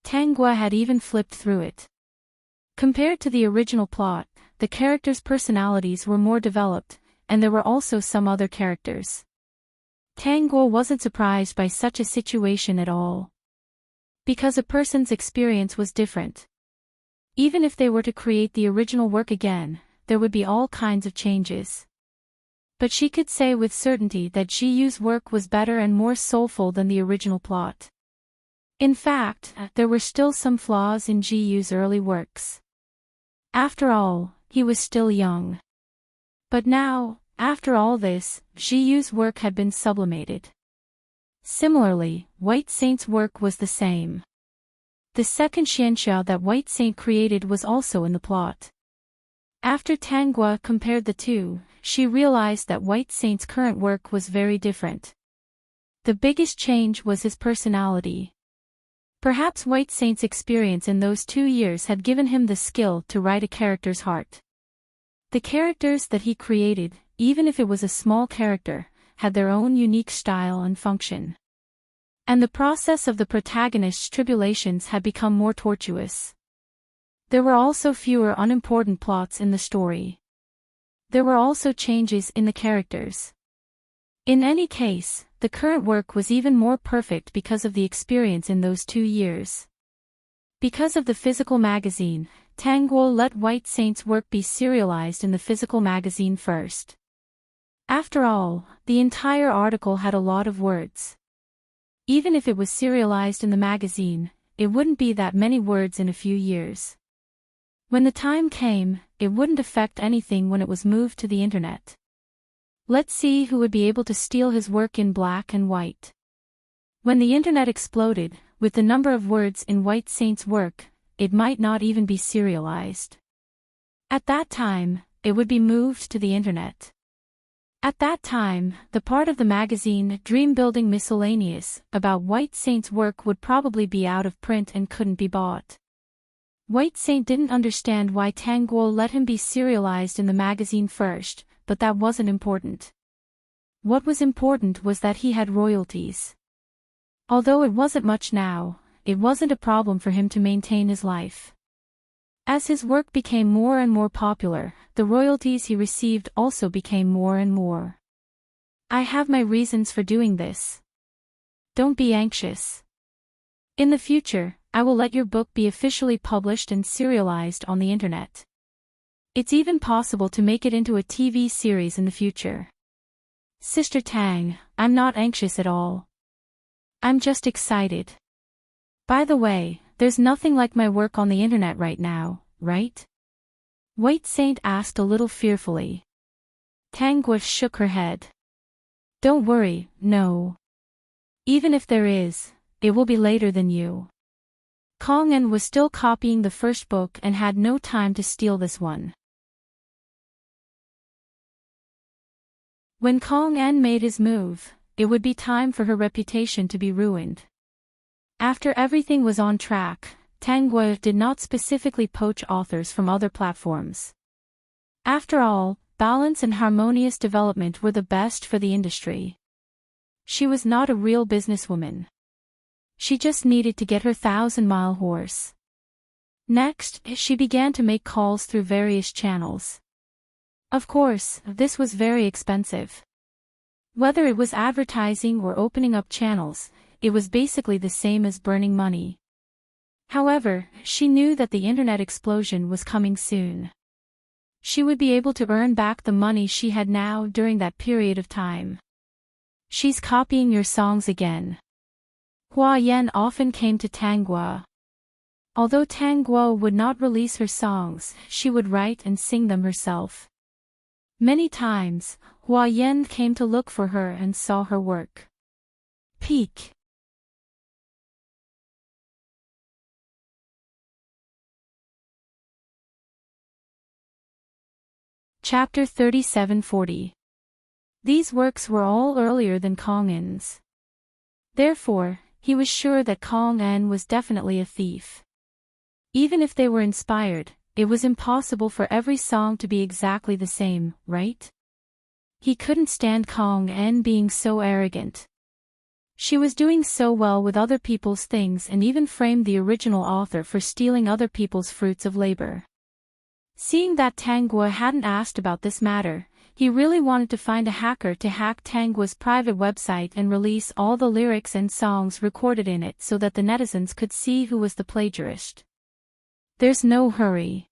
A: Tangua had even flipped through it. Compared to the original plot, the characters' personalities were more developed, and there were also some other characters. Tangua wasn't surprised by such a situation at all. Because a person's experience was different. Even if they were to create the original work again, there would be all kinds of changes. But she could say with certainty that Ji Yu's work was better and more soulful than the original plot. In fact, there were still some flaws in Ji Yu's early works. After all, he was still young. But now, after all this, Ji Yu's work had been sublimated. Similarly, White Saint's work was the same. The second xianxia that White Saint created was also in the plot. After Tangua compared the two, she realized that White Saint's current work was very different. The biggest change was his personality. Perhaps White Saint's experience in those 2 years had given him the skill to write a character's heart. The characters that he created, even if it was a small character, had their own unique style and function. And the process of the protagonist's tribulations had become more tortuous. There were also fewer unimportant plots in the story. There were also changes in the characters. In any case, the current work was even more perfect because of the experience in those 2 years. Because of the physical magazine, Tangua let White Saint's work be serialized in the physical magazine first. After all, the entire article had a lot of words. Even if it was serialized in the magazine, it wouldn't be that many words in a few years. When the time came, it wouldn't affect anything when it was moved to the internet. Let's see who would be able to steal his work in black and white. When the internet exploded, with the number of words in White Saint's work, it might not even be serialized. At that time, it would be moved to the internet. At that time, the part of the magazine Dream Building Miscellaneous about White Saint's work would probably be out of print and couldn't be bought. White Saint didn't understand why Tangua let him be serialized in the magazine first, but that wasn't important. What was important was that he had royalties. Although it wasn't much now, it wasn't a problem for him to maintain his life. As his work became more and more popular, the royalties he received also became more and more. I have my reasons for doing this. Don't be anxious. In the future, I will let your book be officially published and serialized on the internet. It's even possible to make it into a TV series in the future. Sister Tang, I'm not anxious at all. I'm just excited. By the way, there's nothing like my work on the internet right now, right? White Saint asked a little fearfully. Tangua shook her head. Don't worry, no. Even if there is, it will be later than you. Kong En was still copying the first book and had no time to steal this one. When Kong En made his move, it would be time for her reputation to be ruined. After everything was on track, Tangua did not specifically poach authors from other platforms. After all, balance and harmonious development were the best for the industry. She was not a real businesswoman. She just needed to get her 1,000-mile horse. Next, she began to make calls through various channels. Of course, this was very expensive. Whether it was advertising or opening up channels, it was basically the same as burning money. However, she knew that the internet explosion was coming soon. She would be able to earn back the money she had now during that period of time. She's copying your songs again. Hua Yan often came to Tang Guo. Although Tang Guo would not release her songs, she would write and sing them herself. Many times, Hua Yan came to look for her and saw her work. Peak. Chapter 3740. These works were all earlier than Kong En's. Therefore, he was sure that Kong En was definitely a thief. Even if they were inspired, it was impossible for every song to be exactly the same, right? He couldn't stand Kong En being so arrogant. She was doing so well with other people's things and even framed the original author for stealing other people's fruits of labor. Seeing that Tang Guo hadn't asked about this matter, he really wanted to find a hacker to hack Tang Guo's private website and release all the lyrics and songs recorded in it so that the netizens could see who was the plagiarist. There's no hurry.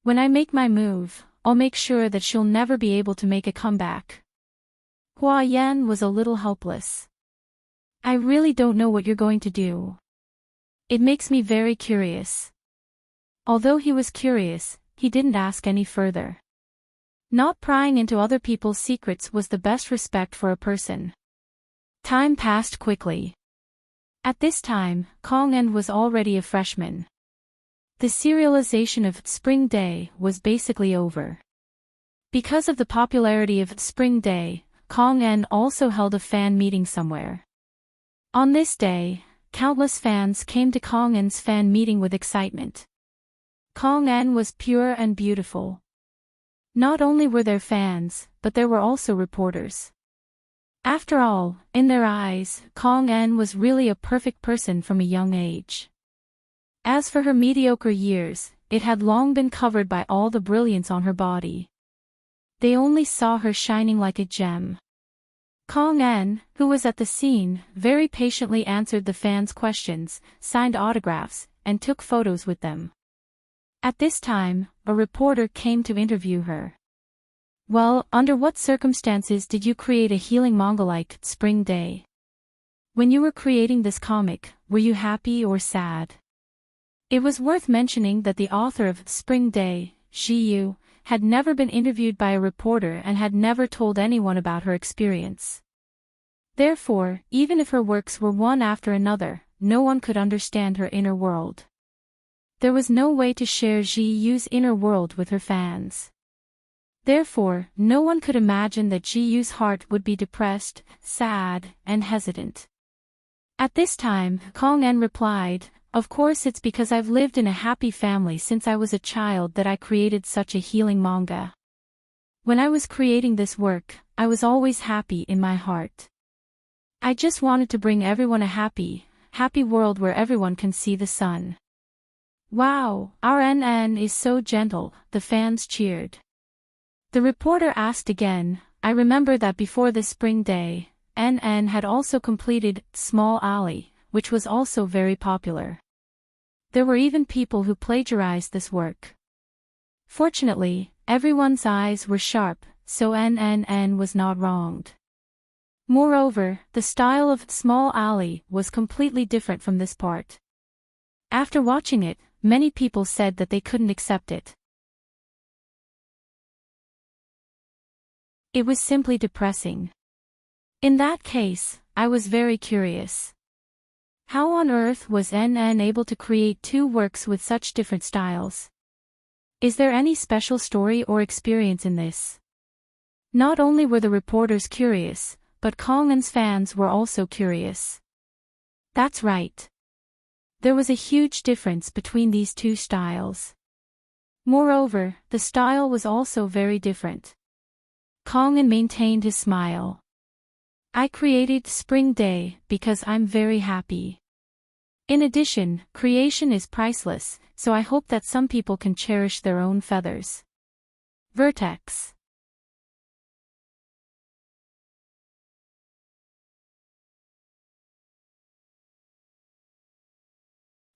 A: When I make my move, I'll make sure that she'll never be able to make a comeback. Hua Yan was a little helpless. I really don't know what you're going to do. It makes me very curious. Although he was curious, he didn't ask any further. Not prying into other people's secrets was the best respect for a person. Time passed quickly. At this time, Kong En was already a freshman. The serialization of Spring Day was basically over. Because of the popularity of Spring Day, Kong En also held a fan meeting somewhere. On this day, countless fans came to Kong En's fan meeting with excitement. Kong En was pure and beautiful. Not only were there fans, but there were also reporters. After all, in their eyes, Kong En was really a perfect person from a young age. As for her mediocre years, it had long been covered by all the brilliance on her body. They only saw her shining like a gem. Kong En, who was at the scene, very patiently answered the fans' questions, signed autographs, and took photos with them. At this time, a reporter came to interview her. Well, under what circumstances did you create a healing manga like Spring Day? When you were creating this comic, were you happy or sad? It was worth mentioning that the author of Spring Day, Ji Yu, had never been interviewed by a reporter and had never told anyone about her experience. Therefore, even if her works were one after another, no one could understand her inner world. There was no way to share Ji Yu's inner world with her fans. Therefore, no one could imagine that Ji Yu's heart would be depressed, sad, and hesitant. At this time, Kong En replied, "Of course it's because I've lived in a happy family since I was a child that I created such a healing manga. When I was creating this work, I was always happy in my heart. I just wanted to bring everyone a happy world where everyone can see the sun." Wow, our NN is so gentle, the fans cheered. The reporter asked again, I remember that before this Spring Day, NN had also completed Small Alley, which was also very popular. There were even people who plagiarized this work. Fortunately, everyone's eyes were sharp, so NNN was not wronged. Moreover, the style of Small Alley was completely different from this part. After watching it, many people said that they couldn't accept it. It was simply depressing. In that case, I was very curious. How on earth was NN able to create two works with such different styles? Is there any special story or experience in this? Not only were the reporters curious, but Kong En's fans were also curious. That's right. There was a huge difference between these two styles. Moreover, the style was also very different. Kong En maintained his smile. I created Spring Day because I'm very happy. In addition, creation is priceless, so I hope that some people can cherish their own feathers. Vertex.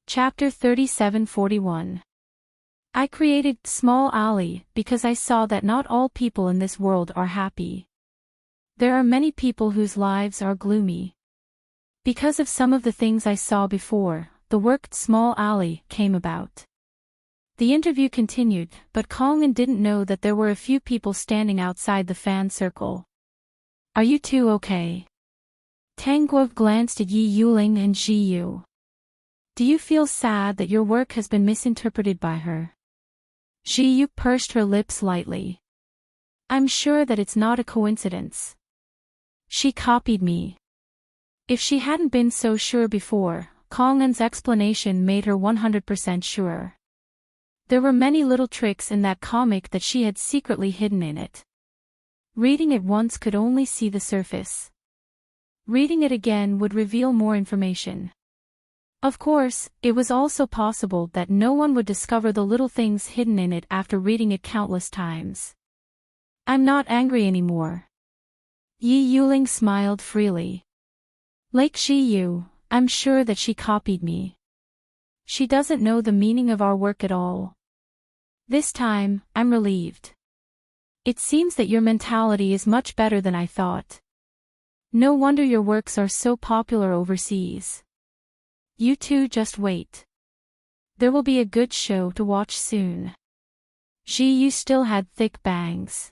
A: Chapter 3741. I created Small Alley because I saw that not all people in this world are happy. There are many people whose lives are gloomy. Because of some of the things I saw before, the work Small Alley came about. The interview continued, but Kongin didn't know that there were a few people standing outside the fan circle. Are you two okay? Tang Guo glanced at Yi Yuling and Ji Yu. Do you feel sad that your work has been misinterpreted by her? Ji Yu pursed her lips lightly. I'm sure that it's not a coincidence. She copied me. If she hadn't been so sure before, Kongin's explanation made her 100% sure. There were many little tricks in that comic that she had secretly hidden in it. Reading it once could only see the surface. Reading it again would reveal more information. Of course, it was also possible that no one would discover the little things hidden in it after reading it countless times. I'm not angry anymore. Yi Yuling smiled freely. Like Ji Yu, I'm sure that she copied me. She doesn't know the meaning of our work at all. This time, I'm relieved. It seems that your mentality is much better than I thought. No wonder your works are so popular overseas. You two just wait. There will be a good show to watch soon. Ji Yu still had thick bangs.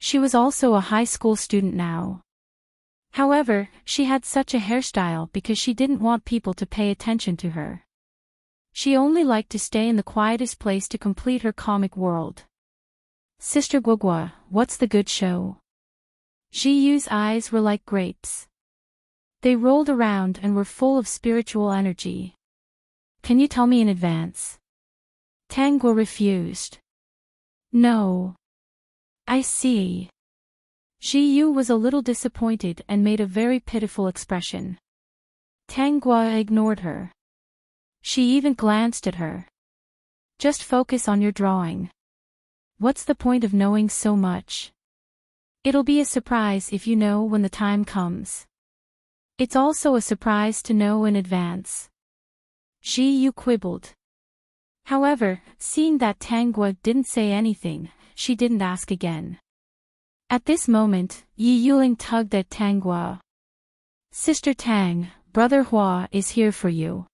A: She was also a high school student now. However, she had such a hairstyle because she didn't want people to pay attention to her. She only liked to stay in the quietest place to complete her comic world. Sister Guogua, what's the good show? Ji Yu's eyes were like grapes. They rolled around and were full of spiritual energy. Can you tell me in advance? Tang Guo refused. No. I see. Ji Yu was a little disappointed and made a very pitiful expression. Tang Guo ignored her. She even glanced at her. Just focus on your drawing. What's the point of knowing so much? It'll be a surprise if you know when the time comes. It's also a surprise to know in advance. Ji Yu quibbled. However, seeing that Tang Guo didn't say anything, she didn't ask again. At this moment, Yi Yuling tugged at Tang Guo. Sister Tang, Brother Hua is here for you.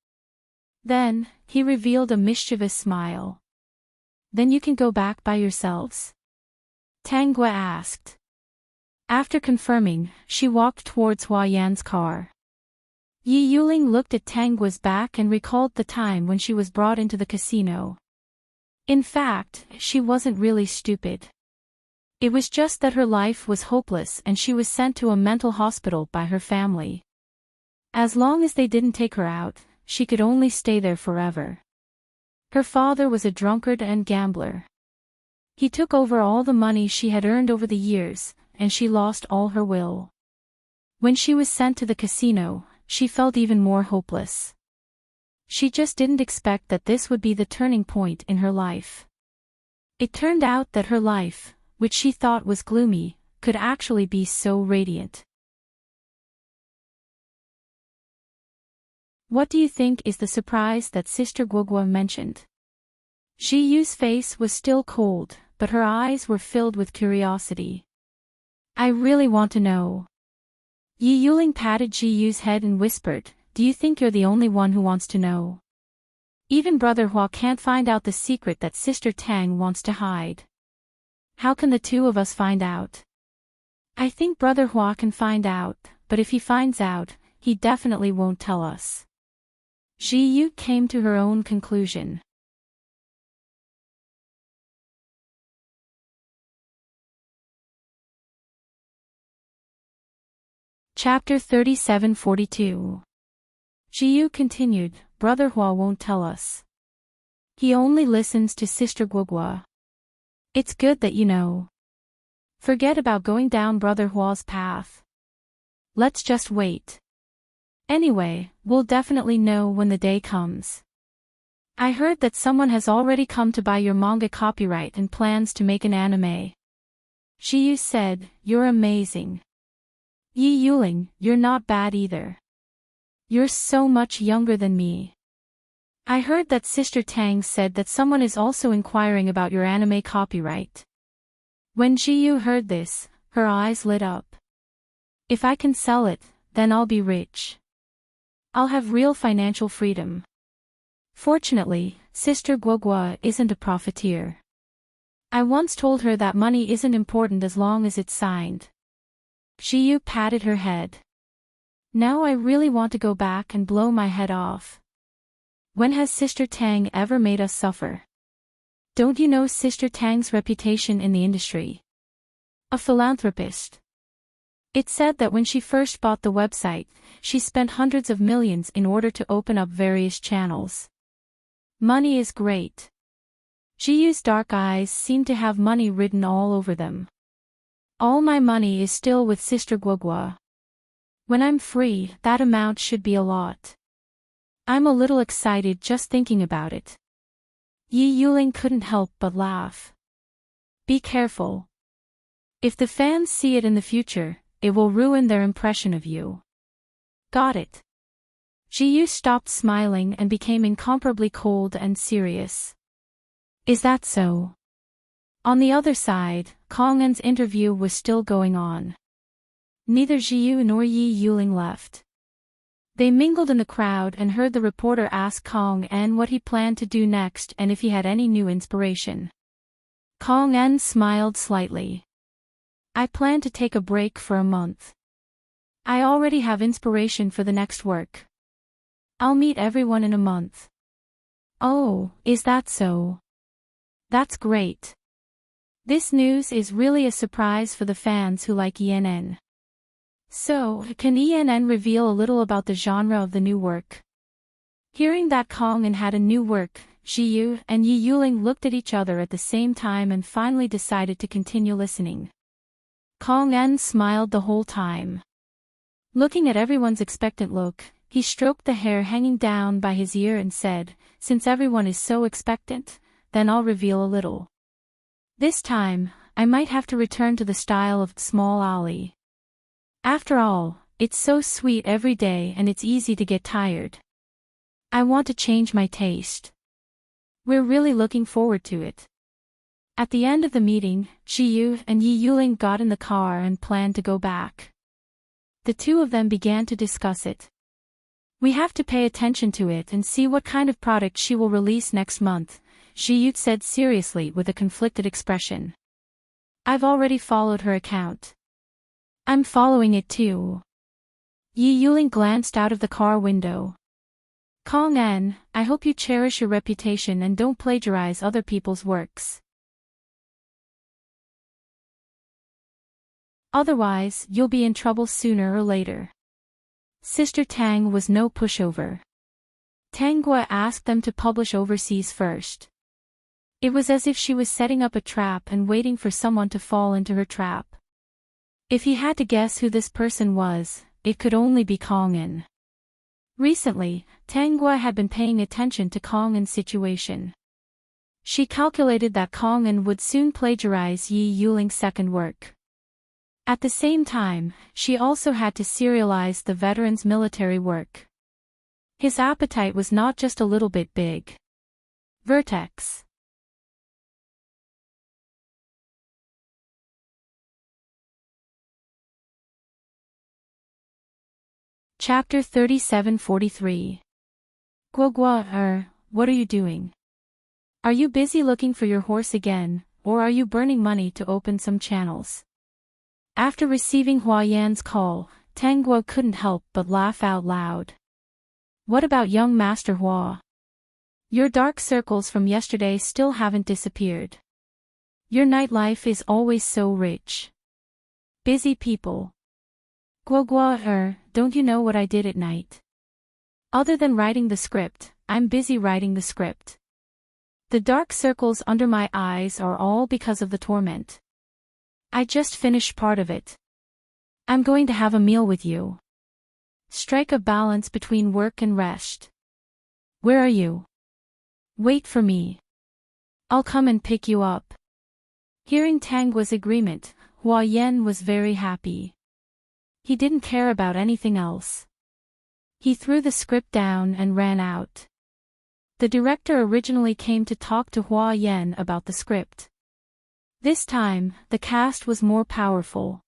A: Then, he revealed a mischievous smile. Then you can go back by yourselves? Tang Guo asked. After confirming, she walked towards Hua Yan's car. Yi Yuling looked at Tang Guo's back and recalled the time when she was brought into the casino. In fact, she wasn't really stupid. It was just that her life was hopeless and she was sent to a mental hospital by her family. As long as they didn't take her out, she could only stay there forever. Her father was a drunkard and gambler. He took over all the money she had earned over the years, and she lost all her will. When she was sent to the casino, she felt even more hopeless. She just didn't expect that this would be the turning point in her life. It turned out that her life, which she thought was gloomy, could actually be so radiant. What do you think is the surprise that Sister Guogua mentioned? Ji Yu's face was still cold, but her eyes were filled with curiosity. I really want to know. Yi Yuling patted Ji Yu's head and whispered, do you think you're the only one who wants to know? Even Brother Hua can't find out the secret that Sister Tang wants to hide. How can the two of us find out? I think Brother Hua can find out, but if he finds out, he definitely won't tell us. Ji Yu came to her own conclusion. Chapter 3742. Ji Yu continued, Brother Hua won't tell us. He only listens to Sister Guogua. It's good that you know. Forget about going down Brother Hua's path. Let's just wait. Anyway, we'll definitely know when the day comes. I heard that someone has already come to buy your manga copyright and plans to make an anime. Ji Yu said, you're amazing. Yi Yuling, you're not bad either. You're so much younger than me. I heard that Sister Tang said that someone is also inquiring about your anime copyright. When Jiyu heard this, her eyes lit up. If I can sell it, then I'll be rich. I'll have real financial freedom. Fortunately, Sister Guogua isn't a profiteer. I once told her that money isn't important as long as it's signed. Jiyu patted her head. Now I really want to go back and blow my head off. When has Sister Tang ever made us suffer? Don't you know Sister Tang's reputation in the industry? A philanthropist. It's said that when she first bought the website, she spent hundreds of millions in order to open up various channels. Money is great. Jiyu's dark eyes seem to have money written all over them. All my money is still with Sister Guogua. When I'm free, that amount should be a lot. I'm a little excited just thinking about it. Yi Yuling couldn't help but laugh. Be careful. If the fans see it in the future, it will ruin their impression of you. Got it. Jiyu stopped smiling and became incomparably cold and serious. Is that so? On the other side, Kong En's interview was still going on. Neither Jiyu nor Yi Yuling left. They mingled in the crowd and heard the reporter ask Kong En what he planned to do next and if he had any new inspiration. Kong En smiled slightly. I plan to take a break for a month. I already have inspiration for the next work. I'll meet everyone in a month. Oh, is that so? That's great. This news is really a surprise for the fans who like ENN. So, can ENN reveal a little about the genre of the new work? Hearing that Kong En had a new work, Jiyu and Yi Yuling looked at each other at the same time and finally decided to continue listening. Kong En smiled the whole time. Looking at everyone's expectant look, he stroked the hair hanging down by his ear and said, since everyone is so expectant, then I'll reveal a little. This time, I might have to return to the style of Small Ali. After all, it's so sweet every day and it's easy to get tired. I want to change my taste. We're really looking forward to it. At the end of the meeting, Jiyu and Yi Yuling got in the car and planned to go back. The two of them began to discuss it. We have to pay attention to it and see what kind of product she will release next month, Jiyu said seriously with a conflicted expression. I've already followed her account. I'm following it too. Yi Yuling glanced out of the car window. Kong En, I hope you cherish your reputation and don't plagiarize other people's works. Otherwise, you'll be in trouble sooner or later. Sister Tang was no pushover. Tanghua asked them to publish overseas first. It was as if she was setting up a trap and waiting for someone to fall into her trap. If he had to guess who this person was, it could only be Kong En. Recently, Tanghua had been paying attention to Kong En's situation. She calculated that Kong En would soon plagiarize Yi Yuling's second work. At the same time, she also had to serialize the veteran's military work. His appetite was not just a little bit big. Vertex. Chapter 37-43. Guogua, what are you doing? Are you busy looking for your horse again, or are you burning money to open some channels? After receiving Hua Yan's call, Tanghua couldn't help but laugh out loud. What about young Master Hua? Your dark circles from yesterday still haven't disappeared. Your nightlife is always so rich. Busy people. Guogua, don't you know what I did at night? Other than writing the script, I'm busy writing the script. The dark circles under my eyes are all because of the torment. I just finished part of it. I'm going to have a meal with you. Strike a balance between work and rest. Where are you? Wait for me. I'll come and pick you up. Hearing Tanghua's agreement, Hua Yan was very happy. He didn't care about anything else. He threw the script down and ran out. The director originally came to talk to Hua Yan about the script. This time, the cast was more powerful.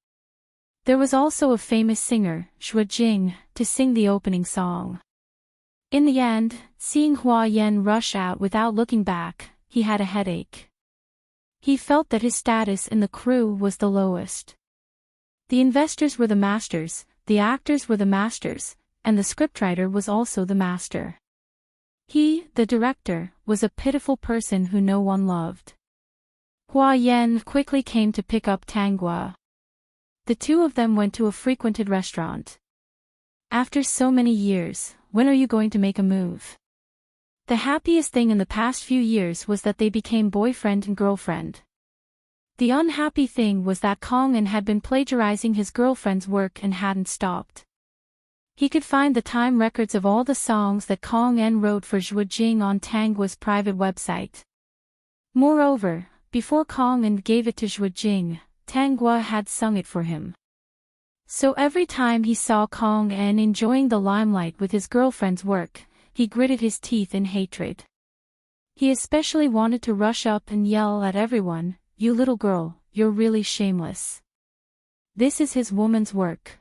A: There was also a famous singer, Xue Jing, to sing the opening song. In the end, seeing Hua Yan rush out without looking back, he had a headache. He felt that his status in the crew was the lowest. The investors were the masters, the actors were the masters, and the scriptwriter was also the master. He, the director, was a pitiful person who no one loved. Hua Yan quickly came to pick up Tanghua. The two of them went to a frequented restaurant. After so many years, when are you going to make a move? The happiest thing in the past few years was that they became boyfriend and girlfriend. The unhappy thing was that Kong En had been plagiarizing his girlfriend's work and hadn't stopped. He could find the time records of all the songs that Kong En wrote for Xue Jing on Tanghua's private website. Moreover, before Kong En gave it to Xue Jing, Tanghua had sung it for him. So every time he saw Kong En enjoying the limelight with his girlfriend's work, he gritted his teeth in hatred. He especially wanted to rush up and yell at everyone, "You little girl, you're really shameless. This is his woman's work.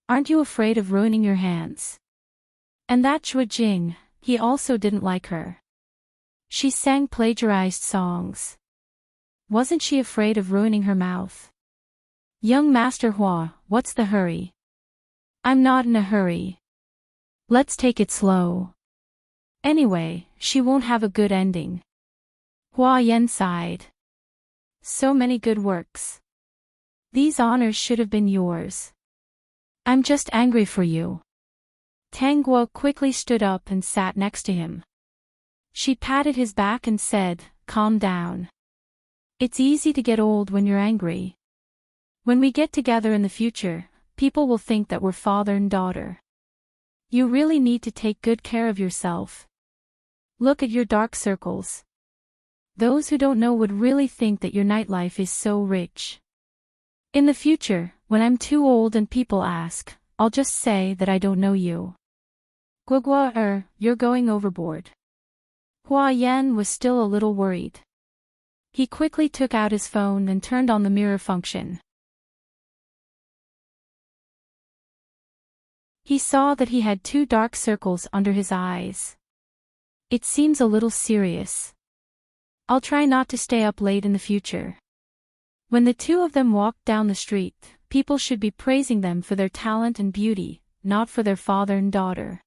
A: Aren't you afraid of ruining your hands?" And that Xue Jing, he also didn't like her. She sang plagiarized songs. Wasn't she afraid of ruining her mouth? "Young Master Hua, what's the hurry?" "I'm not in a hurry. Let's take it slow. Anyway, she won't have a good ending." Hua Yan sighed. So many good works. These honors should have been yours. I'm just angry for you. Tanghua quickly stood up and sat next to him. She patted his back and said, "Calm down. It's easy to get old when you're angry. When we get together in the future, people will think that we're father and daughter. You really need to take good care of yourself. Look at your dark circles. Those who don't know would really think that your nightlife is so rich. In the future, when I'm too old and people ask, I'll just say that I don't know you." Guogua, you're going overboard." Hua Yan was still a little worried. He quickly took out his phone and turned on the mirror function. He saw that he had 2 dark circles under his eyes. It seems a little serious. I'll try not to stay up late in the future. When the two of them walked down the street, people should be praising them for their talent and beauty, not for their father and daughter.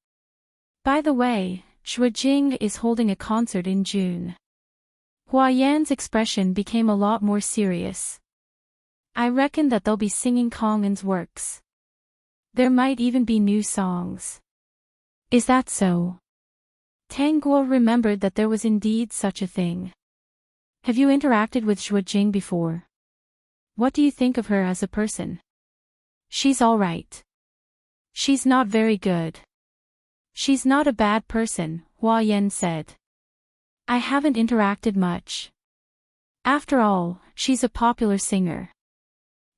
A: By the way, Xue Jing is holding a concert in June. Hua Yan's expression became a lot more serious. I reckon that they'll be singing Kong En's works. There might even be new songs. Is that so? Tanghua remembered that there was indeed such a thing. Have you interacted with Xue Jing before? What do you think of her as a person? She's all right. She's not very good. She's not a bad person, Hua Yan said. I haven't interacted much. After all, she's a popular singer.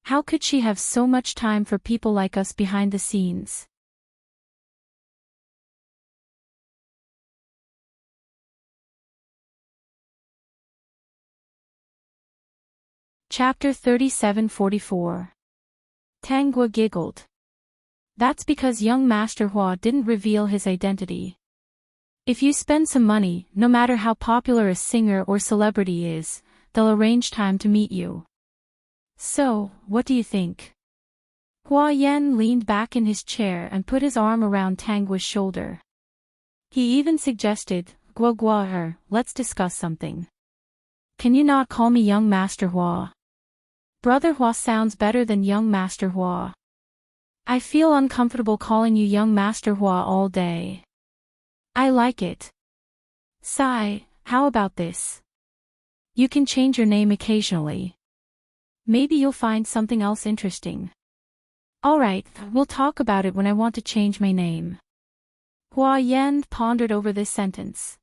A: How could she have so much time for people like us behind the scenes? Chapter 3744. Tanghua giggled. That's because young Master Hua didn't reveal his identity. If you spend some money, no matter how popular a singer or celebrity is, they'll arrange time to meet you. So, what do you think? Hua Yan leaned back in his chair and put his arm around Tanghua's shoulder. He even suggested, Guogua, let's discuss something. Can you not call me young Master Hua? Brother Hua sounds better than young Master Hua. I feel uncomfortable calling you young Master Hua all day. I like it. Sai, how about this? You can change your name occasionally. Maybe you'll find something else interesting. Alright, we'll talk about it when I want to change my name. Hua Yan pondered over this sentence.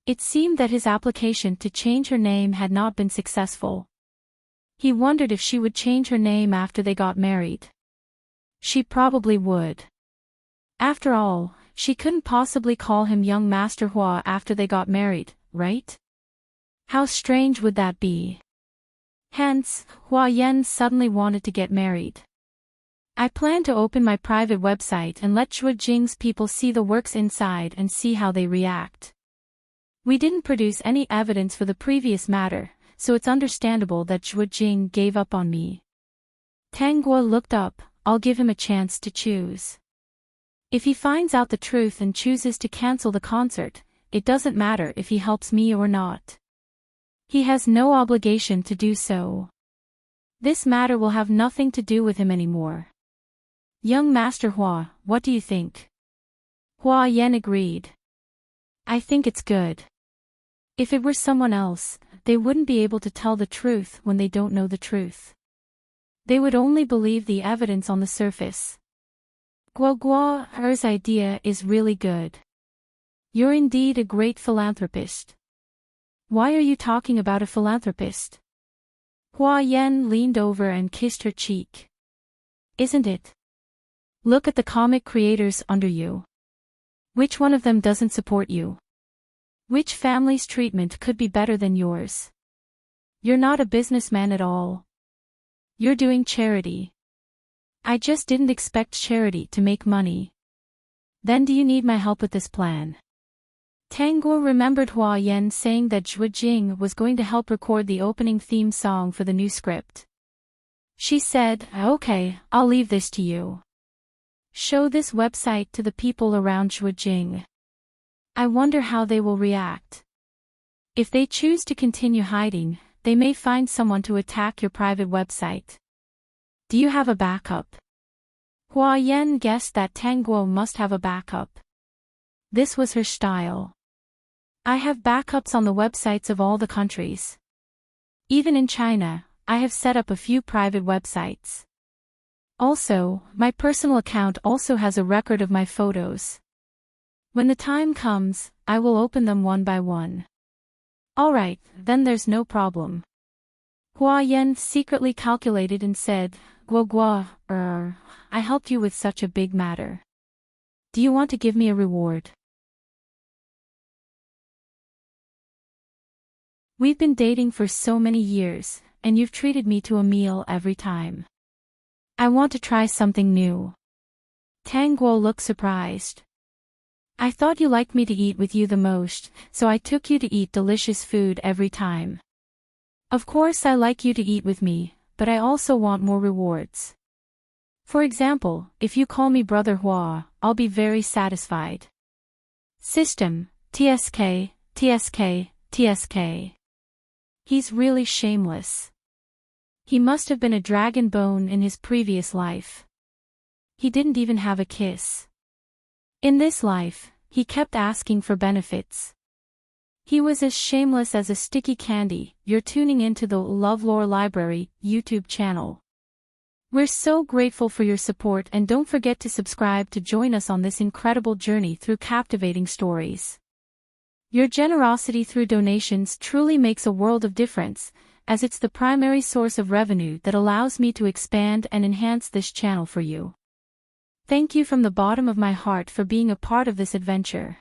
A: It seemed that his application to change her name had not been successful. He wondered if she would change her name after they got married. She probably would. After all, she couldn't possibly call him young Master Hua after they got married, right? How strange would that be? Hence, Hua Yan suddenly wanted to get married. I plan to open my private website and let Zhuo Jing's people see the works inside and see how they react. We didn't produce any evidence for the previous matter, so it's understandable that Zhuo Jing gave up on me. Tang Guo looked up. I'll give him a chance to choose. If he finds out the truth and chooses to cancel the concert, it doesn't matter if he helps me or not. He has no obligation to do so. This matter will have nothing to do with him anymore. Young Master Hua, what do you think? Hua Yan agreed. I think it's good. If it were someone else, they wouldn't be able to tell the truth when they don't know the truth. They would only believe the evidence on the surface. Guo Guo, her's idea is really good. You're indeed a great philanthropist. Why are you talking about a philanthropist? Hua Yan leaned over and kissed her cheek. Isn't it? Look at the comic creators under you. Which one of them doesn't support you? Which family's treatment could be better than yours? You're not a businessman at all. You're doing charity. I just didn't expect charity to make money. Then do you need my help with this plan? Tang Guo remembered Hua Yan saying that Zhuo Jing was going to help record the opening theme song for the new script. She said, okay, I'll leave this to you. Show this website to the people around Zhuo Jing. I wonder how they will react. If they choose to continue hiding, they may find someone to attack your private website. Do you have a backup? Hua Yan guessed that Tang Guo must have a backup. This was her style. I have backups on the websites of all the countries. Even in China, I have set up a few private websites. Also, my personal account also has a record of my photos. When the time comes, I will open them one by one. Alright, then there's no problem. Hua Yan secretly calculated and said, Guo Guo, I helped you with such a big matter. Do you want to give me a reward? We've been dating for so many years, and you've treated me to a meal every time. I want to try something new. Tang Guo looked surprised. I thought you liked me to eat with you the most, so I took you to eat delicious food every time. Of course I like you to eat with me, but I also want more rewards. For example, if you call me Brother Hua, I'll be very satisfied. System, TSK, TSK, TSK. He's really shameless. He must have been a dragon bone in his previous life. He didn't even have a kiss. In this life, he kept asking for benefits. He was as shameless as a sticky candy. You're tuning into the LoveLore Library YouTube channel. We're so grateful for your support, and don't forget to subscribe to join us on this incredible journey through captivating stories. Your generosity through donations truly makes a world of difference, as it's the primary source of revenue that allows me to expand and enhance this channel for you. Thank you from the bottom of my heart for being a part of this adventure.